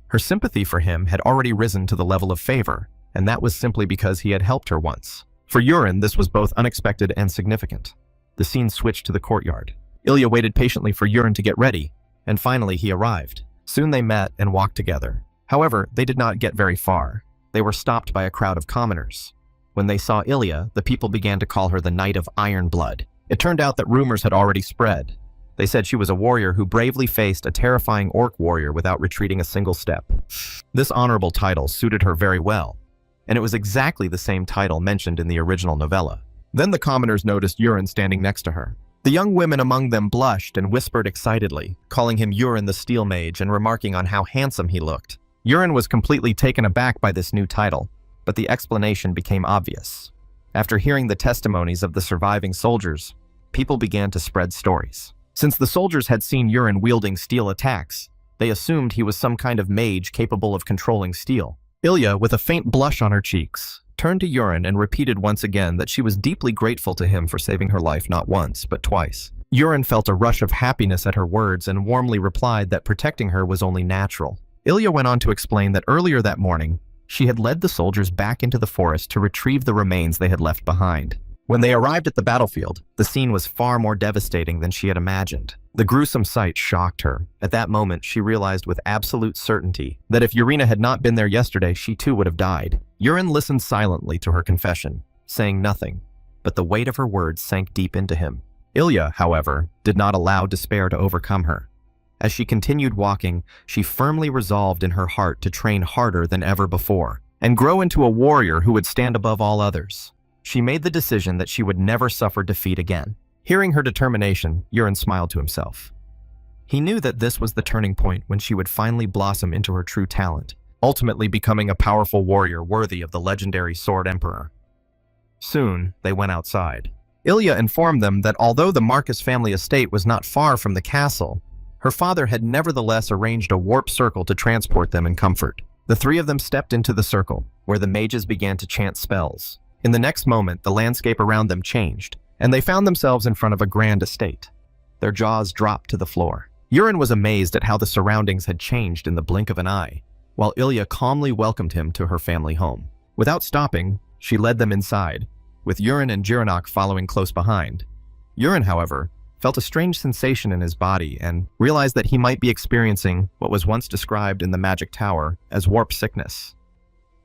Speaker 1: Her sympathy for him had already risen to the level of favor, and that was simply because he had helped her once. For Yurin, this was both unexpected and significant. The scene switched to the courtyard. Ilya waited patiently for Yurin to get ready, and finally he arrived. Soon they met and walked together. However, they did not get very far. They were stopped by a crowd of commoners. When they saw Ilya, the people began to call her the Knight of Iron Blood. It turned out that rumors had already spread. They said she was a warrior who bravely faced a terrifying orc warrior without retreating a single step. This honorable title suited her very well, and it was exactly the same title mentioned in the original novella. Then the commoners noticed Yurin standing next to her. The young women among them blushed and whispered excitedly, calling him Yurin the Steel Mage and remarking on how handsome he looked. Yurin was completely taken aback by this new title, but the explanation became obvious. After hearing the testimonies of the surviving soldiers, people began to spread stories. Since the soldiers had seen Yurin wielding steel attacks, they assumed he was some kind of mage capable of controlling steel. Ilya, with a faint blush on her cheeks, turned to Yurin and repeated once again that she was deeply grateful to him for saving her life not once, but twice. Yurin felt a rush of happiness at her words and warmly replied that protecting her was only natural. Ilya went on to explain that earlier that morning, she had led the soldiers back into the forest to retrieve the remains they had left behind. When they arrived at the battlefield, the scene was far more devastating than she had imagined. The gruesome sight shocked her. At that moment, she realized with absolute certainty that if Yurina had not been there yesterday, she too would have died. Yurin listened silently to her confession, saying nothing, but the weight of her words sank deep into him. Ilya, however, did not allow despair to overcome her. As she continued walking, she firmly resolved in her heart to train harder than ever before and grow into a warrior who would stand above all others. She made the decision that she would never suffer defeat again. Hearing her determination, Yurin smiled to himself. He knew that this was the turning point when she would finally blossom into her true talent, ultimately becoming a powerful warrior worthy of the legendary Sword Emperor. Soon, they went outside. Ilya informed them that although the Marcus family estate was not far from the castle, her father had nevertheless arranged a warp circle to transport them in comfort. The three of them stepped into the circle, where the mages began to chant spells. In the next moment, the landscape around them changed, and they found themselves in front of a grand estate. Their jaws dropped to the floor. Yurin was amazed at how the surroundings had changed in the blink of an eye, while Ilya calmly welcomed him to her family home. Without stopping, she led them inside, with Yurin and Jiranok following close behind. Yurin, however, felt a strange sensation in his body and realized that he might be experiencing what was once described in the Magic Tower as warp sickness.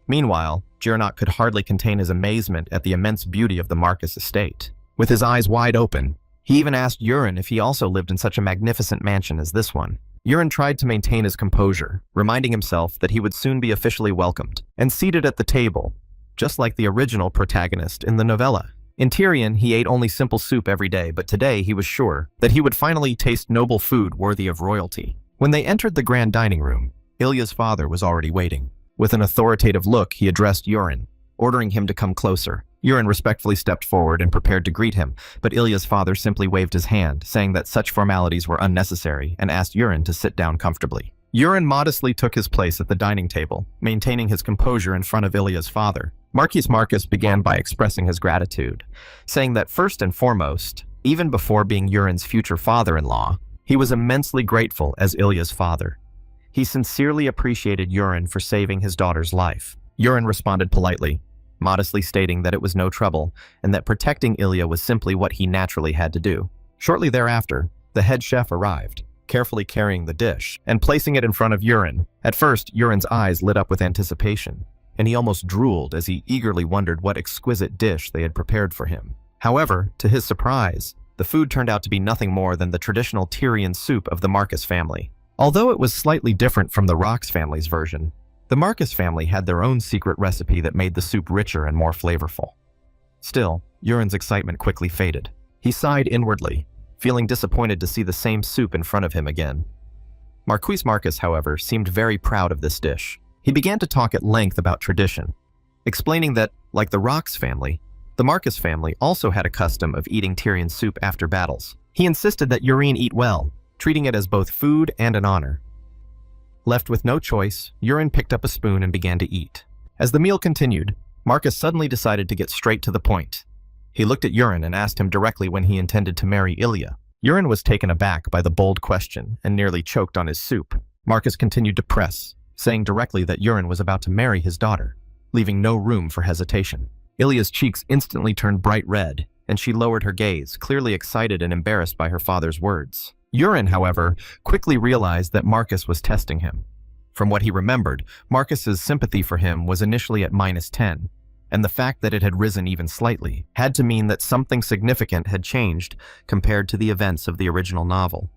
Speaker 1: Meanwhile, Jiranok could hardly contain his amazement at the immense beauty of the Marcus estate. With his eyes wide open, he even asked Yurin if he also lived in such a magnificent mansion as this one. Yurin tried to maintain his composure, reminding himself that he would soon be officially welcomed and seated at the table, just like the original protagonist in the novella. In Tyrion, he ate only simple soup every day, but today he was sure that he would finally taste noble food worthy of royalty. When they entered the grand dining room, Ilya's father was already waiting. With an authoritative look, he addressed Yurin, ordering him to come closer. Yurin respectfully stepped forward and prepared to greet him, but Ilya's father simply waved his hand, saying that such formalities were unnecessary, and asked Yurin to sit down comfortably. Yurin modestly took his place at the dining table, maintaining his composure in front of Ilya's father. Marquis Marcus began by expressing his gratitude, saying that first and foremost, even before being Yurin's future father-in-law, he was immensely grateful as Ilya's father. He sincerely appreciated Yurin for saving his daughter's life. Yurin responded politely, modestly stating that it was no trouble and that protecting Ilya was simply what he naturally had to do. Shortly thereafter, the head chef arrived, carefully carrying the dish and placing it in front of Yurin. At first, Yurin's eyes lit up with anticipation, and he almost drooled as he eagerly wondered what exquisite dish they had prepared for him. However, to his surprise, the food turned out to be nothing more than the traditional Tyrian soup of the Marcus family. Although it was slightly different from the Rox family's version, the Marcus family had their own secret recipe that made the soup richer and more flavorful. Still, Yurin's excitement quickly faded. He sighed inwardly, feeling disappointed to see the same soup in front of him again. Marquis Marcus, however, seemed very proud of this dish. He began to talk at length about tradition, explaining that, like the Rox family, the Marcus family also had a custom of eating Tyrian soup after battles. He insisted that Yurin eat well, treating it as both food and an honor. Left with no choice, Yurin picked up a spoon and began to eat. As the meal continued, Marcus suddenly decided to get straight to the point. He looked at Yurin and asked him directly when he intended to marry Ilya. Yurin was taken aback by the bold question and nearly choked on his soup. Marcus continued to press, saying directly that Yurin was about to marry his daughter, leaving no room for hesitation. Ilya's cheeks instantly turned bright red, and she lowered her gaze, clearly excited and embarrassed by her father's words. Yurin, however, quickly realized that Marcus was testing him. From what he remembered, Marcus's sympathy for him was initially at -10, and the fact that it had risen even slightly had to mean that something significant had changed compared to the events of the original novel.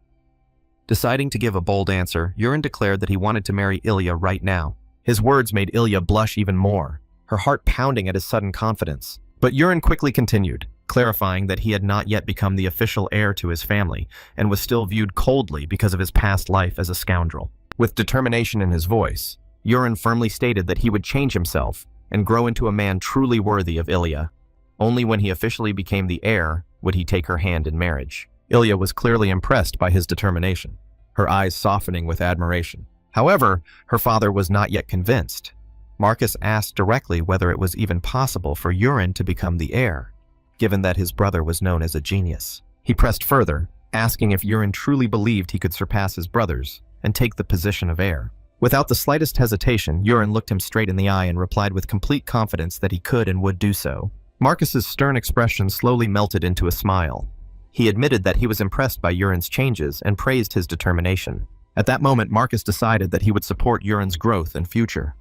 Speaker 1: Deciding to give a bold answer, Yurin declared that he wanted to marry Ilya right now. His words made Ilya blush even more, her heart pounding at his sudden confidence. But Yurin quickly continued, clarifying that he had not yet become the official heir to his family and was still viewed coldly because of his past life as a scoundrel. With determination in his voice, Yurin firmly stated that he would change himself and grow into a man truly worthy of Ilya. Only when he officially became the heir would he take her hand in marriage. Ilya was clearly impressed by his determination, her eyes softening with admiration. However, her father was not yet convinced. Marcus asked directly whether it was even possible for Yurin to become the heir, given that his brother was known as a genius. He pressed further, asking if Yurin truly believed he could surpass his brothers and take the position of heir. Without the slightest hesitation, Yurin looked him straight in the eye and replied with complete confidence that he could and would do so. Marcus's stern expression slowly melted into a smile. He admitted that he was impressed by Yurin's changes and praised his determination. At that moment, Marcus decided that he would support Yurin's growth and future.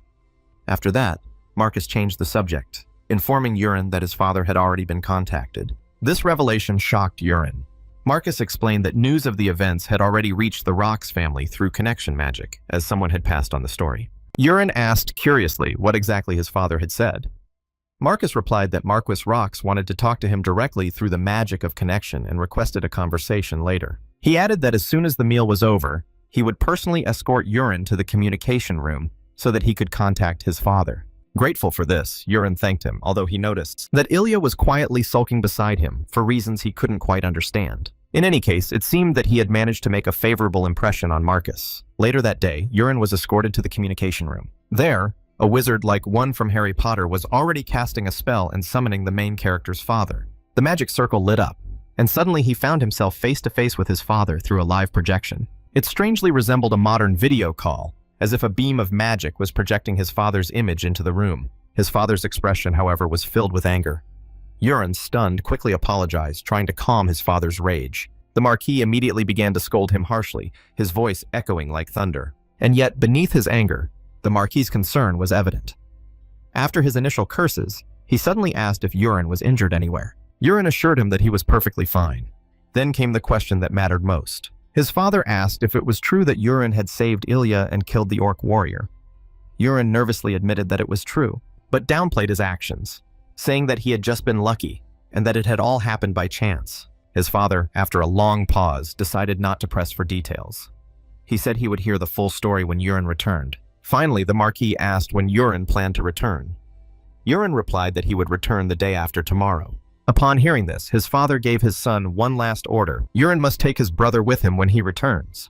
Speaker 1: After that, Marcus changed the subject, informing Yurin that his father had already been contacted. This revelation shocked Yurin. Marcus explained that news of the events had already reached the Rox family through connection magic, as someone had passed on the story. Yurin asked curiously what exactly his father had said. Marcus replied that Marquis Rox wanted to talk to him directly through the magic of connection and requested a conversation later. He added that as soon as the meal was over, he would personally escort Yurin to the communication room so that he could contact his father. Grateful for this, Yurin thanked him, although he noticed that Ilya was quietly sulking beside him for reasons he couldn't quite understand. In any case, it seemed that he had managed to make a favorable impression on Marcus. Later that day, Yurin was escorted to the communication room. There, a wizard like one from Harry Potter was already casting a spell and summoning the main character's father. The magic circle lit up, and suddenly he found himself face to face with his father through a live projection. It strangely resembled a modern video call, as if a beam of magic was projecting his father's image into the room. His father's expression, however, was filled with anger. Yurin, stunned, quickly apologized, trying to calm his father's rage. The Marquis immediately began to scold him harshly, his voice echoing like thunder. And yet, beneath his anger, the Marquis's concern was evident. After his initial curses, he suddenly asked if Yurin was injured anywhere. Yurin assured him that he was perfectly fine. Then came the question that mattered most. His father asked if it was true that Yurin had saved Ilya and killed the orc warrior. Yurin nervously admitted that it was true, but downplayed his actions, saying that he had just been lucky and that it had all happened by chance. His father, after a long pause, decided not to press for details. He said he would hear the full story when Urin returned. Finally, the Marquis asked when Urin planned to return. Urin replied that he would return the day after tomorrow. Upon hearing this, his father gave his son one last order. Urin must take his brother with him when he returns.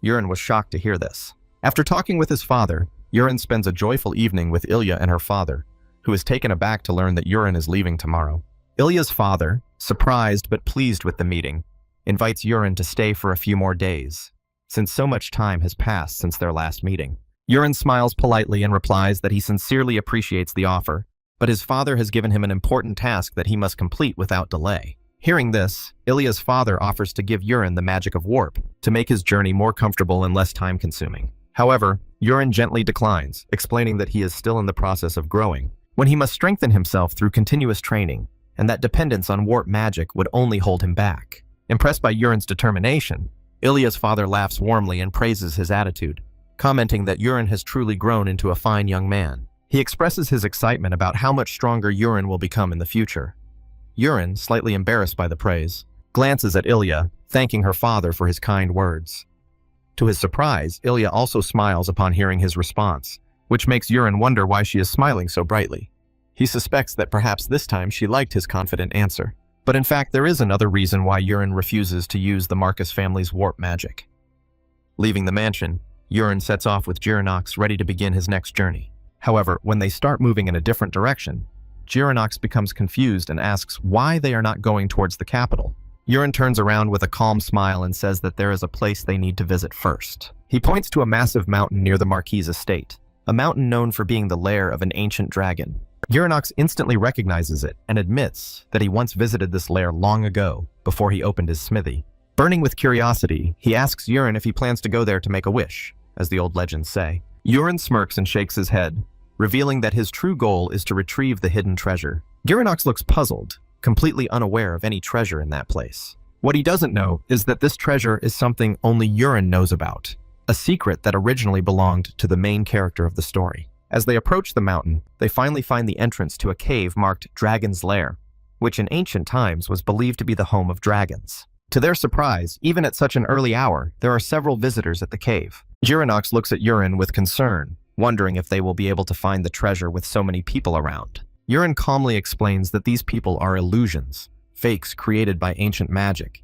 Speaker 1: Urin was shocked to hear this. After talking with his father, Urin spends a joyful evening with Ilya and her father, who is taken aback to learn that Urin is leaving tomorrow. Ilya's father, surprised but pleased with the meeting, invites Urin to stay for a few more days, since so much time has passed since their last meeting. Urin smiles politely and replies that he sincerely appreciates the offer, but his father has given him an important task that he must complete without delay. Hearing this, Ilya's father offers to give Urin the magic of warp to make his journey more comfortable and less time-consuming. However, Urin gently declines, explaining that he is still in the process of growing, when he must strengthen himself through continuous training, and that dependence on warp magic would only hold him back. Impressed by Urin's determination, Ilya's father laughs warmly and praises his attitude, commenting that Urin has truly grown into a fine young man. He expresses his excitement about how much stronger Urin will become in the future. Urin, slightly embarrassed by the praise, glances at Ilya, thanking her father for his kind words. To his surprise, Ilya also smiles upon hearing his response, which makes Urin wonder why she is smiling so brightly. He suspects that perhaps this time she liked his confident answer. But in fact, there is another reason why Urin refuses to use the Marcus family's warp magic. Leaving the mansion, Urin sets off with Girinox ready to begin his next journey. However, when they start moving in a different direction, Girinox becomes confused and asks why they are not going towards the capital. Urin turns around with a calm smile and says that there is a place they need to visit first. He points to a massive mountain near the Marquis' estate, a mountain known for being the lair of an ancient dragon. Girinox instantly recognizes it and admits that he once visited this lair long ago, before he opened his smithy. Burning with curiosity, he asks Urin if he plans to go there to make a wish, as the old legends say. Urin smirks and shakes his head, revealing that his true goal is to retrieve the hidden treasure. Girinox looks puzzled, completely unaware of any treasure in that place. What he doesn't know is that this treasure is something only Urin knows about, a secret that originally belonged to the main character of the story. As they approach the mountain, they finally find the entrance to a cave marked Dragon's Lair, which in ancient times was believed to be the home of dragons. To their surprise, even at such an early hour, there are several visitors at the cave. Girinox looks at Urin with concern, wondering if they will be able to find the treasure with so many people around. Urin calmly explains that these people are illusions, fakes created by ancient magic,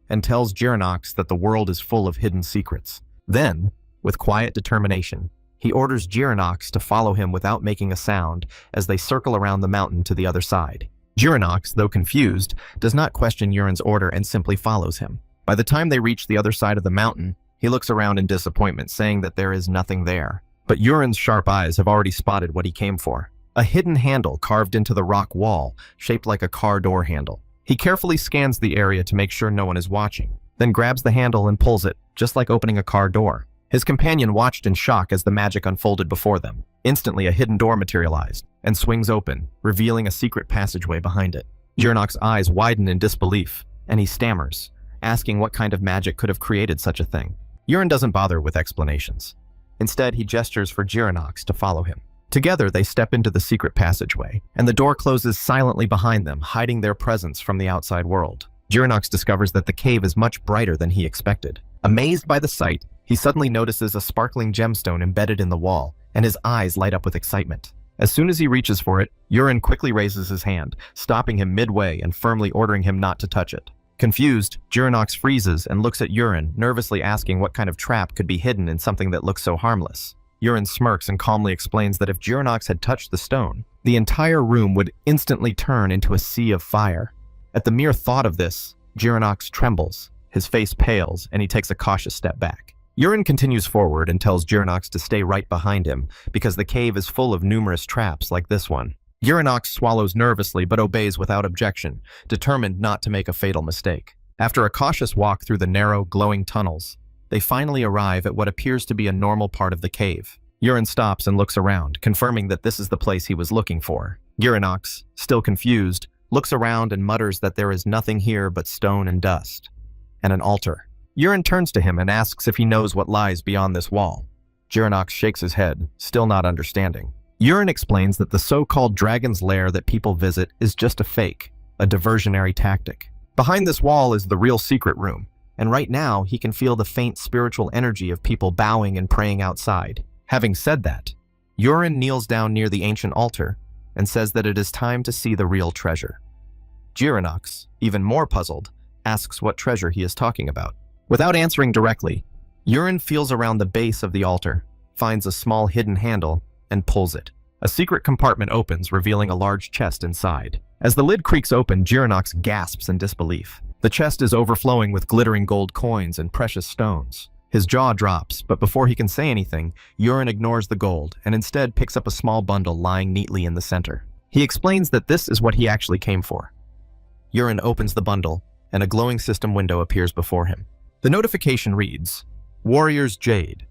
Speaker 1: and tells Girinox that the world is full of hidden secrets. Then, with quiet determination, he orders Girinox to follow him without making a sound as they circle around the mountain to the other side. Girinox, though confused, does not question Urin's order and simply follows him. By the time they reach the other side of the mountain, he looks around in disappointment, saying that there is nothing there. But Urin's sharp eyes have already spotted what he came for. A hidden handle carved into the rock wall, shaped like a car door handle. He carefully scans the area to make sure no one is watching, then grabs the handle and pulls it, just like opening a car door. His companion watched in shock as the magic unfolded before them. Instantly, a hidden door materialized and swings open, revealing a secret passageway behind it. Girinox's eyes widen in disbelief, and he stammers, asking what kind of magic could have created such a thing. Urin doesn't bother with explanations. Instead, he gestures for Girinox to follow him. Together, they step into the secret passageway, and the door closes silently behind them, hiding their presence from the outside world. Girinox discovers that the cave is much brighter than he expected. Amazed by the sight, he suddenly notices a sparkling gemstone embedded in the wall, and his eyes light up with excitement. As soon as he reaches for it, Urin quickly raises his hand, stopping him midway and firmly ordering him not to touch it. Confused, Girinox freezes and looks at Urin, nervously asking what kind of trap could be hidden in something that looks so harmless. Urin smirks and calmly explains that if Girinox had touched the stone, the entire room would instantly turn into a sea of fire. At the mere thought of this, Girinox trembles, his face pales, and he takes a cautious step back. Urin continues forward and tells Girinox to stay right behind him, because the cave is full of numerous traps like this one. Girinox swallows nervously but obeys without objection, determined not to make a fatal mistake. After a cautious walk through the narrow, glowing tunnels, they finally arrive at what appears to be a normal part of the cave. Urin stops and looks around, confirming that this is the place he was looking for. Girinox, still confused, looks around and mutters that there is nothing here but stone and dust, and an altar. Urin turns to him and asks if he knows what lies beyond this wall. Girinox shakes his head, still not understanding. Urin explains that the so-called Dragon's Lair that people visit is just a fake, a diversionary tactic. Behind this wall is the real secret room, and right now he can feel the faint spiritual energy of people bowing and praying outside. Having said that, Urin kneels down near the ancient altar and says that it is time to see the real treasure. Girinox, even more puzzled, asks what treasure he is talking about. Without answering directly, Urin feels around the base of the altar, finds a small hidden handle, and pulls it. A secret compartment opens, revealing a large chest inside. As the lid creaks open, Girinox gasps in disbelief. The chest is overflowing with glittering gold coins and precious stones. His jaw drops, but before he can say anything, Urin ignores the gold and instead picks up a small bundle lying neatly in the center. He explains that this is what he actually came for. Urin opens the bundle, and a glowing system window appears before him. The notification reads, Warrior's Jade.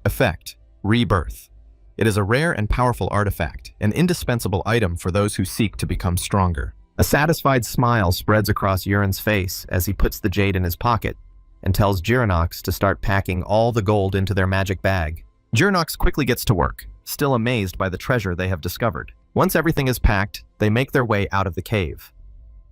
Speaker 1: Effect, Rebirth. It is a rare and powerful artifact, an indispensable item for those who seek to become stronger. A satisfied smile spreads across Urin's face as he puts the jade in his pocket and tells Girinox to start packing all the gold into their magic bag. Girinox quickly gets to work, still amazed by the treasure they have discovered. Once everything is packed, they make their way out of the cave.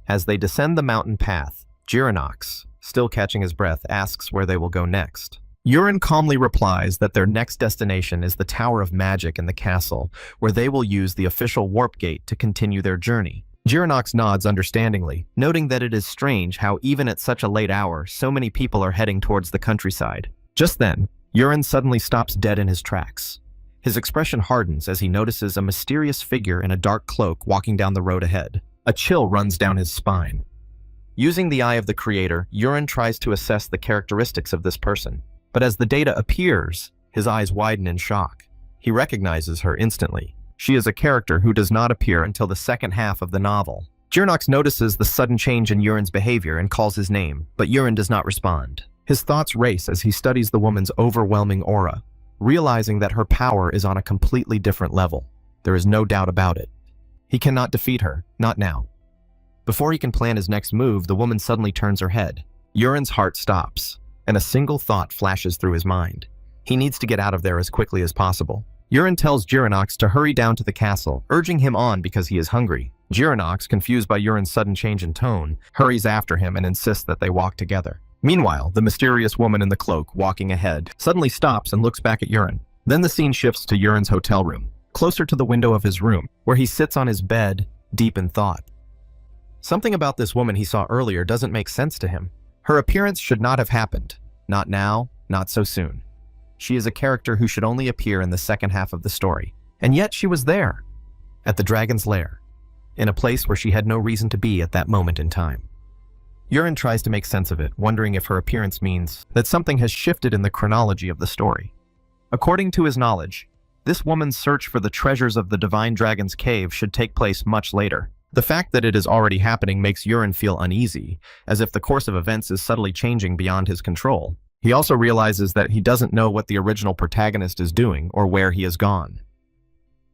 Speaker 1: As they descend the mountain path, Girinox, still catching his breath, asks where they will go next. Urin calmly replies that their next destination is the Tower of Magic in the castle, where they will use the official warp gate to continue their journey. Girinox nods understandingly, noting that it is strange how even at such a late hour, so many people are heading towards the countryside. Just then, Urin suddenly stops dead in his tracks. His expression hardens as he notices a mysterious figure in a dark cloak walking down the road ahead. A chill runs down his spine. Using the eye of the creator, Urin tries to assess the characteristics of this person. But as the data appears, his eyes widen in shock. He recognizes her instantly. She is a character who does not appear until the second half of the novel. Girinox notices the sudden change in Urin's behavior and calls his name, but Urin does not respond. His thoughts race as he studies the woman's overwhelming aura, realizing that her power is on a completely different level. There is no doubt about it. He cannot defeat her, not now. Before he can plan his next move, the woman suddenly turns her head. Urin's heart stops, and a single thought flashes through his mind. He needs to get out of there as quickly as possible. Urin tells Girinox to hurry down to the castle, urging him on because he is hungry. Girinox, confused by Urin's sudden change in tone, hurries after him and insists that they walk together. Meanwhile, the mysterious woman in the cloak, walking ahead, suddenly stops and looks back at Urin. Then the scene shifts to Urin's hotel room, closer to the window of his room, where he sits on his bed, deep in thought. Something about this woman he saw earlier doesn't make sense to him. Her appearance should not have happened. Not now, not so soon. She is a character who should only appear in the second half of the story. And yet she was there, at the dragon's lair, in a place where she had no reason to be at that moment in time. Urin tries to make sense of it, wondering if her appearance means that something has shifted in the chronology of the story. According to his knowledge, this woman's search for the treasures of the Divine Dragon's Cave should take place much later. The fact that it is already happening makes Urin feel uneasy, as if the course of events is subtly changing beyond his control. He also realizes that he doesn't know what the original protagonist is doing or where he has gone.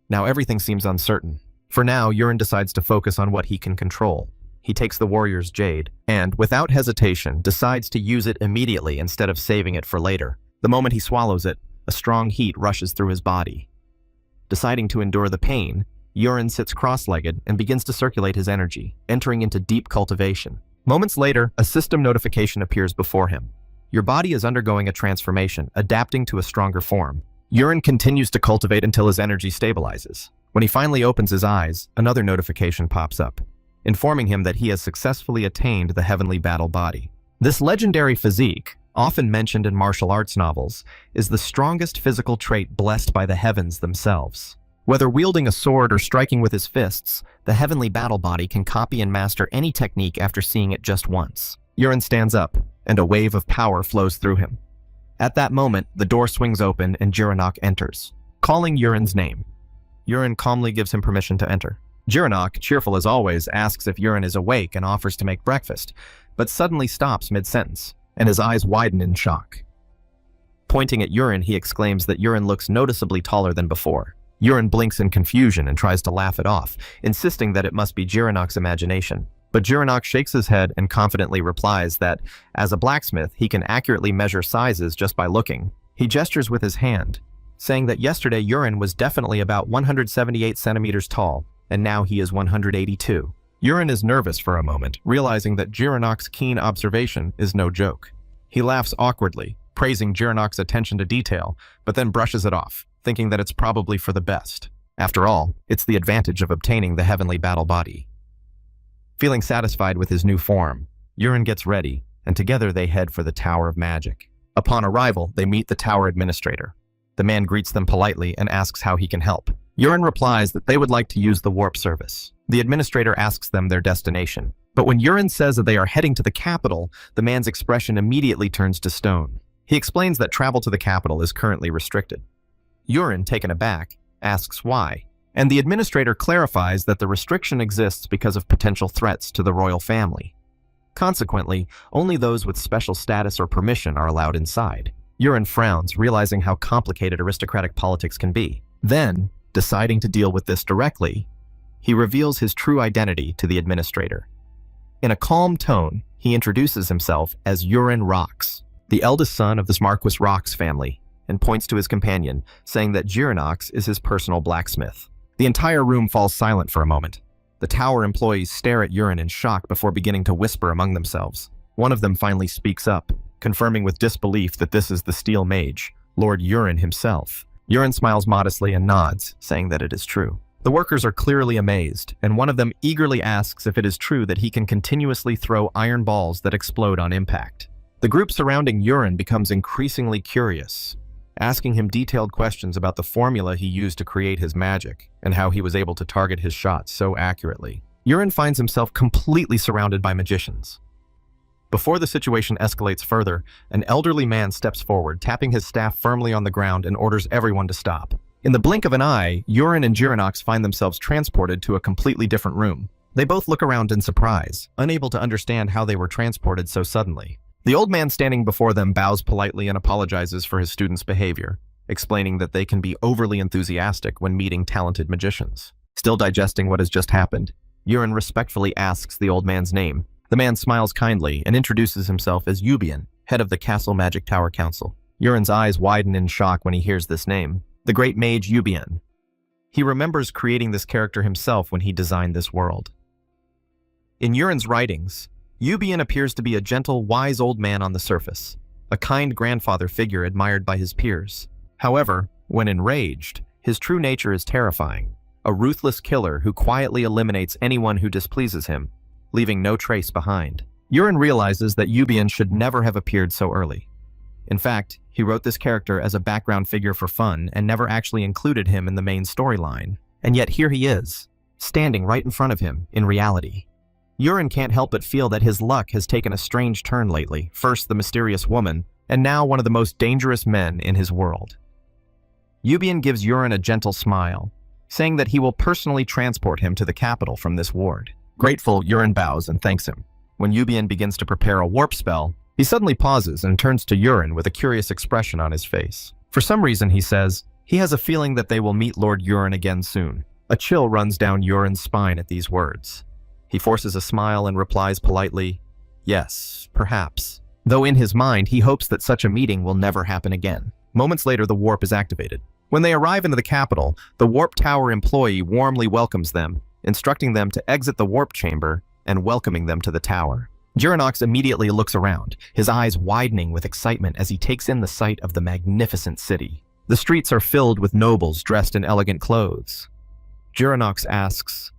Speaker 1: Now everything seems uncertain. For now, Urin decides to focus on what he can control. He takes the warrior's jade and, without hesitation, decides to use it immediately instead of saving it for later. The moment he swallows it, a strong heat rushes through his body. Deciding to endure the pain, Urin sits cross-legged and begins to circulate his energy, entering into deep cultivation. Moments later, a system notification appears before him. Your body is undergoing a transformation, adapting to a stronger form. Urin continues to cultivate until his energy stabilizes. When he finally opens his eyes, another notification pops up, informing him that he has successfully attained the heavenly battle body. This legendary physique, often mentioned in martial arts novels, is the strongest physical trait blessed by the heavens themselves. Whether wielding a sword or striking with his fists, the heavenly battle body can copy and master any technique after seeing it just once. Urin stands up, and a wave of power flows through him. At that moment, the door swings open and Girinox enters, calling Urin's name. Urin calmly gives him permission to enter. Girinox, cheerful as always, asks if Urin is awake and offers to make breakfast, but suddenly stops mid-sentence, and his eyes widen in shock. Pointing at Urin, he exclaims that Urin looks noticeably taller than before. Urin blinks in confusion and tries to laugh it off, insisting that it must be Girinox's imagination. But Girinox shakes his head and confidently replies that, as a blacksmith, he can accurately measure sizes just by looking. He gestures with his hand, saying that yesterday Urin was definitely about 178 centimeters tall, and now he is 182. Urin is nervous for a moment, realizing that Girinox's keen observation is no joke. He laughs awkwardly, praising Jiranok's attention to detail, but then brushes it off, thinking that it's probably for the best. After all, it's the advantage of obtaining the heavenly battle body. Feeling satisfied with his new form, Yurin gets ready, and together they head for the Tower of Magic. Upon arrival, they meet the tower administrator. The man greets them politely and asks how he can help. Yurin replies that they would like to use the warp service. The administrator asks them their destination. But when Yurin says that they are heading to the capital, the man's expression immediately turns to stone. He explains that travel to the capital is currently restricted. Yurin, taken aback, asks why, and the administrator clarifies that the restriction exists because of potential threats to the royal family. Consequently, only those with special status or permission are allowed inside. Yurin frowns, realizing how complicated aristocratic politics can be. Then, deciding to deal with this directly, he reveals his true identity to the administrator. In a calm tone, he introduces himself as Yurin Rox, the eldest son of the Marquis Rox family, and points to his companion, saying that Jiranok is his personal blacksmith. The entire room falls silent for a moment. The tower employees stare at Yurin in shock before beginning to whisper among themselves. One of them finally speaks up, confirming with disbelief that this is the Steel Mage, Lord Yurin himself. Yurin smiles modestly and nods, saying that it is true. The workers are clearly amazed, and one of them eagerly asks if it is true that he can continuously throw iron balls that explode on impact. The group surrounding Yurin becomes increasingly curious, asking him detailed questions about the formula he used to create his magic, and how he was able to target his shots so accurately. Yurin finds himself completely surrounded by magicians. Before the situation escalates further, an elderly man steps forward, tapping his staff firmly on the ground and orders everyone to stop. In the blink of an eye, Yurin and Jiranok find themselves transported to a completely different room. They both look around in surprise, unable to understand how they were transported so suddenly. The old man standing before them bows politely and apologizes for his students' behavior, explaining that they can be overly enthusiastic when meeting talented magicians. Still digesting what has just happened, Yurin respectfully asks the old man's name. The man smiles kindly and introduces himself as Yubian, head of the Castle Magic Tower Council. Yurin's eyes widen in shock when he hears this name. The great mage Yubian. He remembers creating this character himself when he designed this world. In Yurin's writings, Yubian appears to be a gentle, wise old man on the surface, a kind grandfather figure admired by his peers. However, when enraged, his true nature is terrifying, a ruthless killer who quietly eliminates anyone who displeases him, leaving no trace behind. Yurin realizes that Yubian should never have appeared so early. In fact, he wrote this character as a background figure for fun and never actually included him in the main storyline. And yet here he is, standing right in front of him in reality. Yurin can't help but feel that his luck has taken a strange turn lately, first the mysterious woman, and now one of the most dangerous men in his world. Yubian gives Yurin a gentle smile, saying that he will personally transport him to the capital from this ward. Grateful, Yurin bows and thanks him. When Yubian begins to prepare a warp spell, he suddenly pauses and turns to Yurin with a curious expression on his face. For some reason, he says, he has a feeling that they will meet Lord Yurin again soon. A chill runs down Yurin's spine at these words. He forces a smile and replies politely, yes, perhaps. Though in his mind, he hopes that such a meeting will never happen again. Moments later, the warp is activated. When they arrive into the capital, the warp tower employee warmly welcomes them, instructing them to exit the warp chamber and welcoming them to the tower. Jiranok immediately looks around, his eyes widening with excitement as he takes in the sight of the magnificent city. The streets are filled with nobles dressed in elegant clothes. Jiranok asks,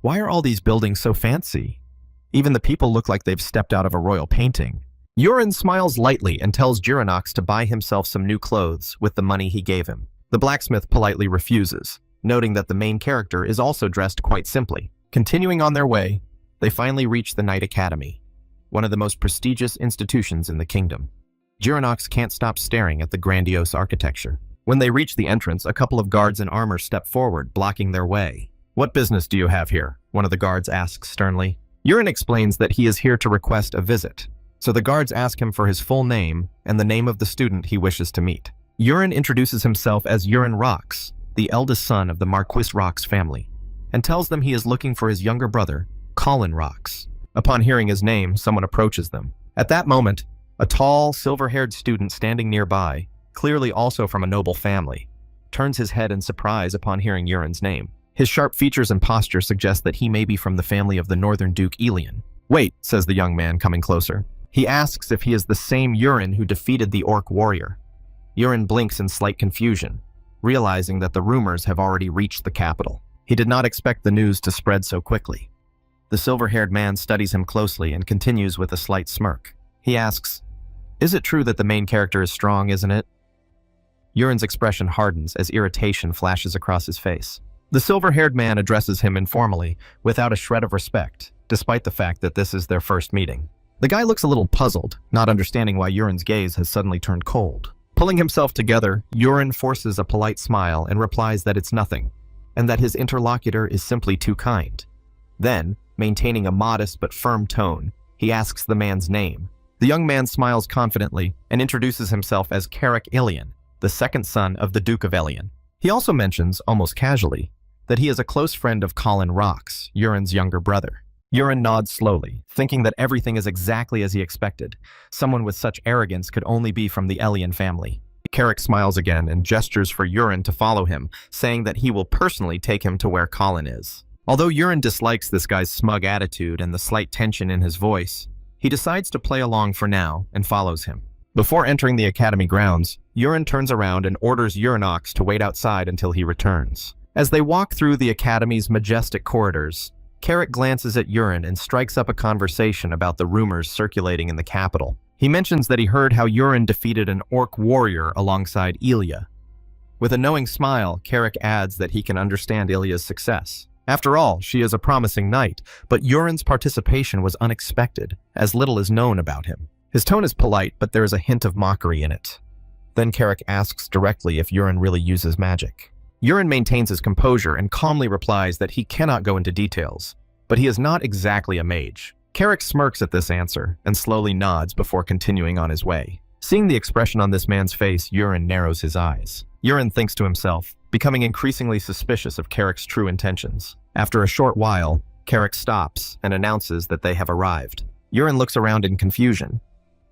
Speaker 1: why are all these buildings so fancy? Even the people look like they've stepped out of a royal painting. Yurin smiles lightly and tells Jiranok to buy himself some new clothes with the money he gave him. The blacksmith politely refuses, noting that the main character is also dressed quite simply. Continuing on their way, they finally reach the Knight Academy, one of the most prestigious institutions in the kingdom. Jiranok can't stop staring at the grandiose architecture. When they reach the entrance, a couple of guards in armor step forward, blocking their way. What business do you have here? One of the guards asks sternly. Yurin explains that he is here to request a visit, so the guards ask him for his full name and the name of the student he wishes to meet. Yurin introduces himself as Yurin Rox, the eldest son of the Marquis Rox family, and tells them he is looking for his younger brother, Colin Rox. Upon hearing his name, someone approaches them. At that moment, a tall, silver-haired student standing nearby, clearly also from a noble family, turns his head in surprise upon hearing Yurin's name. His sharp features and posture suggest that he may be from the family of the Northern Duke Elian. Wait, says the young man, coming closer. He asks if he is the same Urim who defeated the orc warrior. Urim blinks in slight confusion, realizing that the rumors have already reached the capital. He did not expect the news to spread so quickly. The silver-haired man studies him closely and continues with a slight smirk. He asks, "Is it true that the main character is strong, isn't it?" Urim's expression hardens as irritation flashes across his face. The silver-haired man addresses him informally, without a shred of respect, despite the fact that this is their first meeting. The guy looks a little puzzled, not understanding why Urim's gaze has suddenly turned cold. Pulling himself together, Urim forces a polite smile and replies that it's nothing, and that his interlocutor is simply too kind. Then, maintaining a modest but firm tone, he asks the man's name. The young man smiles confidently and introduces himself as Karek Ilian, the second son of the Duke of Ilian. He also mentions, almost casually, that he is a close friend of Colin Rox, Urim's younger brother. Urim nods slowly, thinking that everything is exactly as he expected. Someone with such arrogance could only be from the Ilian family. Karek smiles again and gestures for Urim to follow him, saying that he will personally take him to where Colin is. Although Urim dislikes this guy's smug attitude and the slight tension in his voice, he decides to play along for now and follows him. Before entering the academy grounds, Urim turns around and orders Urinox to wait outside until he returns. As they walk through the academy's majestic corridors, Karek glances at Urim and strikes up a conversation about the rumors circulating in the capital. He mentions that he heard how Urim defeated an orc warrior alongside Ilya. With a knowing smile, Karek adds that he can understand Ilya's success. After all, she is a promising knight, but Urim's participation was unexpected, as little is known about him. His tone is polite, but there is a hint of mockery in it. Then Karek asks directly if Urim really uses magic. Urim maintains his composure and calmly replies that he cannot go into details, but he is not exactly a mage. Karek smirks at this answer and slowly nods before continuing on his way. Seeing the expression on this man's face, Urim narrows his eyes. Urim thinks to himself, becoming increasingly suspicious of Karek's true intentions. After a short while, Karek stops and announces that they have arrived. Urim looks around in confusion.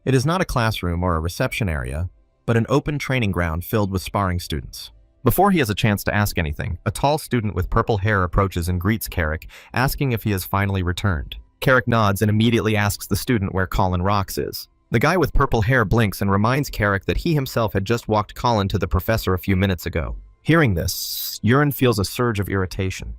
Speaker 1: It is not a classroom or a reception area, but an open training ground filled with sparring students. Before he has a chance to ask anything, a tall student with purple hair approaches and greets Karek, asking if he has finally returned. Karek nods and immediately asks the student where Colin Rox is. The guy with purple hair blinks and reminds Karek that he himself had just walked Colin to the professor a few minutes ago. Hearing this, Urim feels a surge of irritation.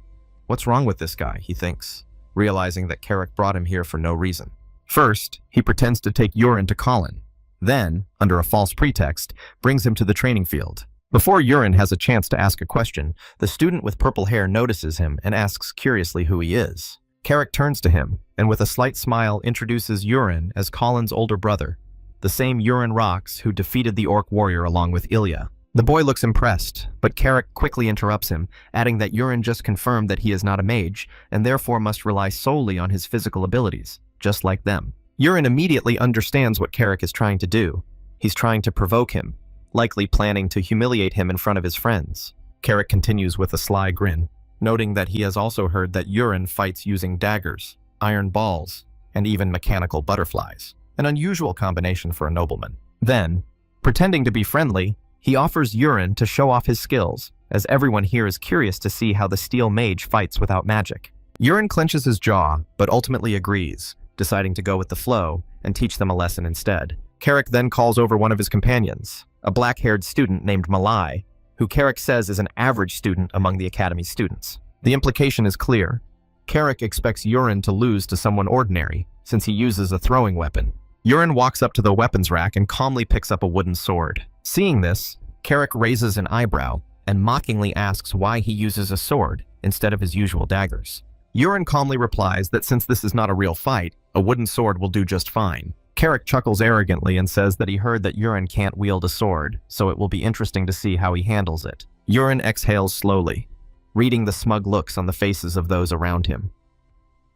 Speaker 1: What's wrong with this guy, he thinks, realizing that Karek brought him here for no reason. First, he pretends to take Urim to Colin. Then, under a false pretext, brings him to the training field. Before Urim has a chance to ask a question, the student with purple hair notices him and asks curiously who he is. Karek turns to him, and with a slight smile introduces Urim as Colin's older brother, the same Urim Rox who defeated the orc warrior along with Ilya. The boy looks impressed, but Karek quickly interrupts him, adding that Urim just confirmed that he is not a mage, and therefore must rely solely on his physical abilities, just like them. Urim immediately understands what Karek is trying to do. He's trying to provoke him, likely planning to humiliate him in front of his friends. Karek continues with a sly grin, noting that he has also heard that Urim fights using daggers, iron balls, and even mechanical butterflies, an unusual combination for a nobleman. Then, pretending to be friendly, he offers Urim to show off his skills, as everyone here is curious to see how the steel mage fights without magic. Urim clenches his jaw, but ultimately agrees, deciding to go with the flow and teach them a lesson instead. Karek then calls over one of his companions, a black-haired student named Malai, who Karek says is an average student among the academy's students. The implication is clear. Karek expects Urim to lose to someone ordinary, since he uses a throwing weapon. Urim walks up to the weapons rack and calmly picks up a wooden sword. Seeing this, Karek raises an eyebrow and mockingly asks why he uses a sword instead of his usual daggers. Urim calmly replies that since this is not a real fight, a wooden sword will do just fine. Karek chuckles arrogantly and says that he heard that Urim can't wield a sword, so it will be interesting to see how he handles it. Urim exhales slowly, reading the smug looks on the faces of those around him.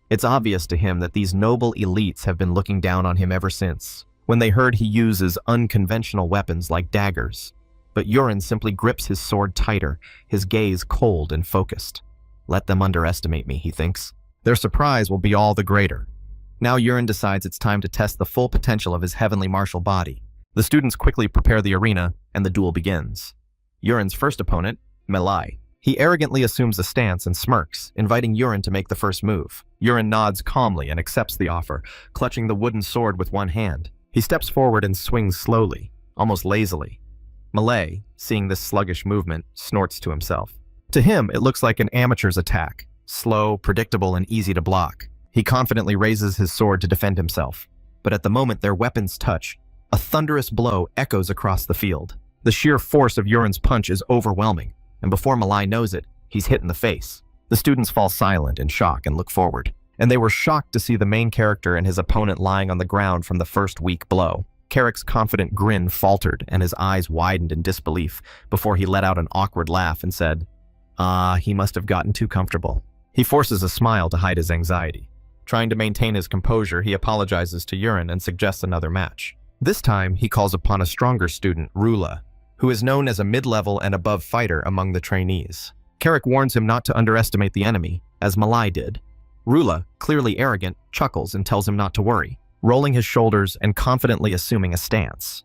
Speaker 1: It's obvious to him that these noble elites have been looking down on him ever since, when they heard he uses unconventional weapons like daggers. But Urim simply grips his sword tighter, his gaze cold and focused. Let them underestimate me, he thinks. Their surprise will be all the greater. Now Urim decides it's time to test the full potential of his heavenly martial body. The students quickly prepare the arena, and the duel begins. Urim's first opponent, Malai. He arrogantly assumes a stance and smirks, inviting Urim to make the first move. Urim nods calmly and accepts the offer, clutching the wooden sword with one hand. He steps forward and swings slowly, almost lazily. Malay, seeing this sluggish movement, snorts to himself. To him, it looks like an amateur's attack, slow, predictable, and easy to block. He confidently raises his sword to defend himself. But at the moment their weapons touch, a thunderous blow echoes across the field. The sheer force of Urim's punch is overwhelming, and before Malay knows it, he's hit in the face. The students fall silent in shock and look forward, and they were shocked to see the main character and his opponent lying on the ground from the first weak blow. Carrick's confident grin faltered and his eyes widened in disbelief before he let out an awkward laugh and said, he must have gotten too comfortable. He forces a smile to hide his anxiety. Trying to maintain his composure, he apologizes to Urim and suggests another match. This time, he calls upon a stronger student, Rula, who is known as a mid-level and above fighter among the trainees. Carrick warns him not to underestimate the enemy, as Malay did. Rula, clearly arrogant, chuckles and tells him not to worry, rolling his shoulders and confidently assuming a stance.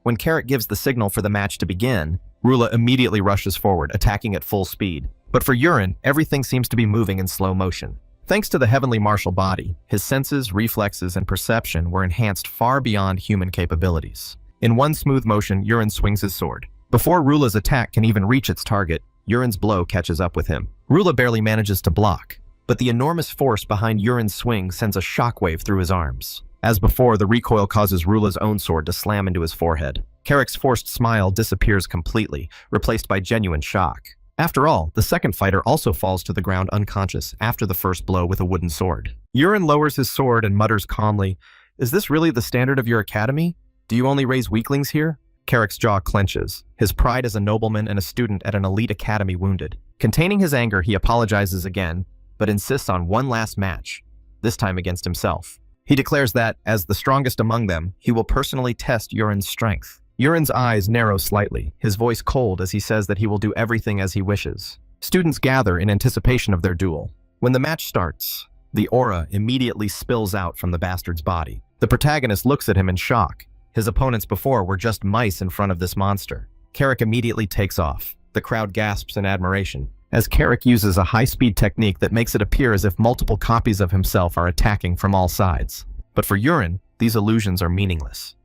Speaker 1: When Carrick gives the signal for the match to begin, Rula immediately rushes forward, attacking at full speed. But for Urim, everything seems to be moving in slow motion. Thanks to the heavenly martial body, his senses, reflexes, and perception were enhanced far beyond human capabilities. In one smooth motion, Urim swings his sword. Before Rula's attack can even reach its target, Urim's blow catches up with him. Rula barely manages to block, but the enormous force behind Urim's swing sends a shockwave through his arms. As before, the recoil causes Rula's own sword to slam into his forehead. Carrick's forced smile disappears completely, replaced by genuine shock. After all, the second fighter also falls to the ground unconscious after the first blow with a wooden sword. Urim lowers his sword and mutters calmly, "Is this really the standard of your academy? Do you only raise weaklings here?" Carrick's jaw clenches, his pride as a nobleman and a student at an elite academy wounded. Containing his anger, he apologizes again, but insists on one last match, this time against himself. He declares that, as the strongest among them, he will personally test Urim's strength. Urim's eyes narrow slightly, his voice cold as he says that he will do everything as he wishes. Students gather in anticipation of their duel. When the match starts, the aura immediately spills out from the bastard's body. The protagonist looks at him in shock. His opponents before were just mice in front of this monster. Carrick immediately takes off. The crowd gasps in admiration, as Carrick uses a high-speed technique that makes it appear as if multiple copies of himself are attacking from all sides. But for Urim, these illusions are meaningless.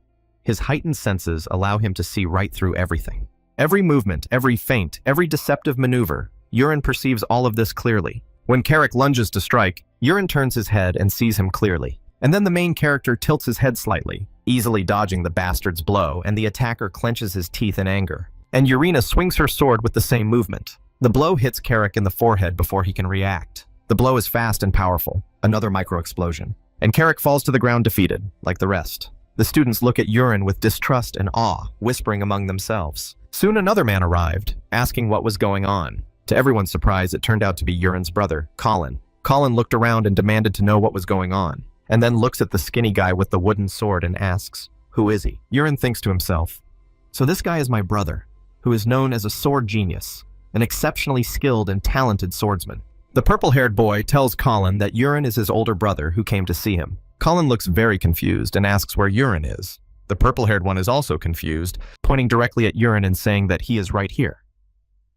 Speaker 1: His heightened senses allow him to see right through everything. Every movement, every feint, every deceptive maneuver, Urim perceives all of this clearly. When Carrick lunges to strike, Urim turns his head and sees him clearly. And then the main character tilts his head slightly, easily dodging the bastard's blow, and the attacker clenches his teeth in anger. And Urina swings her sword with the same movement. The blow hits Carrick in the forehead before he can react. The blow is fast and powerful, another micro-explosion. And Carrick falls to the ground defeated, like the rest. The students look at Urim with distrust and awe, whispering among themselves. Soon another man arrived, asking what was going on. To everyone's surprise, it turned out to be Urim's brother, Colin. Colin looked around and demanded to know what was going on, and then looks at the skinny guy with the wooden sword and asks, "Who is he?" Urim thinks to himself, "So this guy is my brother, who is known as a sword genius, an exceptionally skilled and talented swordsman." The purple-haired boy tells Colin that Urim is his older brother who came to see him. Colin looks very confused and asks where Urim is. The purple-haired one is also confused, pointing directly at Urim and saying that he is right here.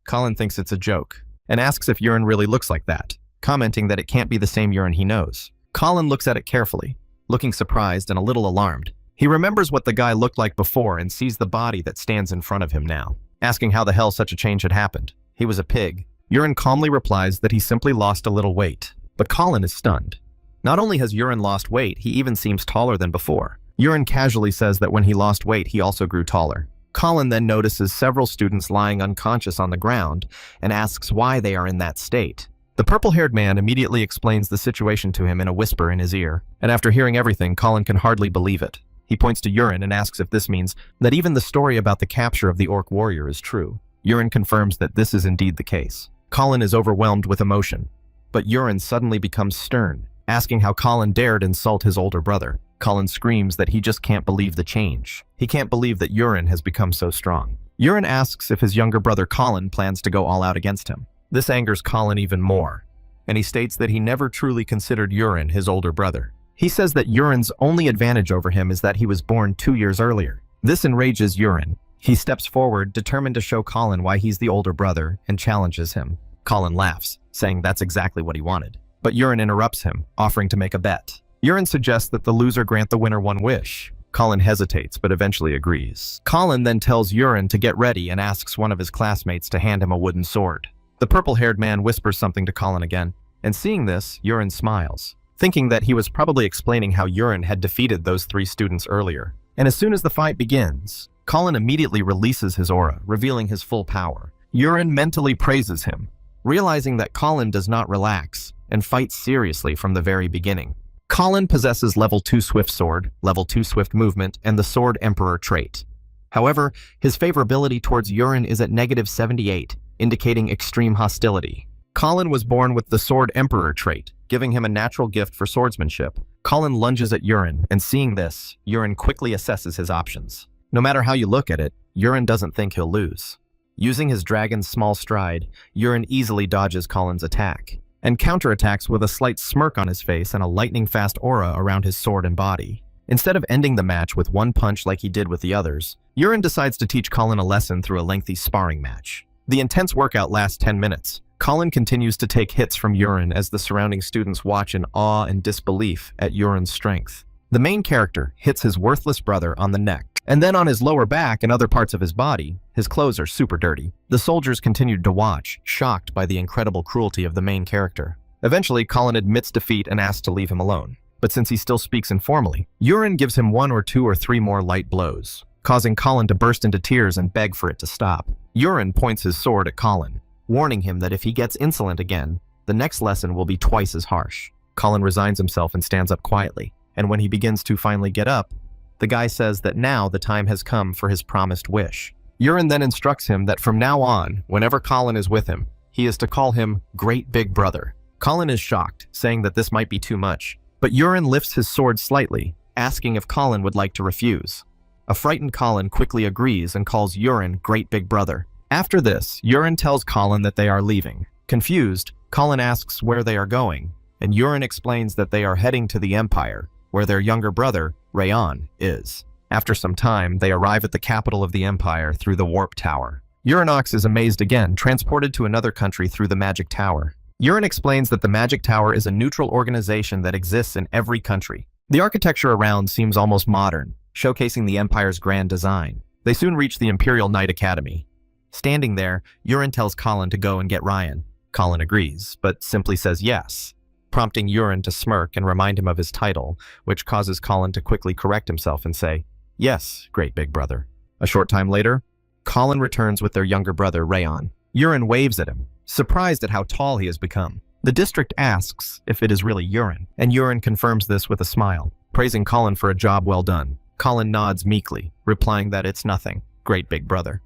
Speaker 1: Colin thinks it's a joke, and asks if Urim really looks like that, commenting that it can't be the same Urim he knows. Colin looks at it carefully, looking surprised and a little alarmed. He remembers what the guy looked like before and sees the body that stands in front of him now, asking how the hell such a change had happened. He was a pig. Urim calmly replies that he simply lost a little weight, but Colin is stunned. Not only has Urim lost weight, he even seems taller than before. Urim casually says that when he lost weight, he also grew taller. Colin then notices several students lying unconscious on the ground and asks why they are in that state. The purple-haired man immediately explains the situation to him in a whisper in his ear, and after hearing everything, Colin can hardly believe it. He points to Urim and asks if this means that even the story about the capture of the orc warrior is true. Urim confirms that this is indeed the case. Colin is overwhelmed with emotion, but Urim suddenly becomes stern, asking how Colin dared insult his older brother. Colin screams that he just can't believe the change. He can't believe that Urim has become so strong. Urim asks if his younger brother Colin plans to go all out against him. This angers Colin even more, and he states that he never truly considered Urim his older brother. He says that Urim's only advantage over him is that he was born 2 years earlier. This enrages Urim. He steps forward, determined to show Colin why he's the older brother, and challenges him. Colin laughs, saying that's exactly what he wanted. But Urin interrupts him, offering to make a bet. Urin suggests that the loser grant the winner one wish. Colin hesitates, but eventually agrees. Colin then tells Urin to get ready and asks one of his classmates to hand him a wooden sword. The purple-haired man whispers something to Colin again, and seeing this, Urin smiles, thinking that he was probably explaining how Urin had defeated those 3 students earlier. And as soon as the fight begins, Colin immediately releases his aura, revealing his full power. Urin mentally praises him, realizing that Colin does not relax and fights seriously from the very beginning. Colin possesses level 2 swift sword, level 2 swift movement, and the sword emperor trait. However, his favorability towards Urin is at -78, indicating extreme hostility. Colin was born with the sword emperor trait, giving him a natural gift for swordsmanship. Colin lunges at Urin, and seeing this, Urin quickly assesses his options. No matter how you look at it, Urin doesn't think he'll lose. Using his dragon's small stride, Urin easily dodges Colin's attack, and counterattacks with a slight smirk on his face and a lightning-fast aura around his sword and body. Instead of ending the match with one punch like he did with the others, Urin decides to teach Colin a lesson through a lengthy sparring match. The intense workout lasts 10 minutes. Colin continues to take hits from Urin as the surrounding students watch in awe and disbelief at Urin's strength. The main character hits his worthless brother on the neck, and then on his lower back and other parts of his body. His clothes are super dirty. The soldiers continued to watch, shocked by the incredible cruelty of the main character. Eventually, Colin admits defeat and asks to leave him alone. But since he still speaks informally, Urin gives him 1 or 2 or 3 more light blows, causing Colin to burst into tears and beg for it to stop. Urin points his sword at Colin, warning him that if he gets insolent again, the next lesson will be twice as harsh. Colin resigns himself and stands up quietly, and when he begins to finally get up, the guy says that now the time has come for his promised wish. Urin then instructs him that from now on, whenever Colin is with him, he is to call him Great Big Brother. Colin is shocked, saying that this might be too much, but Urin lifts his sword slightly, asking if Colin would like to refuse. A frightened Colin quickly agrees and calls Urin Great Big Brother. After this, Urin tells Colin that they are leaving. Confused, Colin asks where they are going, and Urin explains that they are heading to the Empire, where their younger brother, Rayon, is. After some time, they arrive at the capital of the Empire through the Warp Tower. Urinox is amazed again, transported to another country through the Magic Tower. Urin explains that the Magic Tower is a neutral organization that exists in every country. The architecture around seems almost modern, showcasing the Empire's grand design. They soon reach the Imperial Knight Academy. Standing there, Urin tells Colin to go and get Ryan. Colin agrees, but simply says yes, prompting Urin to smirk and remind him of his title, which causes Colin to quickly correct himself and say, "Yes, Great Big Brother." A short time later, Colin returns with their younger brother, Rayon. Urin waves at him, surprised at how tall he has become. The district asks if it is really Urin, and Urin confirms this with a smile, praising Colin for a job well done. Colin nods meekly, replying that it's nothing, Great Big Brother.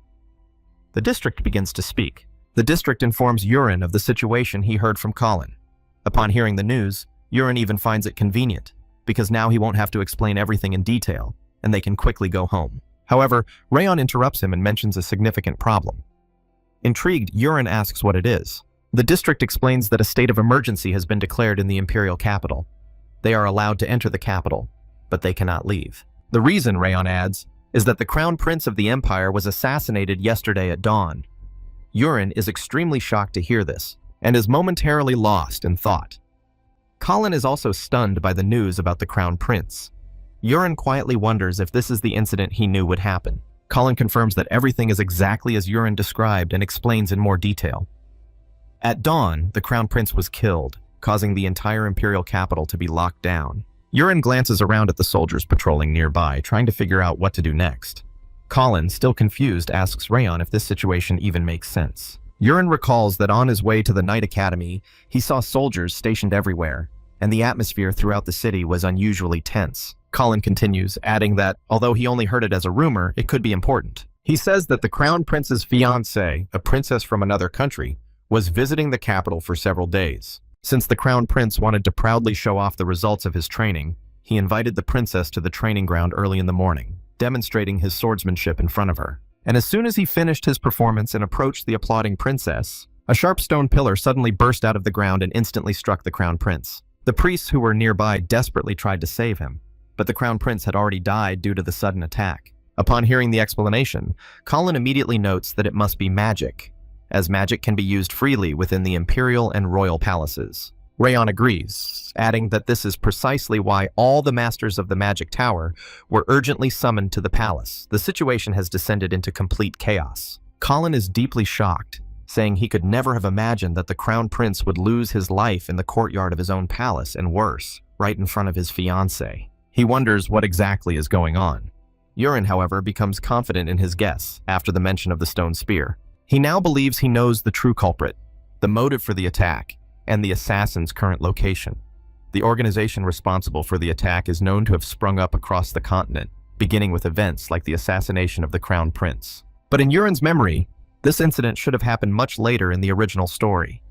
Speaker 1: The district begins to speak. The district informs Urin of the situation he heard from Colin. Upon hearing the news, Urin even finds it convenient, because now he won't have to explain everything in detail, and they can quickly go home. However, Rayon interrupts him and mentions a significant problem. Intrigued, Urin asks what it is. The district explains that a state of emergency has been declared in the imperial capital. They are allowed to enter the capital, but they cannot leave. The reason, Rayon adds, is that the crown prince of the empire was assassinated yesterday at dawn. Urin is extremely shocked to hear this, and is momentarily lost in thought. Colin is also stunned by the news about the crown prince. Urin quietly wonders if this is the incident he knew would happen. Colin confirms that everything is exactly as Urin described and explains in more detail. At dawn, the crown prince was killed, causing the entire imperial capital to be locked down. Urin glances around at the soldiers patrolling nearby, trying to figure out what to do next. Colin, still confused, asks Rayon if this situation even makes sense. Urin recalls that on his way to the Knight Academy, he saw soldiers stationed everywhere, and the atmosphere throughout the city was unusually tense. Colin continues, adding that, although he only heard it as a rumor, it could be important. He says that the crown prince's fiancée, a princess from another country, was visiting the capital for several days. Since the crown prince wanted to proudly show off the results of his training, he invited the princess to the training ground early in the morning, demonstrating his swordsmanship in front of her. And as soon as he finished his performance and approached the applauding princess, a sharp stone pillar suddenly burst out of the ground and instantly struck the crown prince. The priests who were nearby desperately tried to save him, but the crown prince had already died due to the sudden attack. Upon hearing the explanation, Colin immediately notes that it must be magic. as magic can be used freely within the imperial and royal palaces. Rayon agrees, adding that this is precisely why all the masters of the magic tower were urgently summoned to the palace. The situation has descended into complete chaos. Colin is deeply shocked, saying he could never have imagined that the crown prince would lose his life in the courtyard of his own palace, and worse, right in front of his fiancée. He wonders what exactly is going on. Urin, however, becomes confident in his guess after the mention of the stone spear. He now believes he knows the true culprit, the motive for the attack, and the assassin's current location. The organization responsible for the attack is known to have sprung up across the continent, beginning with events like the assassination of the crown prince. But in Urin's memory, this incident should have happened much later in the original story.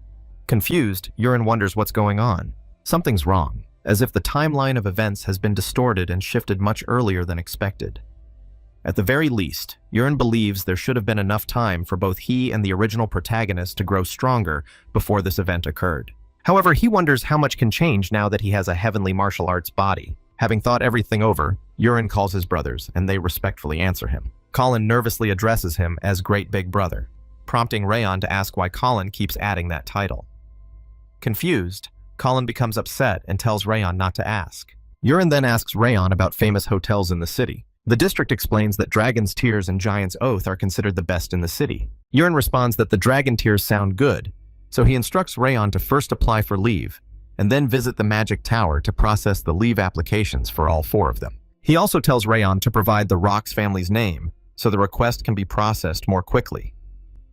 Speaker 1: Confused, Urin wonders what's going on. Something's wrong, as if the timeline of events has been distorted and shifted much earlier than expected. At the very least, Urin believes there should have been enough time for both he and the original protagonist to grow stronger before this event occurred. However, he wonders how much can change now that he has a heavenly martial arts body. Having thought everything over, Urin calls his brothers, and they respectfully answer him. Colin nervously addresses him as Great Big Brother, prompting Rayon to ask why Colin keeps adding that title. Confused, Colin becomes upset and tells Rayon not to ask. Urin then asks Rayon about famous hotels in the city. The district explains that Dragon's Tears and Giant's Oath are considered the best in the city. Urin responds that the Dragon Tears sound good, so he instructs Rayon to first apply for leave, and then visit the Magic Tower to process the leave applications for all 4 of them. He also tells Rayon to provide the Rox family's name, so the request can be processed more quickly.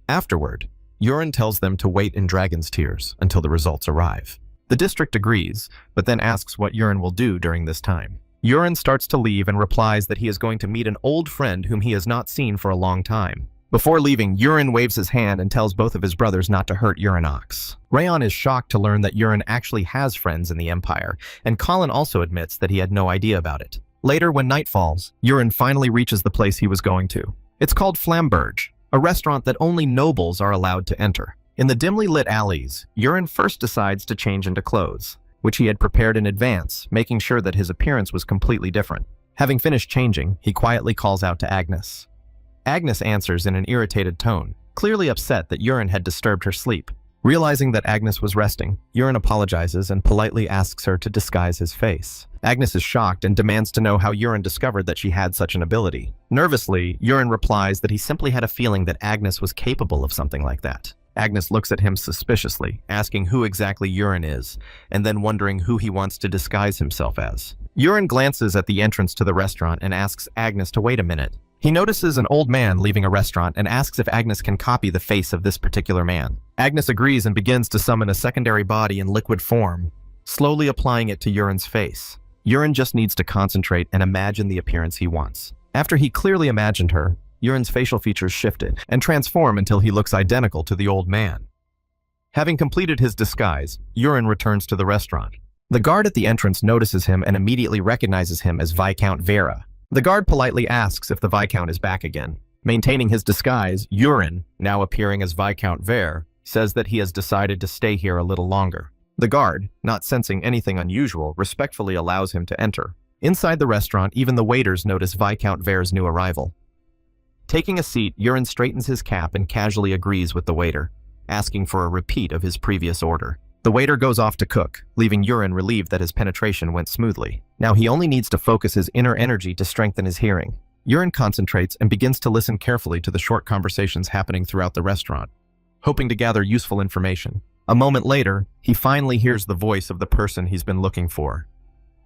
Speaker 1: Afterward, Urin tells them to wait in Dragon's Tears until the results arrive. The district agrees, but then asks what Urin will do during this time. Urin starts to leave and replies that he is going to meet an old friend whom he has not seen for a long time. Before leaving, Urin waves his hand and tells both of his brothers not to hurt Urinox. Rayon is shocked to learn that Urin actually has friends in the Empire, and Colin also admits that he had no idea about it. Later, when night falls, Urin finally reaches the place he was going to. It's called Flamberge, a restaurant that only nobles are allowed to enter. In the dimly lit alleys, Urin first decides to change into clothes, which he had prepared in advance, making sure that his appearance was completely different. Having finished changing, he quietly calls out to Agnes. Agnes answers in an irritated tone, clearly upset that Urin had disturbed her sleep. Realizing that Agnes was resting, Urin apologizes and politely asks her to disguise his face. Agnes is shocked and demands to know how Urin discovered that she had such an ability. Nervously, Urin replies that he simply had a feeling that Agnes was capable of something like that. Agnes looks at him suspiciously, asking who exactly Urin is, and then wondering who he wants to disguise himself as. Urin glances at the entrance to the restaurant and asks Agnes to wait a minute. He notices an old man leaving a restaurant and asks if Agnes can copy the face of this particular man. Agnes agrees and begins to summon a secondary body in liquid form, slowly applying it to Urin's face. Urin just needs to concentrate and imagine the appearance he wants. After he clearly imagined her, Urin's facial features shifted and transform until he looks identical to the old man. Having completed his disguise, Urin returns to the restaurant. The guard at the entrance notices him and immediately recognizes him as Viscount Vera. The guard politely asks if the Viscount is back again. Maintaining his disguise, Urin, now appearing as Viscount Vera, says that he has decided to stay here a little longer. The guard, not sensing anything unusual, respectfully allows him to enter. Inside the restaurant, even the waiters notice Viscount Vera's new arrival. Taking a seat, Urin straightens his cap and casually agrees with the waiter, asking for a repeat of his previous order. The waiter goes off to cook, leaving Urin relieved that his penetration went smoothly. Now he only needs to focus his inner energy to strengthen his hearing. Urin concentrates and begins to listen carefully to the short conversations happening throughout the restaurant, hoping to gather useful information. A moment later, he finally hears the voice of the person he's been looking for.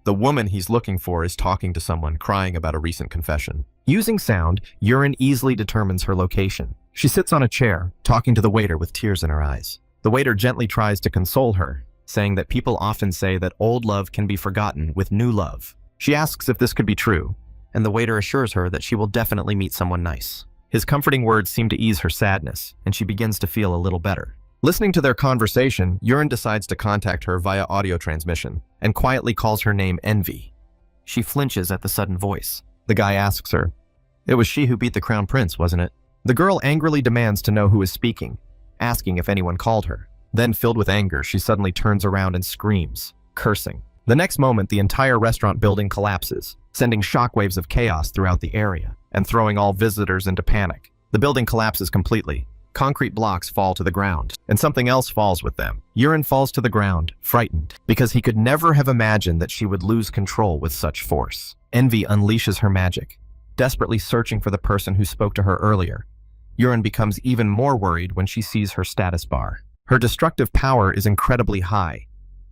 Speaker 1: The woman he's looking for is talking to someone, crying about a recent confession. Using sound, Urin easily determines her location. She sits on a chair, talking to the waiter with tears in her eyes. The waiter gently tries to console her, saying that people often say that old love can be forgotten with new love. She asks if this could be true, and the waiter assures her that she will definitely meet someone nice. His comforting words seem to ease her sadness, and she begins to feel a little better. Listening to their conversation, Urin decides to contact her via audio transmission, and quietly calls her name Envy. She flinches at the sudden voice. The guy asks her, "It was she who beat the crown prince, wasn't it?" The girl angrily demands to know who is speaking, asking if anyone called her. Then, filled with anger, she suddenly turns around and screams, cursing. The next moment, the entire restaurant building collapses, sending shockwaves of chaos throughout the area and throwing all visitors into panic. The building collapses completely, Concrete blocks fall to the ground, and something else falls with them. Urien falls to the ground, frightened, because he could never have imagined that she would lose control with such force. Envy unleashes her magic, desperately searching for the person who spoke to her earlier. Urien becomes even more worried when she sees her status bar. Her destructive power is incredibly high,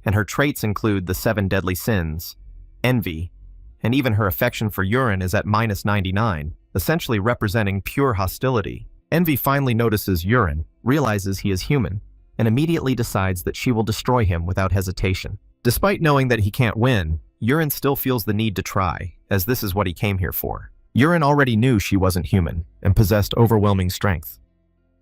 Speaker 1: and her traits include the 7 deadly sins, envy, and even her affection for Urien is at -99, essentially representing pure hostility. Envy finally notices Urien, realizes he is human, and immediately decides that she will destroy him without hesitation. Despite knowing that he can't win, Urien still feels the need to try, as this is what he came here for. Urien already knew she wasn't human and possessed overwhelming strength.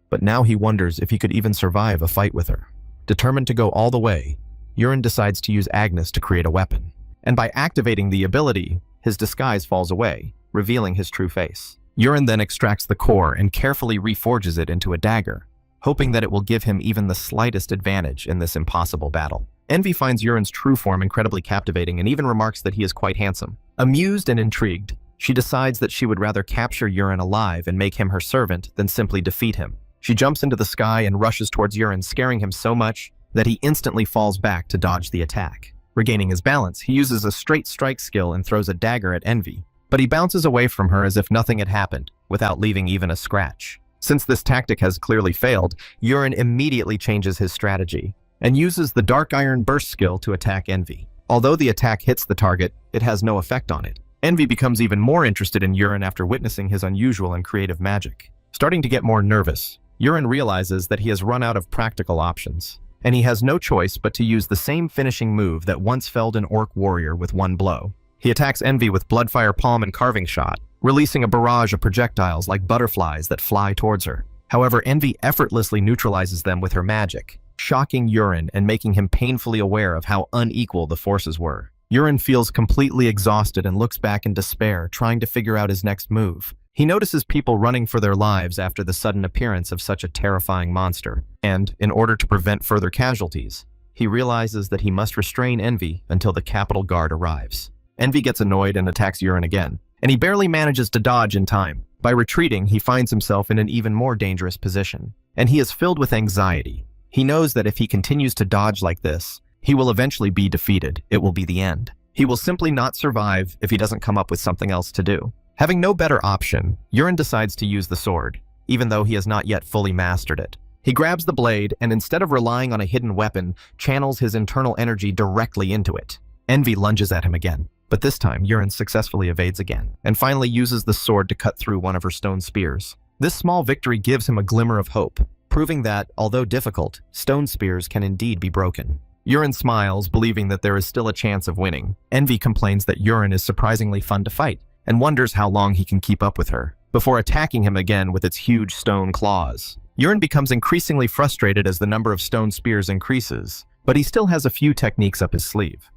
Speaker 1: But now he wonders if he could even survive a fight with her. Determined to go all the way, Urien decides to use Agnes to create a weapon. And by activating the ability, his disguise falls away, revealing his true face. Urien then extracts the core and carefully reforges it into a dagger, hoping that it will give him even the slightest advantage in this impossible battle. Envy finds Urien's true form incredibly captivating and even remarks that he is quite handsome. Amused and intrigued, she decides that she would rather capture Urien alive and make him her servant than simply defeat him. She jumps into the sky and rushes towards Urien, scaring him so much that he instantly falls back to dodge the attack. Regaining his balance, he uses a straight strike skill and throws a dagger at Envy, but he bounces away from her as if nothing had happened, without leaving even a scratch. Since this tactic has clearly failed, Urien immediately changes his strategy and uses the Dark Iron Burst skill to attack Envy. Although the attack hits the target, it has no effect on it. Envy becomes even more interested in Urien after witnessing his unusual and creative magic. Starting to get more nervous, Urien realizes that he has run out of practical options, and he has no choice but to use the same finishing move that once felled an orc warrior with one blow. He attacks Envy with Bloodfire Palm and Carving Shot, releasing a barrage of projectiles like butterflies that fly towards her. However, Envy effortlessly neutralizes them with her magic, shocking Urien and making him painfully aware of how unequal the forces were. Urien feels completely exhausted and looks back in despair, trying to figure out his next move. He notices people running for their lives after the sudden appearance of such a terrifying monster, and, in order to prevent further casualties, he realizes that he must restrain Envy until the Capital Guard arrives. Envy gets annoyed and attacks Urien again, and he barely manages to dodge in time. By retreating, he finds himself in an even more dangerous position, and he is filled with anxiety. He knows that if he continues to dodge like this, he will eventually be defeated. It will be the end. He will simply not survive if he doesn't come up with something else to do. Having no better option, Urien decides to use the sword, even though he has not yet fully mastered it. He grabs the blade and, instead of relying on a hidden weapon, channels his internal energy directly into it. Envy lunges at him again, but this time Urien successfully evades again, and finally uses the sword to cut through one of her stone spears. This small victory gives him a glimmer of hope, proving that, although difficult, stone spears can indeed be broken. Urien smiles, believing that there is still a chance of winning. Envy complains that Urien is surprisingly fun to fight, and wonders how long he can keep up with her, before attacking him again with its huge stone claws. Urien becomes increasingly frustrated as the number of stone spears increases, but he still has a few techniques up his sleeve.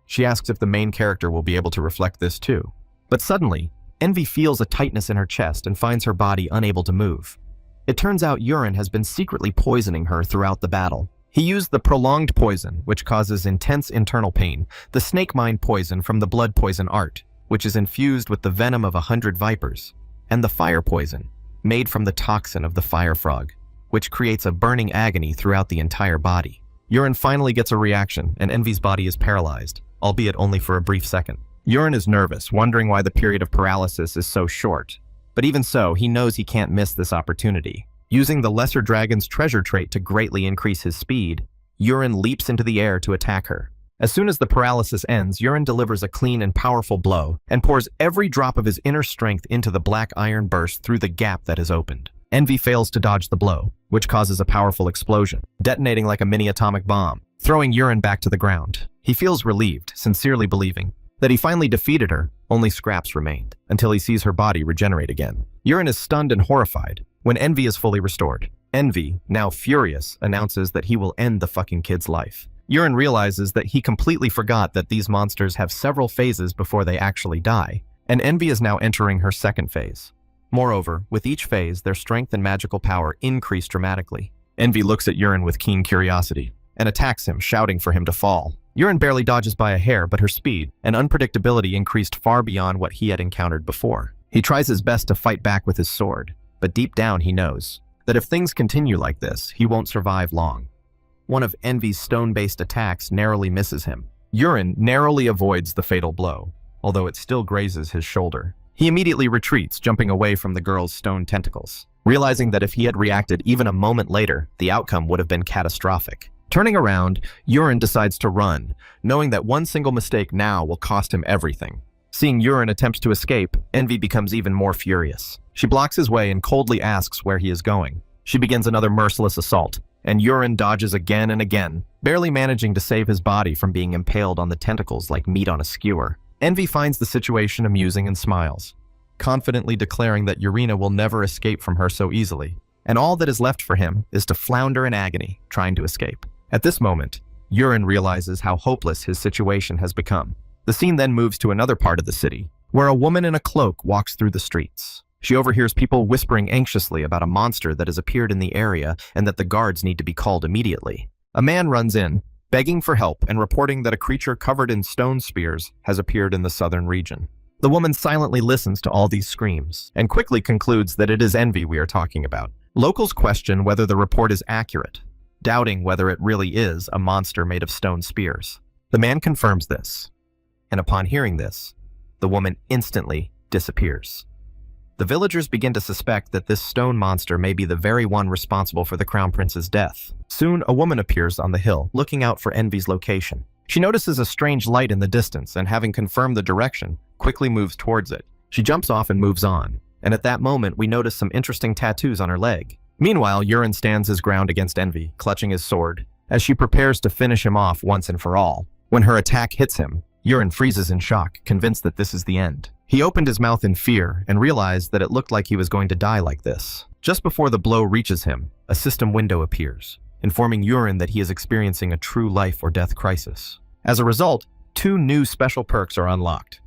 Speaker 1: She asks if the main character will be able to reflect this too. But suddenly, Envy feels a tightness in her chest and finds her body unable to move. It turns out Urien has been secretly poisoning her throughout the battle. He used the prolonged poison, which causes intense internal pain, the snake mine poison from the blood poison art, which is infused with the venom of 100 vipers, and the fire poison, made from the toxin of the fire frog, which creates a burning agony throughout the entire body. Urien finally gets a reaction, and Envy's body is paralyzed, albeit only for a brief second. Urien is nervous, wondering why the period of paralysis is so short. But even so, he knows he can't miss this opportunity. Using the Lesser Dragon's treasure trait to greatly increase his speed, Urien leaps into the air to attack her. As soon as the paralysis ends, Urien delivers a clean and powerful blow and pours every drop of his inner strength into the black iron burst through the gap that is opened. Envy fails to dodge the blow, which causes a powerful explosion, detonating like a mini atomic bomb, throwing Urien back to the ground. He feels relieved, sincerely believing that he finally defeated her. Only scraps remained, until he sees her body regenerate again. Urien is stunned and horrified when Envy is fully restored. Envy, now furious, announces that he will end the fucking kid's life. Urien realizes that he completely forgot that these monsters have several phases before they actually die, and Envy is now entering her second phase. Moreover, with each phase, their strength and magical power increase dramatically. Envy looks at Urien with keen curiosity and attacks him, shouting for him to fall. Urien barely dodges by a hair, but her speed and unpredictability increased far beyond what he had encountered before. He tries his best to fight back with his sword, but deep down he knows that if things continue like this, he won't survive long. One of Envy's stone-based attacks narrowly misses him. Urin narrowly avoids the fatal blow, although it still grazes his shoulder. He immediately retreats, jumping away from the girl's stone tentacles, realizing that if he had reacted even a moment later, the outcome would have been catastrophic. Turning around, Urin decides to run, knowing that one single mistake now will cost him everything. Seeing Urin attempt to escape, Envy becomes even more furious. She blocks his way and coldly asks where he is going. She begins another merciless assault, and Urin dodges again and again, barely managing to save his body from being impaled on the tentacles like meat on a skewer. Envy finds the situation amusing and smiles, confidently declaring that Urina will never escape from her so easily, and all that is left for him is to flounder in agony, trying to escape. At this moment, Urin realizes how hopeless his situation has become. The scene then moves to another part of the city, where a woman in a cloak walks through the streets. She overhears people whispering anxiously about a monster that has appeared in the area and that the guards need to be called immediately. A man runs in, begging for help and reporting that a creature covered in stone spears has appeared in the southern region. The woman silently listens to all these screams and quickly concludes that it is Envy we are talking about. Locals question whether the report is accurate, doubting whether it really is a monster made of stone spears. The man confirms this, and upon hearing this, the woman instantly disappears. The villagers begin to suspect that this stone monster may be the very one responsible for the crown prince's death. Soon, a woman appears on the hill, looking out for Envy's location. She notices a strange light in the distance and, having confirmed the direction, quickly moves towards it. She jumps off and moves on, and at that moment we notice some interesting tattoos on her leg. Meanwhile, Urin stands his ground against Envy, clutching his sword, as she prepares to finish him off once and for all. When her attack hits him, Urin freezes in shock, convinced that this is the end. He opened his mouth in fear and realized that it looked like he was going to die like this. Just before the blow reaches him, a system window appears, informing Urin that he is experiencing a true life or death crisis. As a result, 2 new special perks are unlocked.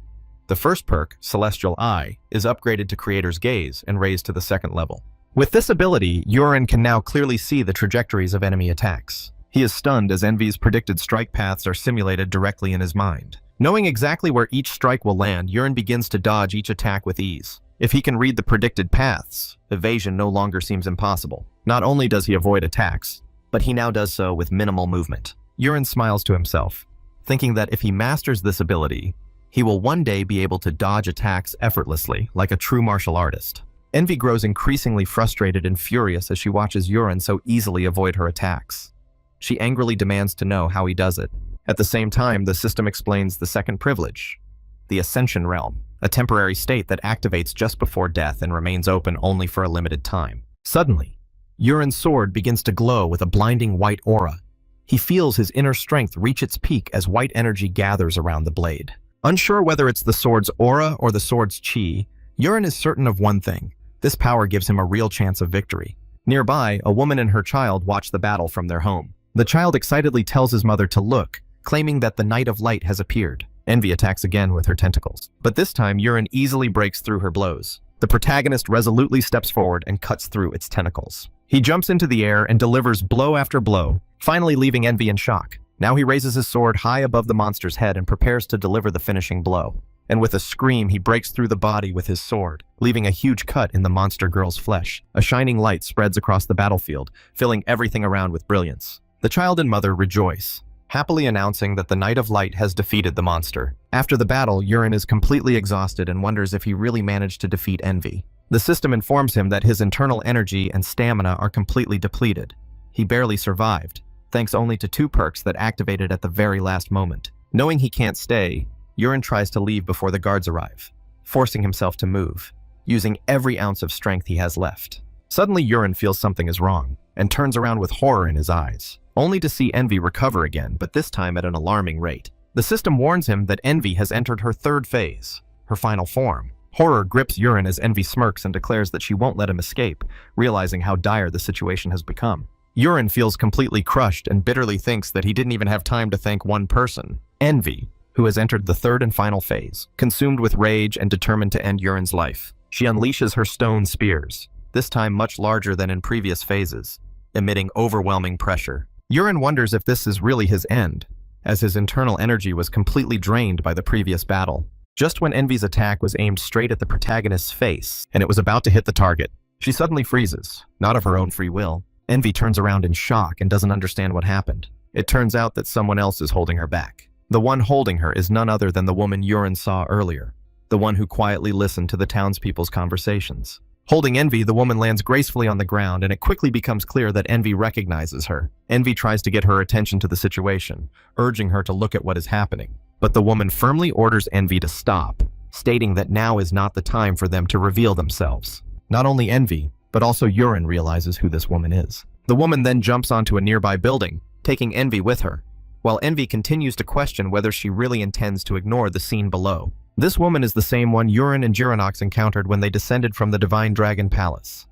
Speaker 1: The first perk, Celestial Eye, is upgraded to Creator's Gaze and raised to the 2nd level. With this ability, Urin can now clearly see the trajectories of enemy attacks. He is stunned as Envy's predicted strike paths are simulated directly in his mind. Knowing exactly where each strike will land, Urin begins to dodge each attack with ease. If he can read the predicted paths, evasion no longer seems impossible. Not only does he avoid attacks, but he now does so with minimal movement. Urin smiles to himself, thinking that if he masters this ability, he will one day be able to dodge attacks effortlessly, like a true martial artist. Envy grows increasingly frustrated and furious as she watches Urin so easily avoid her attacks. She angrily demands to know how he does it. At the same time, the system explains the second privilege, the Ascension Realm, a temporary state that activates just before death and remains open only for a limited time. Suddenly, Urin's sword begins to glow with a blinding white aura. He feels his inner strength reach its peak as white energy gathers around the blade. Unsure whether it's the sword's aura or the sword's chi, Urin is certain of one thing: this power gives him a real chance of victory. Nearby, a woman and her child watch the battle from their home. The child excitedly tells his mother to look, claiming that the Knight of Light has appeared. Envy attacks again with her tentacles, but this time Urin easily breaks through her blows. The protagonist resolutely steps forward and cuts through its tentacles. He jumps into the air and delivers blow after blow, finally leaving Envy in shock. Now he raises his sword high above the monster's head and prepares to deliver the finishing blow. And with a scream, he breaks through the body with his sword, leaving a huge cut in the monster girl's flesh. A shining light spreads across the battlefield, filling everything around with brilliance. The child and mother rejoice, happily announcing that the Knight of Light has defeated the monster. After the battle, Urin is completely exhausted and wonders if he really managed to defeat Envy. The system informs him that his internal energy and stamina are completely depleted. He barely survived, thanks only to 2 perks that activated at the very last moment. Knowing he can't stay, Urin tries to leave before the guards arrive, forcing himself to move, using every ounce of strength he has left. Suddenly, Urin feels something is wrong, and turns around with horror in his eyes, only to see Envy recover again, but this time at an alarming rate. The system warns him that Envy has entered her 3rd phase, her final form. Horror grips Urin as Envy smirks and declares that she won't let him escape, realizing how dire the situation has become. Urin feels completely crushed and bitterly thinks that he didn't even have time to thank one person, Envy, who has entered the 3rd and final phase. Consumed with rage and determined to end Urin's life, she unleashes her stone spears, this time much larger than in previous phases, emitting overwhelming pressure. Urin wonders if this is really his end, as his internal energy was completely drained by the previous battle. Just when Envy's attack was aimed straight at the protagonist's face, and it was about to hit the target, She suddenly freezes, not of her own free will. Envy turns around in shock and doesn't understand what happened. It turns out that someone else is holding her back. The one holding her is none other than the woman Yurin saw earlier, the one who quietly listened to the townspeople's conversations. Holding Envy, the woman lands gracefully on the ground, and it quickly becomes clear that Envy recognizes her. Envy tries to get her attention to the situation, urging her to look at what is happening. But the woman firmly orders Envy to stop, stating that now is not the time for them to reveal themselves. Not only Envy, but also Yurin realizes who this woman is. The woman then jumps onto a nearby building, taking Envy with her, while Envy continues to question whether she really intends to ignore the scene below. This woman is the same one Yurin and Jironox encountered when they descended from the Divine Dragon Palace.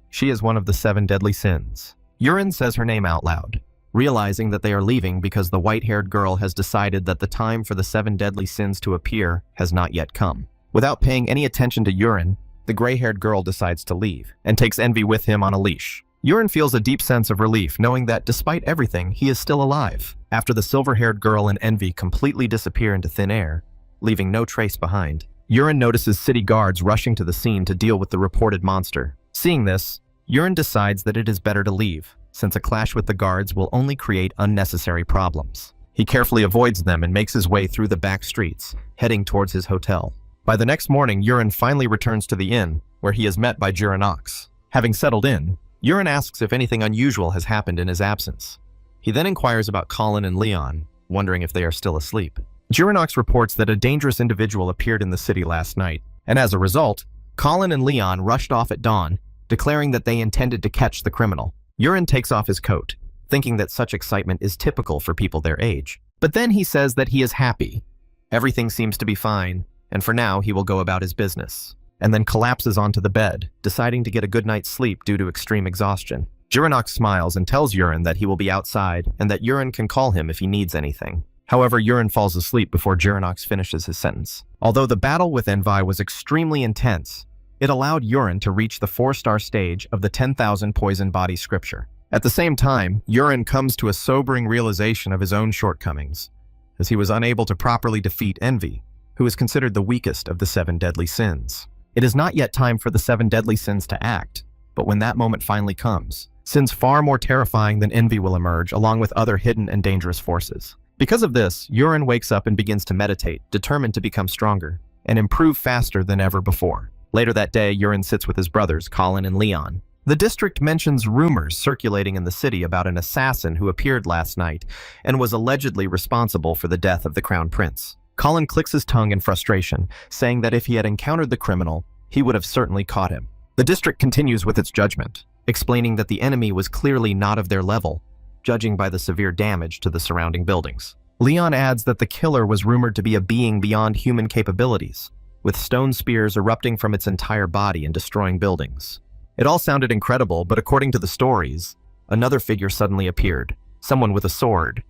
Speaker 1: She is one of the 7 deadly sins. Yurin says her name out loud, realizing that they are leaving because the white-haired girl has decided that the time for the 7 deadly sins to appear has not yet come. Without paying any attention to Yurin, the gray-haired girl decides to leave and takes Envy with him on a leash. Yurin feels a deep sense of relief knowing that despite everything, he is still alive. After the silver-haired girl and Envy completely disappear into thin air, leaving no trace behind, Yurin notices city guards rushing to the scene to deal with the reported monster. Seeing this, Yurin decides that it is better to leave, since a clash with the guards will only create unnecessary problems. He carefully avoids them and makes his way through the back streets, heading towards his hotel. By the next morning, Yurin finally returns to the inn, where he is met by Jironox. Having settled in, Yurin asks if anything unusual has happened in his absence. He then inquires about Colin and Leon, wondering if they are still asleep. Jironox reports that a dangerous individual appeared in the city last night, and as a result, Colin and Leon rushed off at dawn, declaring that they intended to catch the criminal. Yurin takes off his coat, thinking that such excitement is typical for people their age. But then he says that he is happy. Everything seems to be fine, and for now he will go about his business, and then collapses onto the bed, deciding to get a good night's sleep due to extreme exhaustion. Jironox smiles and tells Yurin that he will be outside and that Yurin can call him if he needs anything. However, Yurin falls asleep before Jironox finishes his sentence. Although the battle with Envy was extremely intense, it allowed Yurin to reach the 4-star stage of the 10,000 poison body scripture. At the same time, Yurin comes to a sobering realization of his own shortcomings, as he was unable to properly defeat Envy, who is considered the weakest of the 7 deadly sins. It is not yet time for the 7 deadly sins to act, but when that moment finally comes, sins far more terrifying than Envy will emerge along with other hidden and dangerous forces. Because of this, Yurin wakes up and begins to meditate, determined to become stronger and improve faster than ever before. Later that day, Yurin sits with his brothers, Colin and Leon. The district mentions rumors circulating in the city about an assassin who appeared last night and was allegedly responsible for the death of the Crown Prince. Colin clicks his tongue in frustration, saying that if he had encountered the criminal, he would have certainly caught him. The district continues with its judgment, explaining that the enemy was clearly not of their level, judging by the severe damage to the surrounding buildings. Leon adds that the killer was rumored to be a being beyond human capabilities, with stone spears erupting from its entire body and destroying buildings. It all sounded incredible, but according to the stories, another figure suddenly appeared, someone with a sword.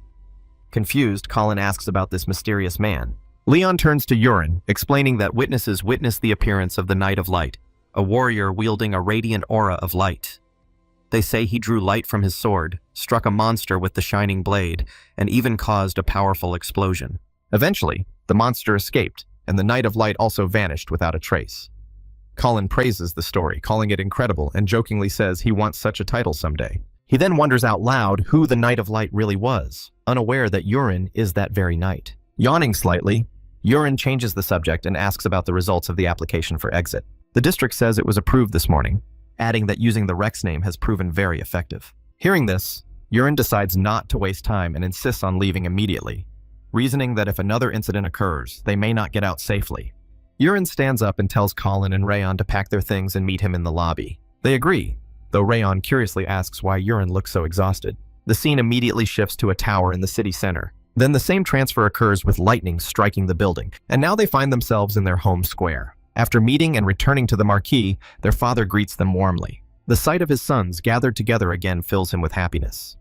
Speaker 1: Confused, Colin asks about this mysterious man. Leon turns to Yurin, explaining that witnesses witnessed the appearance of the Knight of Light, a warrior wielding a radiant aura of light. They say he drew light from his sword, struck a monster with the shining blade, and even caused a powerful explosion. Eventually, the monster escaped, and the Knight of Light also vanished without a trace. Colin praises the story, calling it incredible, and jokingly says he wants such a title someday. He then wonders out loud who the Knight of Light really was, unaware that Yurin is that very knight. Yawning slightly, Yurin changes the subject and asks about the results of the application for exit. The district says it was approved this morning, adding that using the Rex name has proven very effective. Hearing this, Yurin decides not to waste time and insists on leaving immediately, reasoning that if another incident occurs, they may not get out safely. Yurin stands up and tells Colin and Rayon to pack their things and meet him in the lobby. They agree, though Rayon curiously asks why Yurin looks so exhausted. The scene immediately shifts to a tower in the city center. Then the same transfer occurs with lightning striking the building, and now they find themselves in their home square. After meeting and returning to the marquee, their father greets them warmly. The sight of his sons gathered together again fills him with happiness.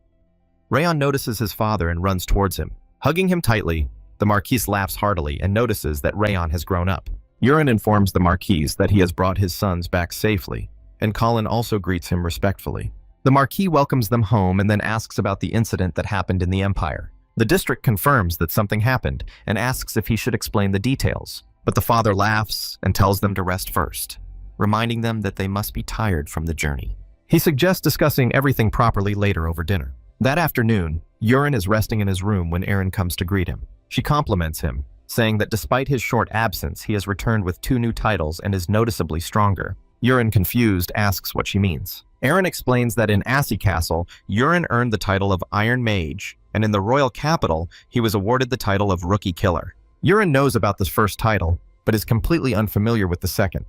Speaker 1: Rayon notices his father and runs towards him. Hugging him tightly, the Marquise laughs heartily and notices that Rayon has grown up. Yurin informs the Marquise that he has brought his sons back safely, and Colin also greets him respectfully. The Marquis welcomes them home and then asks about the incident that happened in the Empire. The district confirms that something happened and asks if he should explain the details, but the father laughs and tells them to rest first. reminding them that they must be tired from the journey. He suggests discussing everything properly later over dinner. That afternoon, Urin is resting in his room when Erin comes to greet him. She compliments him, saying that despite his short absence, he has returned with 2 new titles and is noticeably stronger. Urin, confused, asks what she means. Erin explains that in Assi Castle, Urin earned the title of Iron Mage, and in the royal capital, he was awarded the title of Rookie Killer. Urin knows about this first title, but is completely unfamiliar with the second.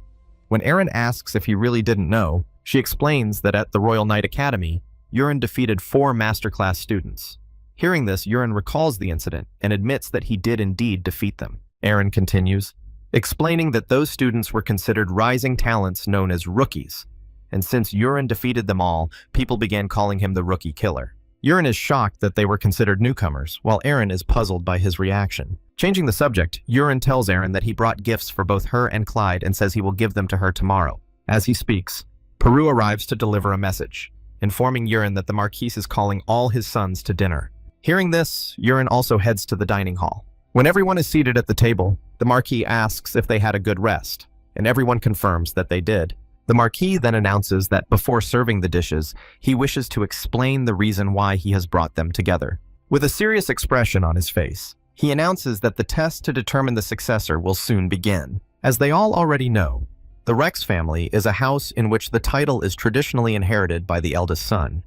Speaker 1: When Erin asks if he really didn't know, she explains that at the Royal Knight Academy, Urin defeated 4 masterclass students. Hearing this, Urin recalls the incident and admits that he did indeed defeat them. Erin continues, explaining that those students were considered rising talents known as rookies, and since Urin defeated them all, people began calling him the Rookie Killer. Urin is shocked that they were considered newcomers, while Erin is puzzled by his reaction. Changing the subject, Urin tells Erin that he brought gifts for both her and Clyde and says he will give them to her tomorrow. As he speaks, Peru arrives to deliver a message, informing Urin that the Marquise is calling all his sons to dinner. Hearing this, Urin also heads to the dining hall. When everyone is seated at the table, the Marquis asks if they had a good rest, and everyone confirms that they did. The Marquis then announces that before serving the dishes, he wishes to explain the reason why he has brought them together. With a serious expression on his face, he announces that the test to determine the successor will soon begin. As they all already know, the Rex family is a house in which the title is traditionally inherited by the eldest son.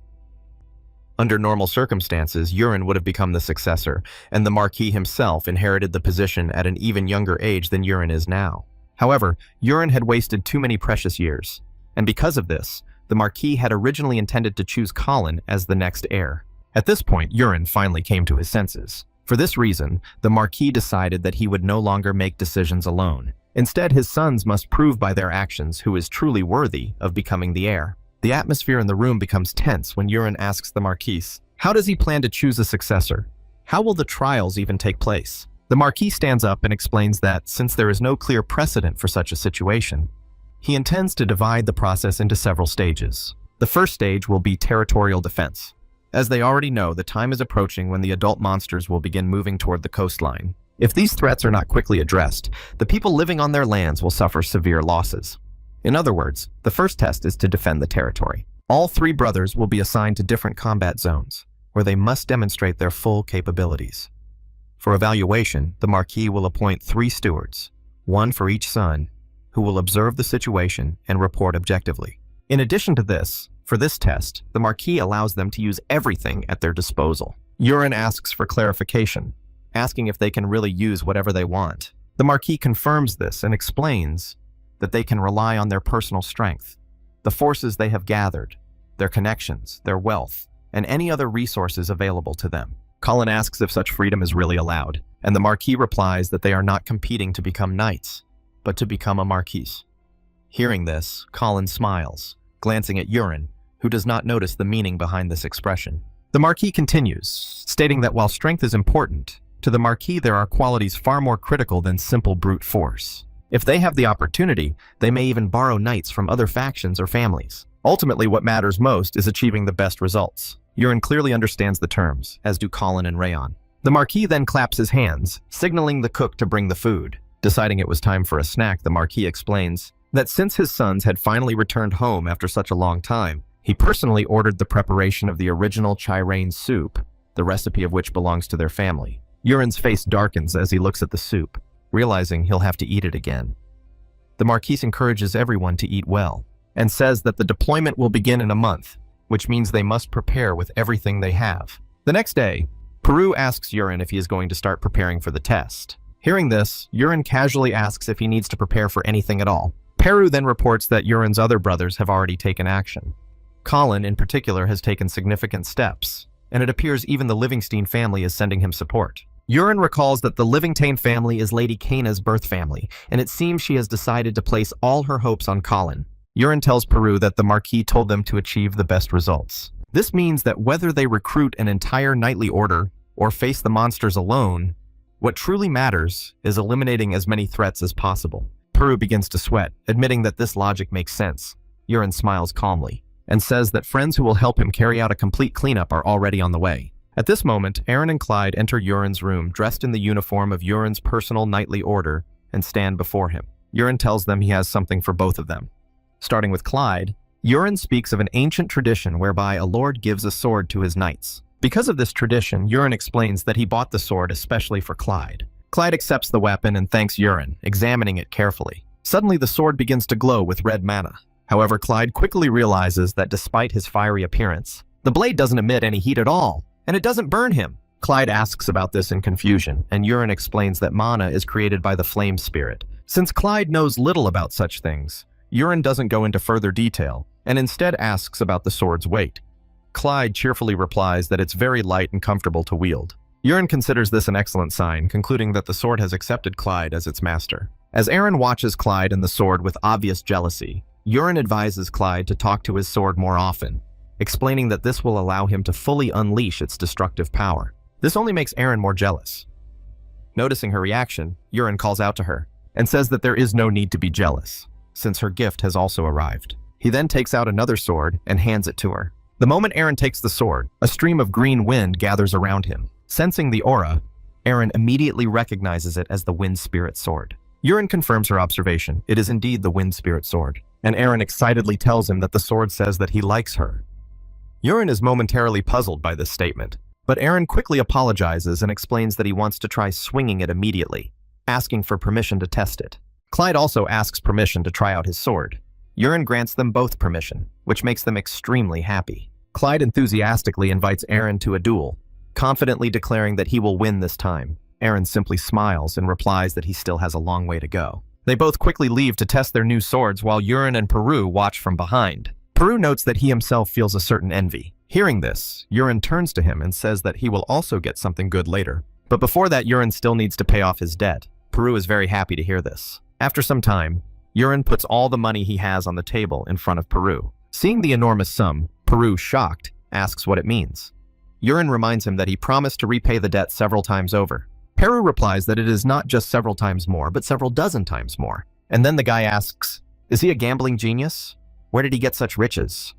Speaker 1: Under normal circumstances, Urin would have become the successor, and the Marquis himself inherited the position at an even younger age than Urin is now. However, Urin had wasted too many precious years, and because of this, the Marquis had originally intended to choose Colin as the next heir. At this point, Urin finally came to his senses. For this reason, the Marquis decided that he would no longer make decisions alone. Instead, his sons must prove by their actions who is truly worthy of becoming the heir. The atmosphere in the room becomes tense when Urin asks the Marquis, how does he plan to choose a successor? How will the trials even take place? The Marquis stands up and explains that, since there is no clear precedent for such a situation, he intends to divide the process into several stages. The first stage will be territorial defense. As they already know, the time is approaching when the adult monsters will begin moving toward the coastline. If these threats are not quickly addressed, the people living on their lands will suffer severe losses. In other words, the first test is to defend the territory. All 3 brothers will be assigned to different combat zones, where they must demonstrate their full capabilities. For evaluation, the Marquis will appoint 3 stewards, 1 for each son, who will observe the situation and report objectively. In addition to this, for this test, the Marquis allows them to use everything at their disposal. Urin asks for clarification, asking if they can really use whatever they want. The Marquis confirms this and explains that they can rely on their personal strength, the forces they have gathered, their connections, their wealth, and any other resources available to them. Colin asks if such freedom is really allowed, and the Marquis replies that they are not competing to become knights, but to become a Marquise. Hearing this, Colin smiles, glancing at Urin, who does not notice the meaning behind this expression. The Marquis continues, stating that while strength is important, to the Marquis there are qualities far more critical than simple brute force. If they have the opportunity, they may even borrow knights from other factions or families. Ultimately, what matters most is achieving the best results. Urin clearly understands the terms, as do Colin and Rayon. The Marquis then claps his hands, signaling the cook to bring the food. Deciding it was time for a snack, the Marquis explains that since his sons had finally returned home after such a long time, he personally ordered the preparation of the original Chirain soup, the recipe of which belongs to their family. Urin's face darkens as he looks at the soup, realizing he'll have to eat it again. The Marquis encourages everyone to eat well, and says that the deployment will begin in a month, which means they must prepare with everything they have. The next day, Peru asks Urin if he is going to start preparing for the test. Hearing this, Urin casually asks if he needs to prepare for anything at all. Peru then reports that Urin's other brothers have already taken action. Colin, in particular, has taken significant steps, and it appears even the Livingstone family is sending him support. Urin recalls that the Livingstone family is Lady Kana's birth family, and it seems she has decided to place all her hopes on Colin. Urin tells Peru that the Marquis told them to achieve the best results. This means that whether they recruit an entire knightly order or face the monsters alone, what truly matters is eliminating as many threats as possible. Peru begins to sweat, admitting that this logic makes sense. Urin smiles calmly and says that friends who will help him carry out a complete cleanup are already on the way. At this moment, Erin and Clyde enter Urin's room dressed in the uniform of Urin's personal knightly order and stand before him. Urin tells them he has something for both of them. Starting with Clyde, Urin speaks of an ancient tradition whereby a lord gives a sword to his knights. Because of this tradition, Urin explains that he bought the sword especially for Clyde. Clyde accepts the weapon and thanks Urin, examining it carefully. Suddenly, the sword begins to glow with red mana. However, Clyde quickly realizes that despite his fiery appearance, the blade doesn't emit any heat at all, and it doesn't burn him. Clyde asks about this in confusion, and Urin explains that mana is created by the flame spirit. Since Clyde knows little about such things, Urin doesn't go into further detail, and instead asks about the sword's weight. Clyde cheerfully replies that it's very light and comfortable to wield. Urin considers this an excellent sign, concluding that the sword has accepted Clyde as its master. As Aaron watches Clyde and the sword with obvious jealousy, Urin advises Clyde to talk to his sword more often, explaining that this will allow him to fully unleash its destructive power. This only makes Aaron more jealous. Noticing her reaction, Urin calls out to her and says that there is no need to be jealous, since her gift has also arrived. He then takes out another sword and hands it to her. The moment Aaron takes the sword, a stream of green wind gathers around him. Sensing the aura, Aaron immediately recognizes it as the Wind Spirit Sword. Urin confirms her observation. It is indeed the Wind Spirit Sword, and Aaron excitedly tells him that the sword says that he likes her. Urin is momentarily puzzled by this statement, but Aaron quickly apologizes and explains that he wants to try swinging it immediately, asking for permission to test it. Clyde also asks permission to try out his sword. Urin grants them both permission, which makes them extremely happy. Clyde enthusiastically invites Aaron to a duel, confidently declaring that he will win this time. Aaron simply smiles and replies that he still has a long way to go. They both quickly leave to test their new swords while Urin and Peru watch from behind. Peru notes that he himself feels a certain envy. Hearing this, Urin turns to him and says that he will also get something good later. But before that, Urin still needs to pay off his debt. Peru is very happy to hear this. After some time, Urin puts all the money he has on the table in front of Peru. Seeing the enormous sum, Peru, shocked, asks what it means. Urin reminds him that he promised to repay the debt several times over. Peru replies that it is not just several times more, but several dozen times more. And then the guy asks, is he a gambling genius? Where did he get such riches?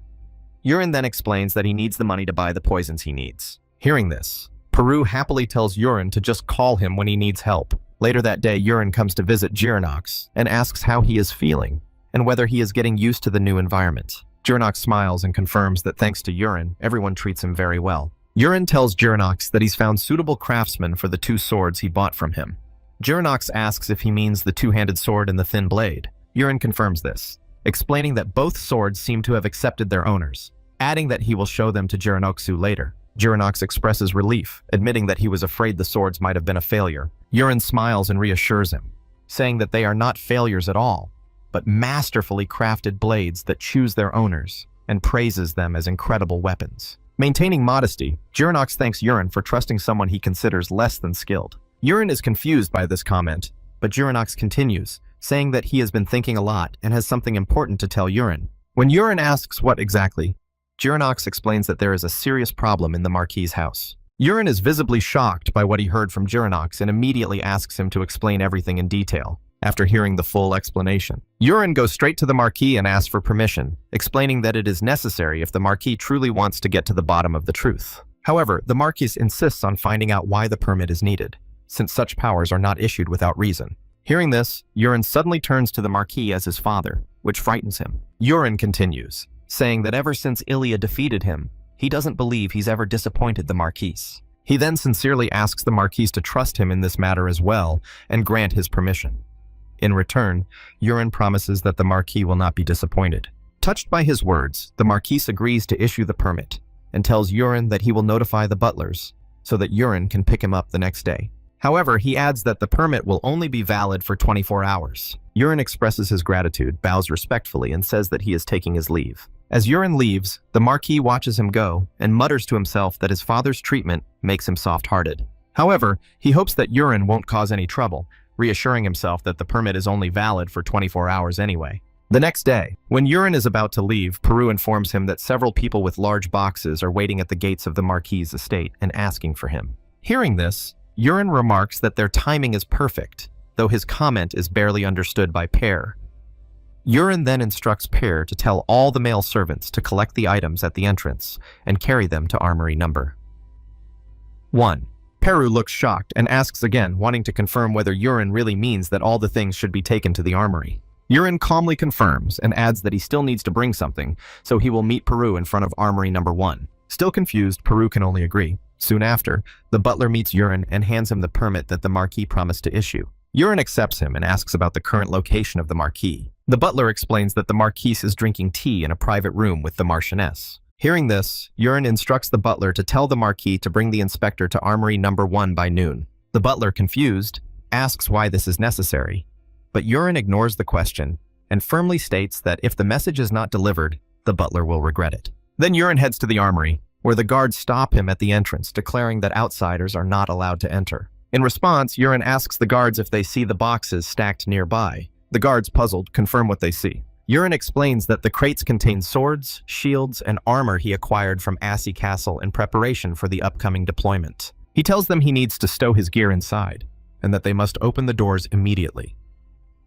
Speaker 1: Urin then explains that he needs the money to buy the poisons he needs. Hearing this, Peru happily tells Urin to just call him when he needs help. Later that day, Urin comes to visit Girinox and asks how he is feeling and whether he is getting used to the new environment. Girinox smiles and confirms that thanks to Urin, everyone treats him very well. Urin tells Girinox that he's found suitable craftsmen for the two swords he bought from him. Girinox asks if he means the two-handed sword and the thin blade. Urin confirms this, explaining that both swords seem to have accepted their owners, adding that he will show them to Girinoxu later. Girinox expresses relief, admitting that he was afraid the swords might have been a failure. Urin smiles and reassures him, saying that they are not failures at all, but masterfully crafted blades that choose their owners, and praises them as incredible weapons. Maintaining modesty, Girinox thanks Urin for trusting someone he considers less than skilled. Urin is confused by this comment, but Girinox continues, saying that he has been thinking a lot and has something important to tell Urin. When Urin asks what exactly, Girinox explains that there is a serious problem in the Marquis's house. Urin is visibly shocked by what he heard from Girinox and immediately asks him to explain everything in detail. After hearing the full explanation, Urin goes straight to the Marquis and asks for permission, explaining that it is necessary if the Marquis truly wants to get to the bottom of the truth. However, the Marquis insists on finding out why the permit is needed, since such powers are not issued without reason. Hearing this, Urin suddenly turns to the Marquis as his father, which frightens him. Urin continues, saying that ever since Ilya defeated him, he doesn't believe he's ever disappointed the Marquis. He then sincerely asks the Marquis to trust him in this matter as well and grant his permission. In return, Urin promises that the Marquis will not be disappointed. Touched by his words, the Marquis agrees to issue the permit and tells Urin that he will notify the butlers so that Urin can pick him up the next day. However, he adds that the permit will only be valid for 24 hours. Urin expresses his gratitude, bows respectfully, and says that he is taking his leave. As Urin leaves, the Marquis watches him go and mutters to himself that his father's treatment makes him soft-hearted. However, he hopes that Urin won't cause any trouble, reassuring himself that the permit is only valid for 24 hours anyway. The next day, when Urin is about to leave, Peru informs him that several people with large boxes are waiting at the gates of the Marquis's estate and asking for him. Hearing this, Urin remarks that their timing is perfect, though his comment is barely understood by Pear. Urin then instructs Pear to tell all the male servants to collect the items at the entrance and carry them to Armory Number 1. Peru looks shocked and asks again, wanting to confirm whether Urin really means that all the things should be taken to the armory. Urine calmly confirms and adds that he still needs to bring something, so he will meet Peru in front of Armory number 1. Still confused, Peru can only agree. Soon after, the butler meets Urine and hands him the permit that the Marquis promised to issue. Urine accepts him and asks about the current location of the Marquis. The butler explains that the Marquis is drinking tea in a private room with the Marchioness. Hearing this, Urine instructs the butler to tell the Marquis to bring the inspector to Armory number 1 by noon. The butler, confused, asks why this is necessary, but Urine ignores the question and firmly states that if the message is not delivered, the butler will regret it. Then Urine heads to the armory, where the guards stop him at the entrance, declaring that outsiders are not allowed to enter. In response, Urine asks the guards if they see the boxes stacked nearby. The guards, puzzled, confirm what they see. Urine explains that the crates contain swords, shields, and armor he acquired from Assy Castle in preparation for the upcoming deployment. He tells them he needs to stow his gear inside, and that they must open the doors immediately.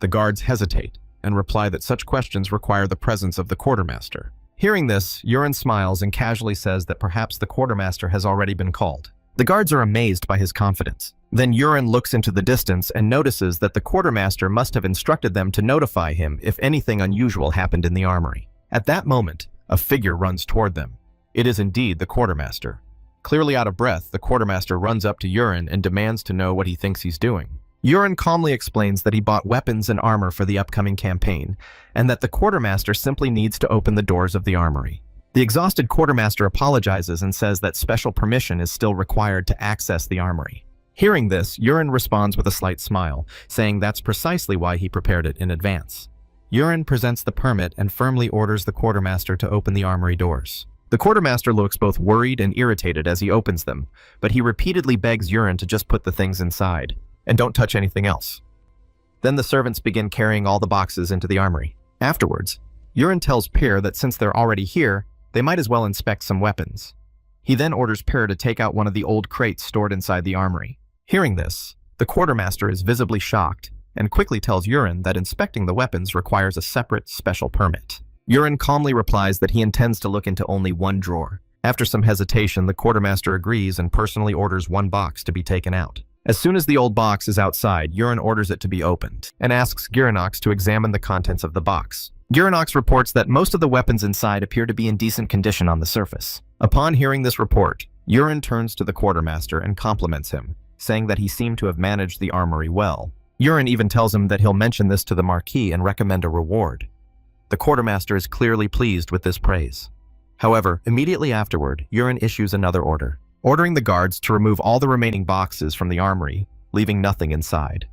Speaker 1: The guards hesitate and reply that such questions require the presence of the quartermaster. Hearing this, Urine smiles and casually says that perhaps the quartermaster has already been called. The guards are amazed by his confidence. Then Urine looks into the distance and notices that the quartermaster must have instructed them to notify him if anything unusual happened in the armory. At that moment, a figure runs toward them. It is indeed the quartermaster. Clearly out of breath, the quartermaster runs up to Urine and demands to know what he thinks he's doing. Urine calmly explains that he bought weapons and armor for the upcoming campaign, and that the quartermaster simply needs to open the doors of the armory. The exhausted quartermaster apologizes and says that special permission is still required to access the armory. Hearing this, Urine responds with a slight smile, saying that's precisely why he prepared it in advance. Urine presents the permit and firmly orders the quartermaster to open the armory doors. The quartermaster looks both worried and irritated as he opens them, but he repeatedly begs Urine to just put the things inside, and don't touch anything else. Then the servants begin carrying all the boxes into the armory. Afterwards, Urine tells Pyr that since they're already here, they might as well inspect some weapons. He then orders Pyr to take out one of the old crates stored inside the armory. Hearing this, the quartermaster is visibly shocked and quickly tells Urine that inspecting the weapons requires a separate, special permit. Urine calmly replies that he intends to look into only one drawer. After some hesitation, the quartermaster agrees and personally orders one box to be taken out. As soon as the old box is outside, Urine orders it to be opened and asks Girinox to examine the contents of the box. Girinox reports that most of the weapons inside appear to be in decent condition on the surface. Upon hearing this report, Urine turns to the quartermaster and compliments him, saying that he seemed to have managed the armory well. Urine even tells him that he'll mention this to the Marquis and recommend a reward. The quartermaster is clearly pleased with this praise. However, immediately afterward, Urine issues another order, ordering the guards to remove all the remaining boxes from the armory, leaving nothing inside.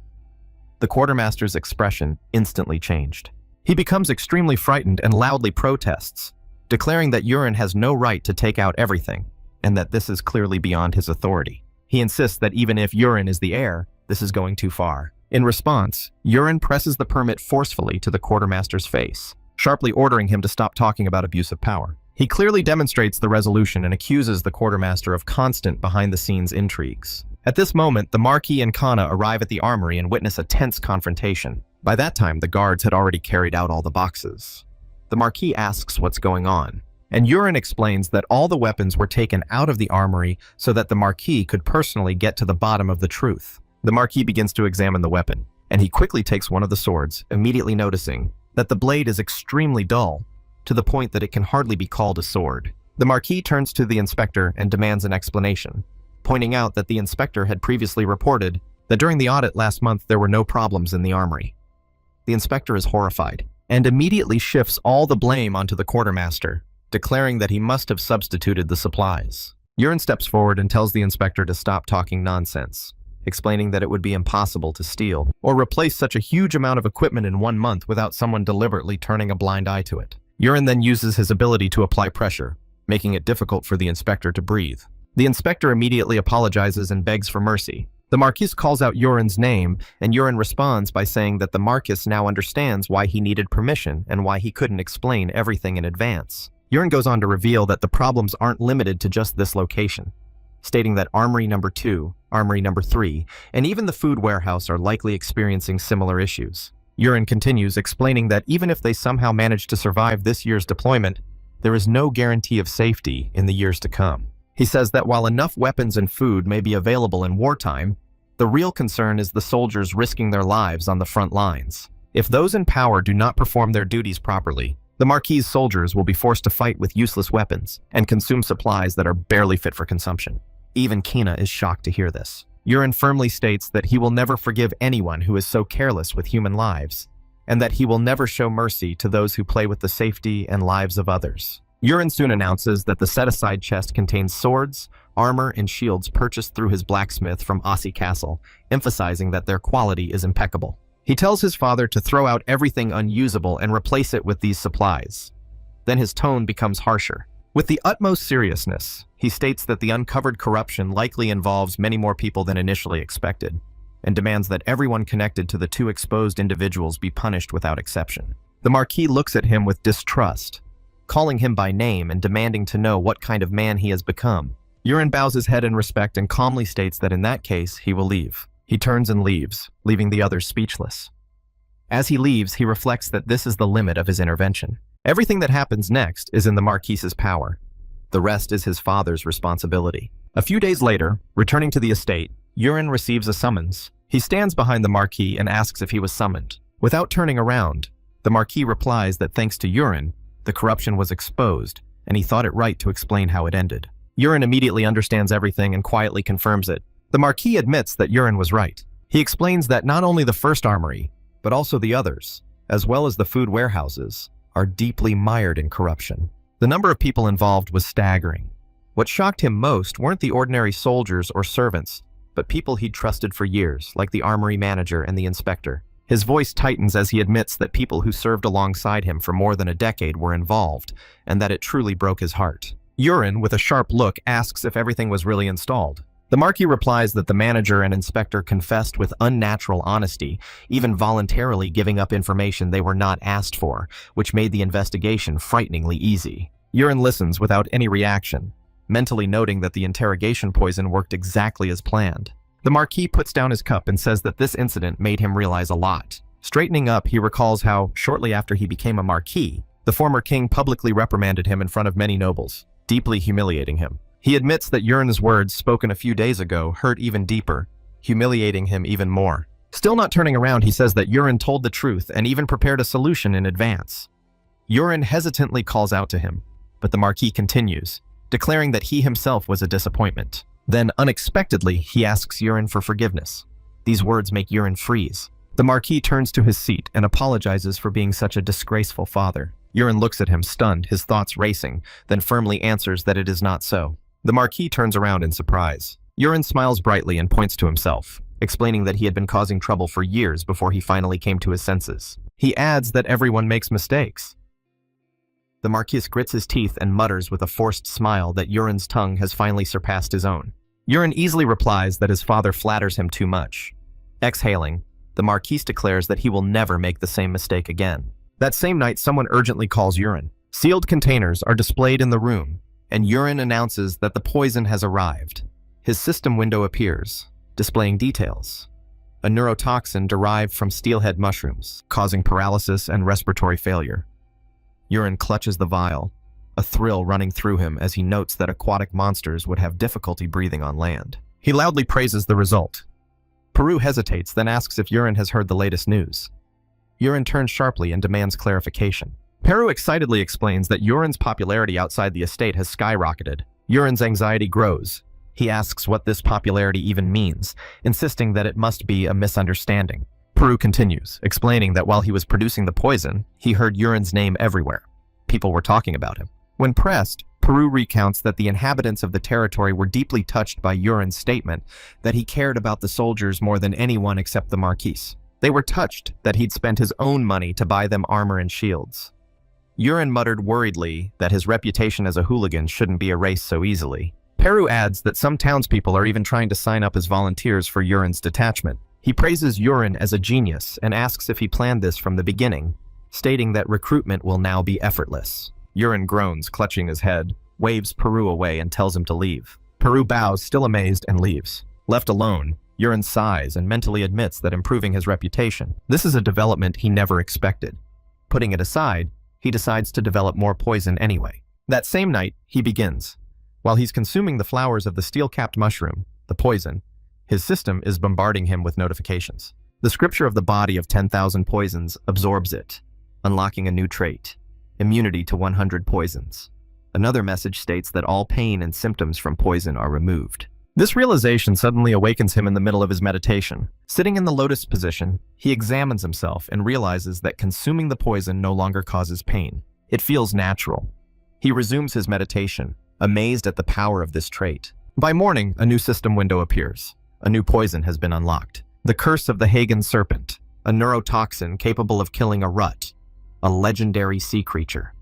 Speaker 1: The quartermaster's expression instantly changed. He becomes extremely frightened and loudly protests, declaring that Urine has no right to take out everything, and that this is clearly beyond his authority. He insists that even if Urine is the heir, this is going too far. In response, Urine presses the permit forcefully to the quartermaster's face, sharply ordering him to stop talking about abuse of power. He clearly demonstrates the resolution and accuses the quartermaster of constant behind-the-scenes intrigues. At this moment, the Marquis and Kana arrive at the armory and witness a tense confrontation. By that time, the guards had already carried out all the boxes. The Marquis asks what's going on, and Urine explains that all the weapons were taken out of the armory so that the Marquis could personally get to the bottom of the truth. The Marquis begins to examine the weapon, and he quickly takes one of the swords, immediately noticing that the blade is extremely dull, to the point that it can hardly be called a sword. The Marquis turns to the inspector and demands an explanation, pointing out that the inspector had previously reported that during the audit last month there were no problems in the armory. The inspector is horrified and immediately shifts all the blame onto the quartermaster, declaring that he must have substituted the supplies. Urine steps forward and tells the inspector to stop talking nonsense, explaining that it would be impossible to steal or replace such a huge amount of equipment in 1 month without someone deliberately turning a blind eye to it. Urine then uses his ability to apply pressure, making it difficult for the inspector to breathe. The inspector immediately apologizes and begs for mercy. The Marquis calls out Urine's name, and Urine responds by saying that the Marquis now understands why he needed permission and why he couldn't explain everything in advance. Urine goes on to reveal that the problems aren't limited to just this location, stating that Armory number 2, Armory number 3, and even the food warehouse are likely experiencing similar issues. Urine continues, explaining that even if they somehow manage to survive this year's deployment, there is no guarantee of safety in the years to come. He says that while enough weapons and food may be available in wartime, the real concern is the soldiers risking their lives on the front lines. If those in power do not perform their duties properly, the Marquis's soldiers will be forced to fight with useless weapons and consume supplies that are barely fit for consumption. Even Kina is shocked to hear this. Yurin firmly states that he will never forgive anyone who is so careless with human lives, and that he will never show mercy to those who play with the safety and lives of others. Yurin soon announces that the set-aside chest contains swords, armor, and shields purchased through his blacksmith from Ossie Castle, emphasizing that their quality is impeccable. He tells his father to throw out everything unusable and replace it with these supplies. Then his tone becomes harsher. With the utmost seriousness, he states that the uncovered corruption likely involves many more people than initially expected, and demands that everyone connected to the two exposed individuals be punished without exception. The Marquis looks at him with distrust, calling him by name and demanding to know what kind of man he has become. Yurin bows his head in respect and calmly states that in that case, he will leave. He turns and leaves, leaving the others speechless. As he leaves, he reflects that this is the limit of his intervention. Everything that happens next is in the Marquis's power. The rest is his father's responsibility. A few days later, returning to the estate, Yurin receives a summons. He stands behind the Marquis and asks if he was summoned. Without turning around, the Marquis replies that thanks to Yurin, the corruption was exposed, and he thought it right to explain how it ended. Yurin immediately understands everything and quietly confirms it. The Marquis admits that Yurin was right. He explains that not only the first armory, but also the others, as well as the food warehouses, are deeply mired in corruption. The number of people involved was staggering. What shocked him most weren't the ordinary soldiers or servants, but people he'd trusted for years, like the armory manager and the inspector. His voice tightens as he admits that people who served alongside him for more than a decade were involved, and that it truly broke his heart. Yurin, with a sharp look, asks if everything was really installed. The Marquis replies that the manager and inspector confessed with unnatural honesty, even voluntarily giving up information they were not asked for, which made the investigation frighteningly easy. Yurin listens without any reaction, mentally noting that the interrogation poison worked exactly as planned. The Marquis puts down his cup and says that this incident made him realize a lot. Straightening up, he recalls how, shortly after he became a Marquis, the former king publicly reprimanded him in front of many nobles, deeply humiliating him. He admits that Yurin's words spoken a few days ago hurt even deeper, humiliating him even more. Still not turning around, he says that Yurin told the truth and even prepared a solution in advance. Yurin hesitantly calls out to him, but the Marquis continues, declaring that he himself was a disappointment. Then, unexpectedly, he asks Yurin for forgiveness. These words make Yurin freeze. The Marquis turns to his seat and apologizes for being such a disgraceful father. Yurin looks at him, stunned, his thoughts racing, then firmly answers that it is not so. The Marquis turns around in surprise. Yurin smiles brightly and points to himself, explaining that he had been causing trouble for years before he finally came to his senses. He adds that everyone makes mistakes. The Marquis grits his teeth and mutters with a forced smile that Yurin's tongue has finally surpassed his own. Yurin easily replies that his father flatters him too much. Exhaling, the Marquis declares that he will never make the same mistake again. That same night, someone urgently calls Yurin. Sealed containers are displayed in the room, and Yurin announces that the poison has arrived. His system window appears, displaying details. A neurotoxin derived from steelhead mushrooms, causing paralysis and respiratory failure. Yurin clutches the vial, a thrill running through him as he notes that aquatic monsters would have difficulty breathing on land. He loudly praises the result. Peru hesitates, then asks if Yurin has heard the latest news. Yurin turns sharply and demands clarification. Peru excitedly explains that Yurin's popularity outside the estate has skyrocketed. Yurin's anxiety grows. He asks what this popularity even means, insisting that it must be a misunderstanding. Peru continues, explaining that while he was producing the poison, he heard Yurin's name everywhere. People were talking about him. When pressed, Peru recounts that the inhabitants of the territory were deeply touched by Yurin's statement that he cared about the soldiers more than anyone except the Marquis. They were touched that he'd spent his own money to buy them armor and shields. Yurin muttered worriedly that his reputation as a hooligan shouldn't be erased so easily. Peru adds that some townspeople are even trying to sign up as volunteers for Yurin's detachment. He praises Yurin as a genius and asks if he planned this from the beginning, stating that recruitment will now be effortless. Yurin groans, clutching his head, waves Peru away and tells him to leave. Peru bows, still amazed, and leaves. Left alone, Yurin sighs and mentally admits that improving his reputation. This is a development he never expected. Putting it aside, he decides to develop more poison anyway. That same night, he begins. While he's consuming the flowers of the steel-capped mushroom, the poison, his system is bombarding him with notifications. The scripture of the body of 10,000 poisons absorbs it, unlocking a new trait, immunity to 100 poisons. Another message states that all pain and symptoms from poison are removed. This realization suddenly awakens him in the middle of his meditation. Sitting in the lotus position, he examines himself and realizes that consuming the poison no longer causes pain. It feels natural. He resumes his meditation, amazed at the power of this trait. By morning, a new system window appears. A new poison has been unlocked. The curse of the Hagen serpent, a neurotoxin capable of killing a rut, a legendary sea creature.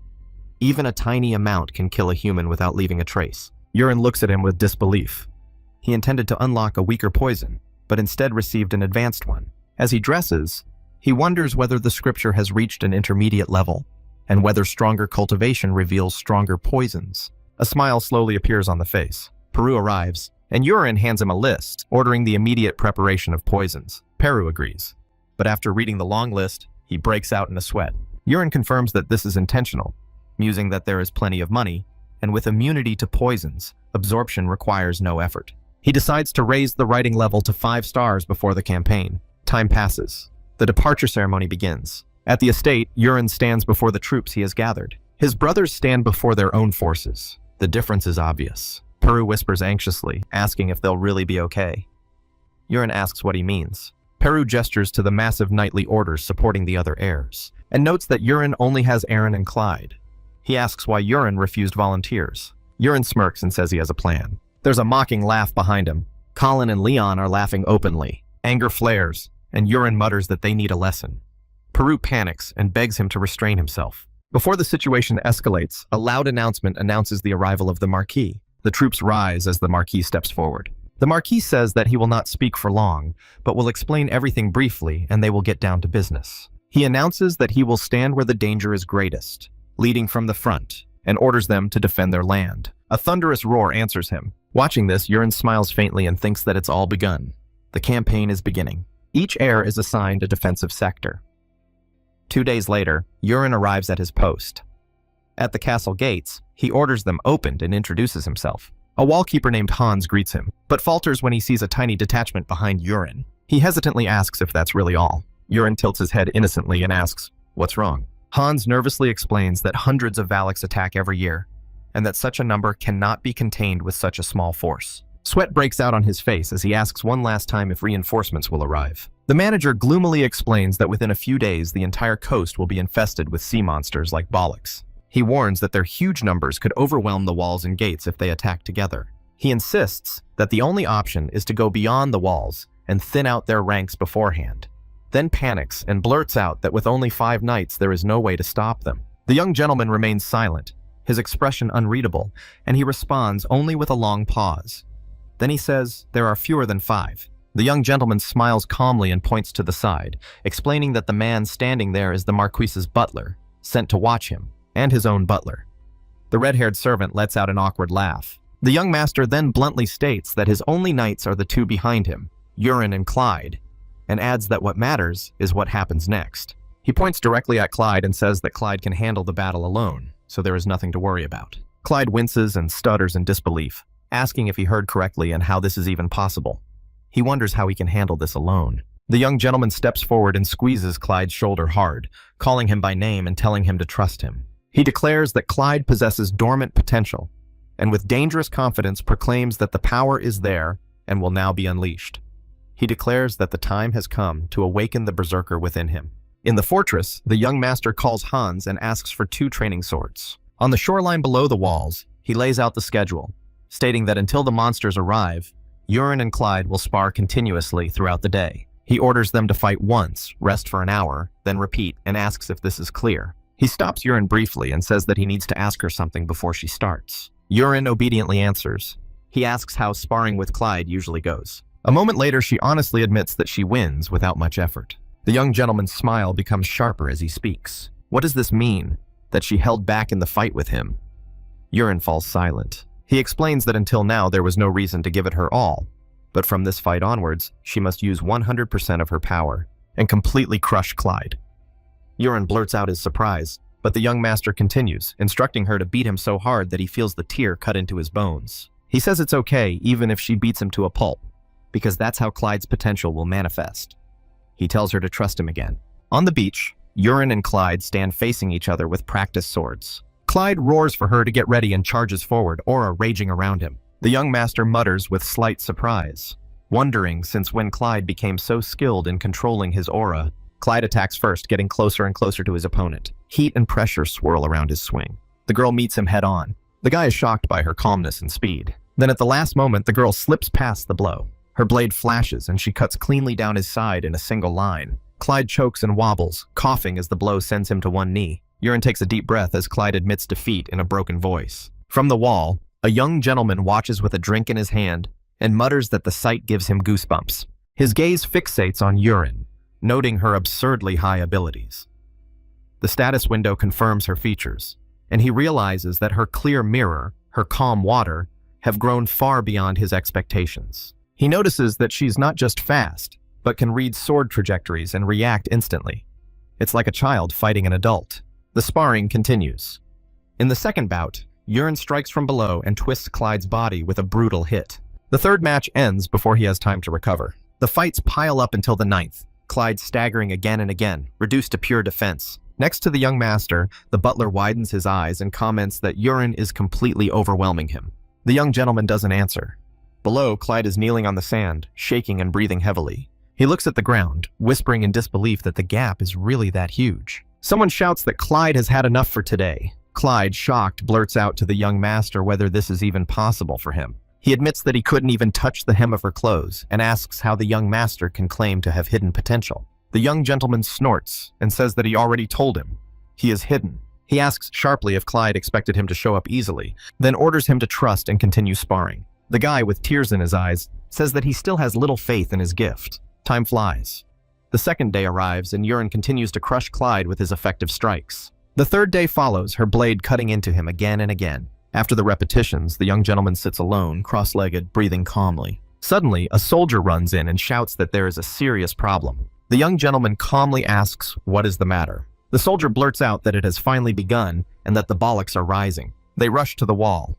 Speaker 1: Even a tiny amount can kill a human without leaving a trace. Yurin looks at him with disbelief. He intended to unlock a weaker poison, but instead received an advanced one. As he dresses, he wonders whether the scripture has reached an intermediate level, and whether stronger cultivation reveals stronger poisons. A smile slowly appears on the face. Peru arrives, and Yurin hands him a list, ordering the immediate preparation of poisons. Peru agrees. But after reading the long list, he breaks out in a sweat. Yurin confirms that this is intentional, musing that there is plenty of money, and with immunity to poisons, absorption requires no effort. He decides to raise the writing level to 5 stars before the campaign. Time passes. The departure ceremony begins. At the estate, Yurin stands before the troops he has gathered. His brothers stand before their own forces. The difference is obvious. Peru whispers anxiously, asking if they'll really be okay. Yurin asks what he means. Peru gestures to the massive knightly orders supporting the other heirs, and notes that Yurin only has Aaron and Clyde. He asks why Yurin refused volunteers. Yurin smirks and says he has a plan. There's a mocking laugh behind him. Colin and Leon are laughing openly. Anger flares, and Yurin mutters that they need a lesson. Peru panics and begs him to restrain himself. Before the situation escalates, a loud announcement announces the arrival of the Marquis. The troops rise as the Marquis steps forward. The Marquis says that he will not speak for long, but will explain everything briefly and they will get down to business. He announces that he will stand where the danger is greatest, leading from the front, and orders them to defend their land. A thunderous roar answers him. Watching this, Yurin smiles faintly and thinks that it's all begun. The campaign is beginning. Each heir is assigned a defensive sector. 2 days later, Yurin arrives at his post. At the castle gates, he orders them opened and introduces himself. A wallkeeper named Hans greets him, but falters when he sees a tiny detachment behind Yurin. He hesitantly asks if that's really all. Yurin tilts his head innocently and asks, "What's wrong?" Hans nervously explains that hundreds of Valaks attack every year, and that such a number cannot be contained with such a small force. Sweat breaks out on his face as he asks one last time if reinforcements will arrive. The manager gloomily explains that within a few days the entire coast will be infested with sea monsters like Bollocks. He warns that their huge numbers could overwhelm the walls and gates if they attack together. He insists that the only option is to go beyond the walls and thin out their ranks beforehand, then panics and blurts out that with only 5 knights there is no way to stop them. The young gentleman remains silent, his expression unreadable, and he responds only with a long pause. Then he says, "There are fewer than 5. The young gentleman smiles calmly and points to the side, explaining that the man standing there is the Marquis's butler, sent to watch him, and his own butler. The red-haired servant lets out an awkward laugh. The young master then bluntly states that his only knights are the 2 behind him, Yurin and Clyde, and adds that what matters is what happens next. He points directly at Clyde and says that Clyde can handle the battle alone, so there is nothing to worry about. Clyde winces and stutters in disbelief, asking if he heard correctly and how this is even possible. He wonders how he can handle this alone. The young gentleman steps forward and squeezes Clyde's shoulder hard, calling him by name and telling him to trust him. He declares that Clyde possesses dormant potential, and with dangerous confidence proclaims that the power is there and will now be unleashed. He declares that the time has come to awaken the berserker within him. In the fortress, the young master calls Hans and asks for 2 training swords. On the shoreline below the walls, he lays out the schedule, stating that until the monsters arrive, Yurin and Clyde will spar continuously throughout the day. He orders them to fight once, rest for an hour, then repeat, and asks if this is clear. He stops Yurin briefly and says that he needs to ask her something before she starts. Yurin obediently answers. He asks how sparring with Clyde usually goes. A moment later, she honestly admits that she wins without much effort. The young gentleman's smile becomes sharper as he speaks. What does this mean? That she held back in the fight with him? Yurin falls silent. He explains that until now there was no reason to give it her all, but from this fight onwards, she must use 100% of her power and completely crush Clyde. Yurin blurts out his surprise, but the young master continues, instructing her to beat him so hard that he feels the tear cut into his bones. He says it's okay even if she beats him to a pulp, because that's how Clyde's potential will manifest. He tells her to trust him again. On the beach, Urin and Clyde stand facing each other with practiced swords. Clyde roars for her to get ready and charges forward, aura raging around him. The young master mutters with slight surprise, wondering since when Clyde became so skilled in controlling his aura. Clyde attacks first, getting closer and closer to his opponent. Heat and pressure swirl around his swing. The girl meets him head-on. The guy is shocked by her calmness and speed. Then at the last moment, the girl slips past the blow. Her blade flashes, and she cuts cleanly down his side in a single line. Clyde chokes and wobbles, coughing as the blow sends him to one knee. Urin takes a deep breath as Clyde admits defeat in a broken voice. From the wall, a young gentleman watches with a drink in his hand and mutters that the sight gives him goosebumps. His gaze fixates on Urin, noting her absurdly high abilities. The status window confirms her features, and he realizes that her clear mirror, her calm water, have grown far beyond his expectations. He notices that she's not just fast, but can read sword trajectories and react instantly. It's like a child fighting an adult. The sparring continues. In the second bout, Urin strikes from below and twists Clyde's body with a brutal hit. The third match ends before he has time to recover. The fights pile up until the ninth, Clyde staggering again and again, reduced to pure defense. Next to the young master, the butler widens his eyes and comments that Urin is completely overwhelming him. The young gentleman doesn't answer. Below, Clyde is kneeling on the sand, shaking and breathing heavily. He looks at the ground, whispering in disbelief that the gap is really that huge. Someone shouts that Clyde has had enough for today. Clyde, shocked, blurts out to the young master whether this is even possible for him. He admits that he couldn't even touch the hem of her clothes and asks how the young master can claim to have hidden potential. The young gentleman snorts and says that he already told him. He is hidden. He asks sharply if Clyde expected him to show up easily, then orders him to trust and continue sparring. The guy, with tears in his eyes, says that he still has little faith in his gift. Time flies. The second day arrives and Urin continues to crush Clyde with his effective strikes. The third day follows, her blade cutting into him again and again. After the repetitions, the young gentleman sits alone, cross-legged, breathing calmly. Suddenly, a soldier runs in and shouts that there is a serious problem. The young gentleman calmly asks what is the matter. The soldier blurts out that it has finally begun and that the bollocks are rising. They rush to the wall.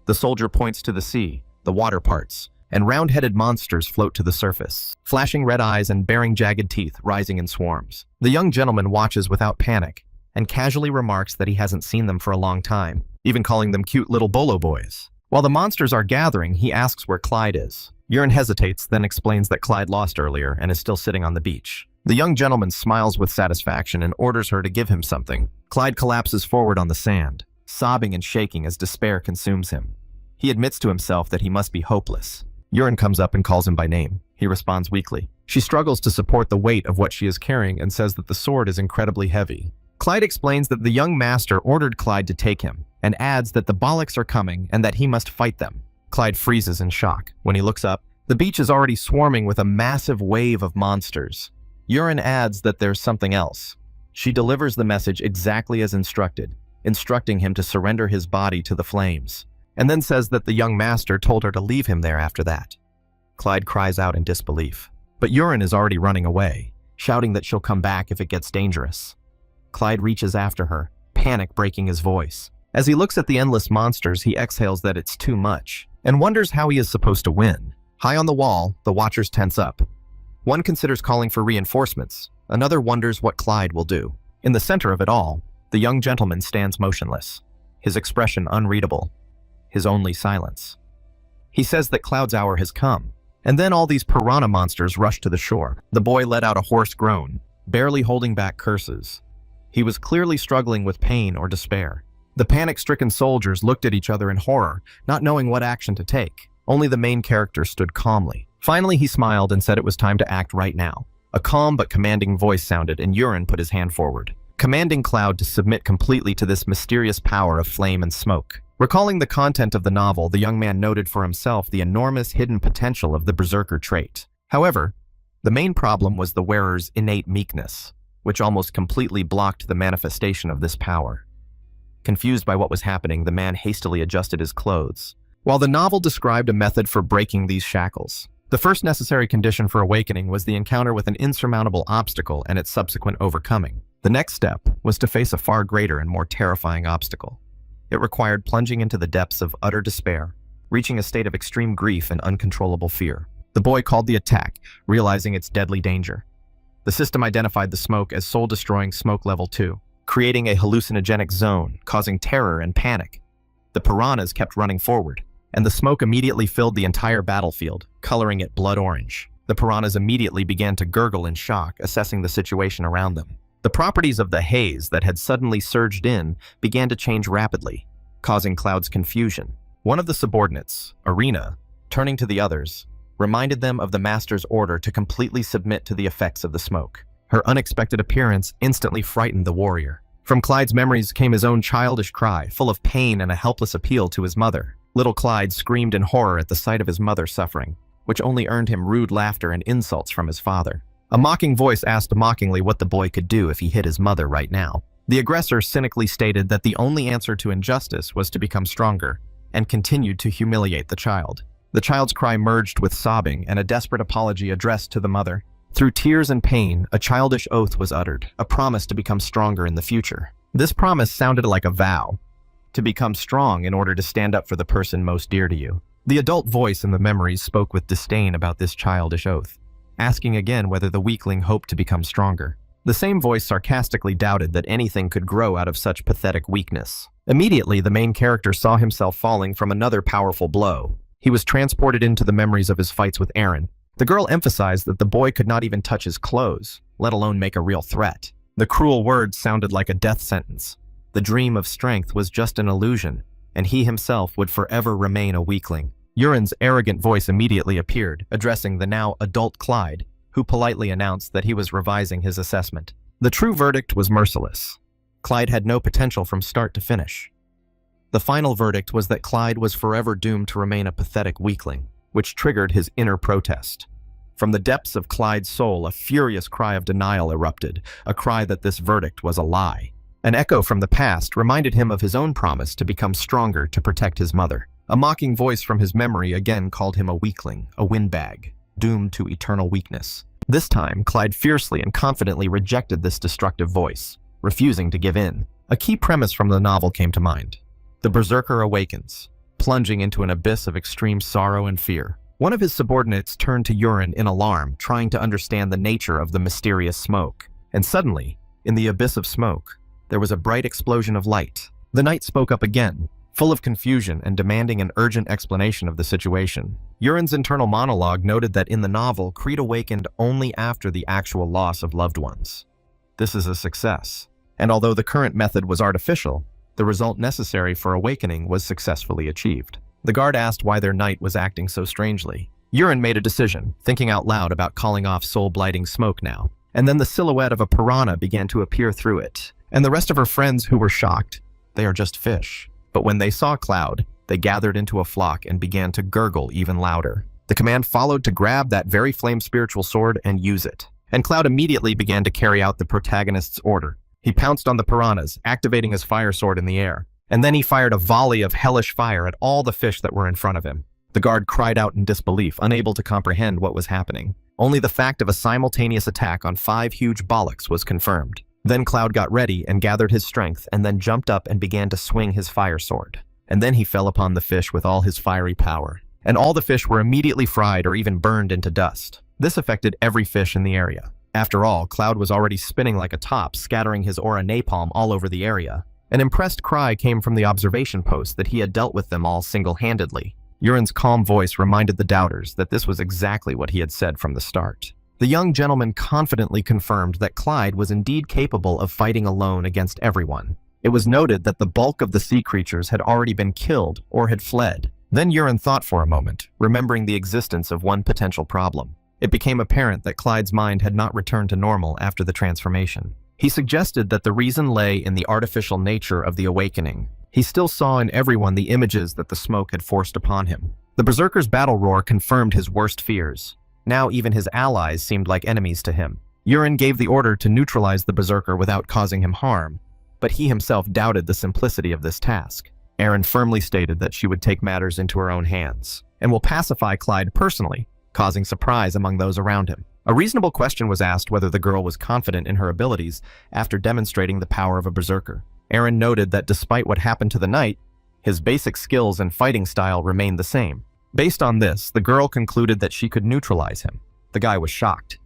Speaker 1: The soldier points to the sea. The water parts, and round-headed monsters float to the surface, flashing red eyes and bearing jagged teeth rising in swarms. The young gentleman watches without panic and casually remarks that he hasn't seen them for a long time, even calling them cute little bolo boys. While the monsters are gathering, he asks where Clyde is. Urin hesitates, then explains that Clyde lost earlier and is still sitting on the beach. The young gentleman smiles with satisfaction and orders her to give him something. Clyde collapses forward on the sand, sobbing and shaking as despair consumes him. He admits to himself that he must be hopeless. Urin comes up and calls him by name. He responds weakly. She struggles to support the weight of what she is carrying and says that the sword is incredibly heavy. Clyde explains that the young master ordered Clyde to take him, and adds that the bollocks are coming and that he must fight them. Clyde freezes in shock. When he looks up, the beach is already swarming with a massive wave of monsters. Urin adds that there's something else. She delivers the message exactly as instructed, instructing him to surrender his body to the flames, and then says that the young master told her to leave him there after that. Clyde cries out in disbelief, but Urin is already running away, shouting that she'll come back if it gets dangerous. Clyde reaches after her, panic breaking his voice. As he looks at the endless monsters, he exhales that it's too much, and wonders how he is supposed to win. High on the wall, the watchers tense up. One considers calling for reinforcements, another wonders what Clyde will do. In the center of it all, the young gentleman stands motionless, his expression unreadable, his only silence. He says that Cloud's hour has come, and then all these piranha monsters rush to the shore. The boy let out a hoarse groan, barely holding back curses. He was clearly struggling with pain or despair. The panic-stricken soldiers looked at each other in horror, not knowing what action to take. Only the main character stood calmly. Finally, he smiled and said it was time to act right now. A calm but commanding voice sounded, and Urin put his hand forward, commanding Cloud to submit completely to this mysterious power of flame and smoke. Recalling the content of the novel, the young man noted for himself the enormous hidden potential of the berserker trait. However, the main problem was the wearer's innate meekness, which almost completely blocked the manifestation of this power. Confused by what was happening, the man hastily adjusted his clothes. While the novel described a method for breaking these shackles, the first necessary condition for awakening was the encounter with an insurmountable obstacle and its subsequent overcoming. The next step was to face a far greater and more terrifying obstacle. It required plunging into the depths of utter despair, reaching a state of extreme grief and uncontrollable fear. The boy called the attack, realizing its deadly danger. The system identified the smoke as soul-destroying smoke level 2, creating a hallucinogenic zone, causing terror and panic. The piranhas kept running forward, and the smoke immediately filled the entire battlefield, coloring it blood orange. The piranhas immediately began to gurgle in shock, assessing the situation around them. The properties of the haze that had suddenly surged in began to change rapidly, causing Cloud's confusion. One of the subordinates, Arena, turning to the others, reminded them of the master's order to completely submit to the effects of the smoke. Her unexpected appearance instantly frightened the warrior. From Clyde's memories came his own childish cry, full of pain and a helpless appeal to his mother. Little Clyde screamed in horror at the sight of his mother suffering, which only earned him rude laughter and insults from his father. A mocking voice asked mockingly what the boy could do if he hit his mother right now. The aggressor cynically stated that the only answer to injustice was to become stronger, and continued to humiliate the child. The child's cry merged with sobbing and a desperate apology addressed to the mother. Through tears and pain, a childish oath was uttered, a promise to become stronger in the future. This promise sounded like a vow, to become strong in order to stand up for the person most dear to you. The adult voice in the memories spoke with disdain about this childish oath, asking again whether the weakling hoped to become stronger. The same voice sarcastically doubted that anything could grow out of such pathetic weakness. Immediately, the main character saw himself falling from another powerful blow. He was transported into the memories of his fights with Aaron. The girl emphasized that the boy could not even touch his clothes, let alone make a real threat. The cruel words sounded like a death sentence. The dream of strength was just an illusion, and he himself would forever remain a weakling. Urin's arrogant voice immediately appeared, addressing the now adult Clyde, who politely announced that he was revising his assessment. The true verdict was merciless. Clyde had no potential from start to finish. The final verdict was that Clyde was forever doomed to remain a pathetic weakling, which triggered his inner protest. From the depths of Clyde's soul, a furious cry of denial erupted, a cry that this verdict was a lie. An echo from the past reminded him of his own promise to become stronger to protect his mother. A mocking voice from his memory again called him a weakling, a windbag, doomed to eternal weakness. This time, Clyde fiercely and confidently rejected this destructive voice, refusing to give in. A key premise from the novel came to mind. The berserker awakens, plunging into an abyss of extreme sorrow and fear. One of his subordinates turned to Urin in alarm, trying to understand the nature of the mysterious smoke. And suddenly, in the abyss of smoke, there was a bright explosion of light. The knight spoke up again, full of confusion and demanding an urgent explanation of the situation. Urin's internal monologue noted that in the novel, Creed awakened only after the actual loss of loved ones. This is a success, and although the current method was artificial, the result necessary for awakening was successfully achieved. The guard asked why their knight was acting so strangely. Urin made a decision, thinking out loud about calling off soul-blighting smoke now. And then the silhouette of a piranha began to appear through it. And the rest of her friends who were shocked, they are just fish. But when they saw Cloud, they gathered into a flock and began to gurgle even louder. The command followed to grab that very flame spiritual sword and use it. And Cloud immediately began to carry out the protagonist's order. He pounced on the piranhas, activating his fire sword in the air. And then he fired a volley of hellish fire at all the fish that were in front of him. The guard cried out in disbelief, unable to comprehend what was happening. Only the fact of a simultaneous attack on 5 huge bollocks was confirmed. Then Cloud got ready and gathered his strength and then jumped up and began to swing his fire sword. And then he fell upon the fish with all his fiery power. And all the fish were immediately fried or even burned into dust. This affected every fish in the area. After all, Cloud was already spinning like a top, scattering his aura napalm all over the area. An impressed cry came from the observation post that he had dealt with them all single-handedly. Urin's calm voice reminded the doubters that this was exactly what he had said from the start. The young gentleman confidently confirmed that Clyde was indeed capable of fighting alone against everyone. It was noted that the bulk of the sea creatures had already been killed or had fled. Then Urin thought for a moment, remembering the existence of one potential problem. It became apparent that Clyde's mind had not returned to normal after the transformation. He suggested that the reason lay in the artificial nature of the awakening. He still saw in everyone the images that the smoke had forced upon him. The berserker's battle roar confirmed his worst fears. Now even his allies seemed like enemies to him. Urin gave the order to neutralize the berserker without causing him harm, but he himself doubted the simplicity of this task. Aaron firmly stated that she would take matters into her own hands, and will pacify Clyde personally, causing surprise among those around him. A reasonable question was asked whether the girl was confident in her abilities after demonstrating the power of a berserker. Aaron noted that despite what happened to the knight, his basic skills and fighting style remained the same. Based on this, the girl concluded that she could neutralize him. The guy was shocked.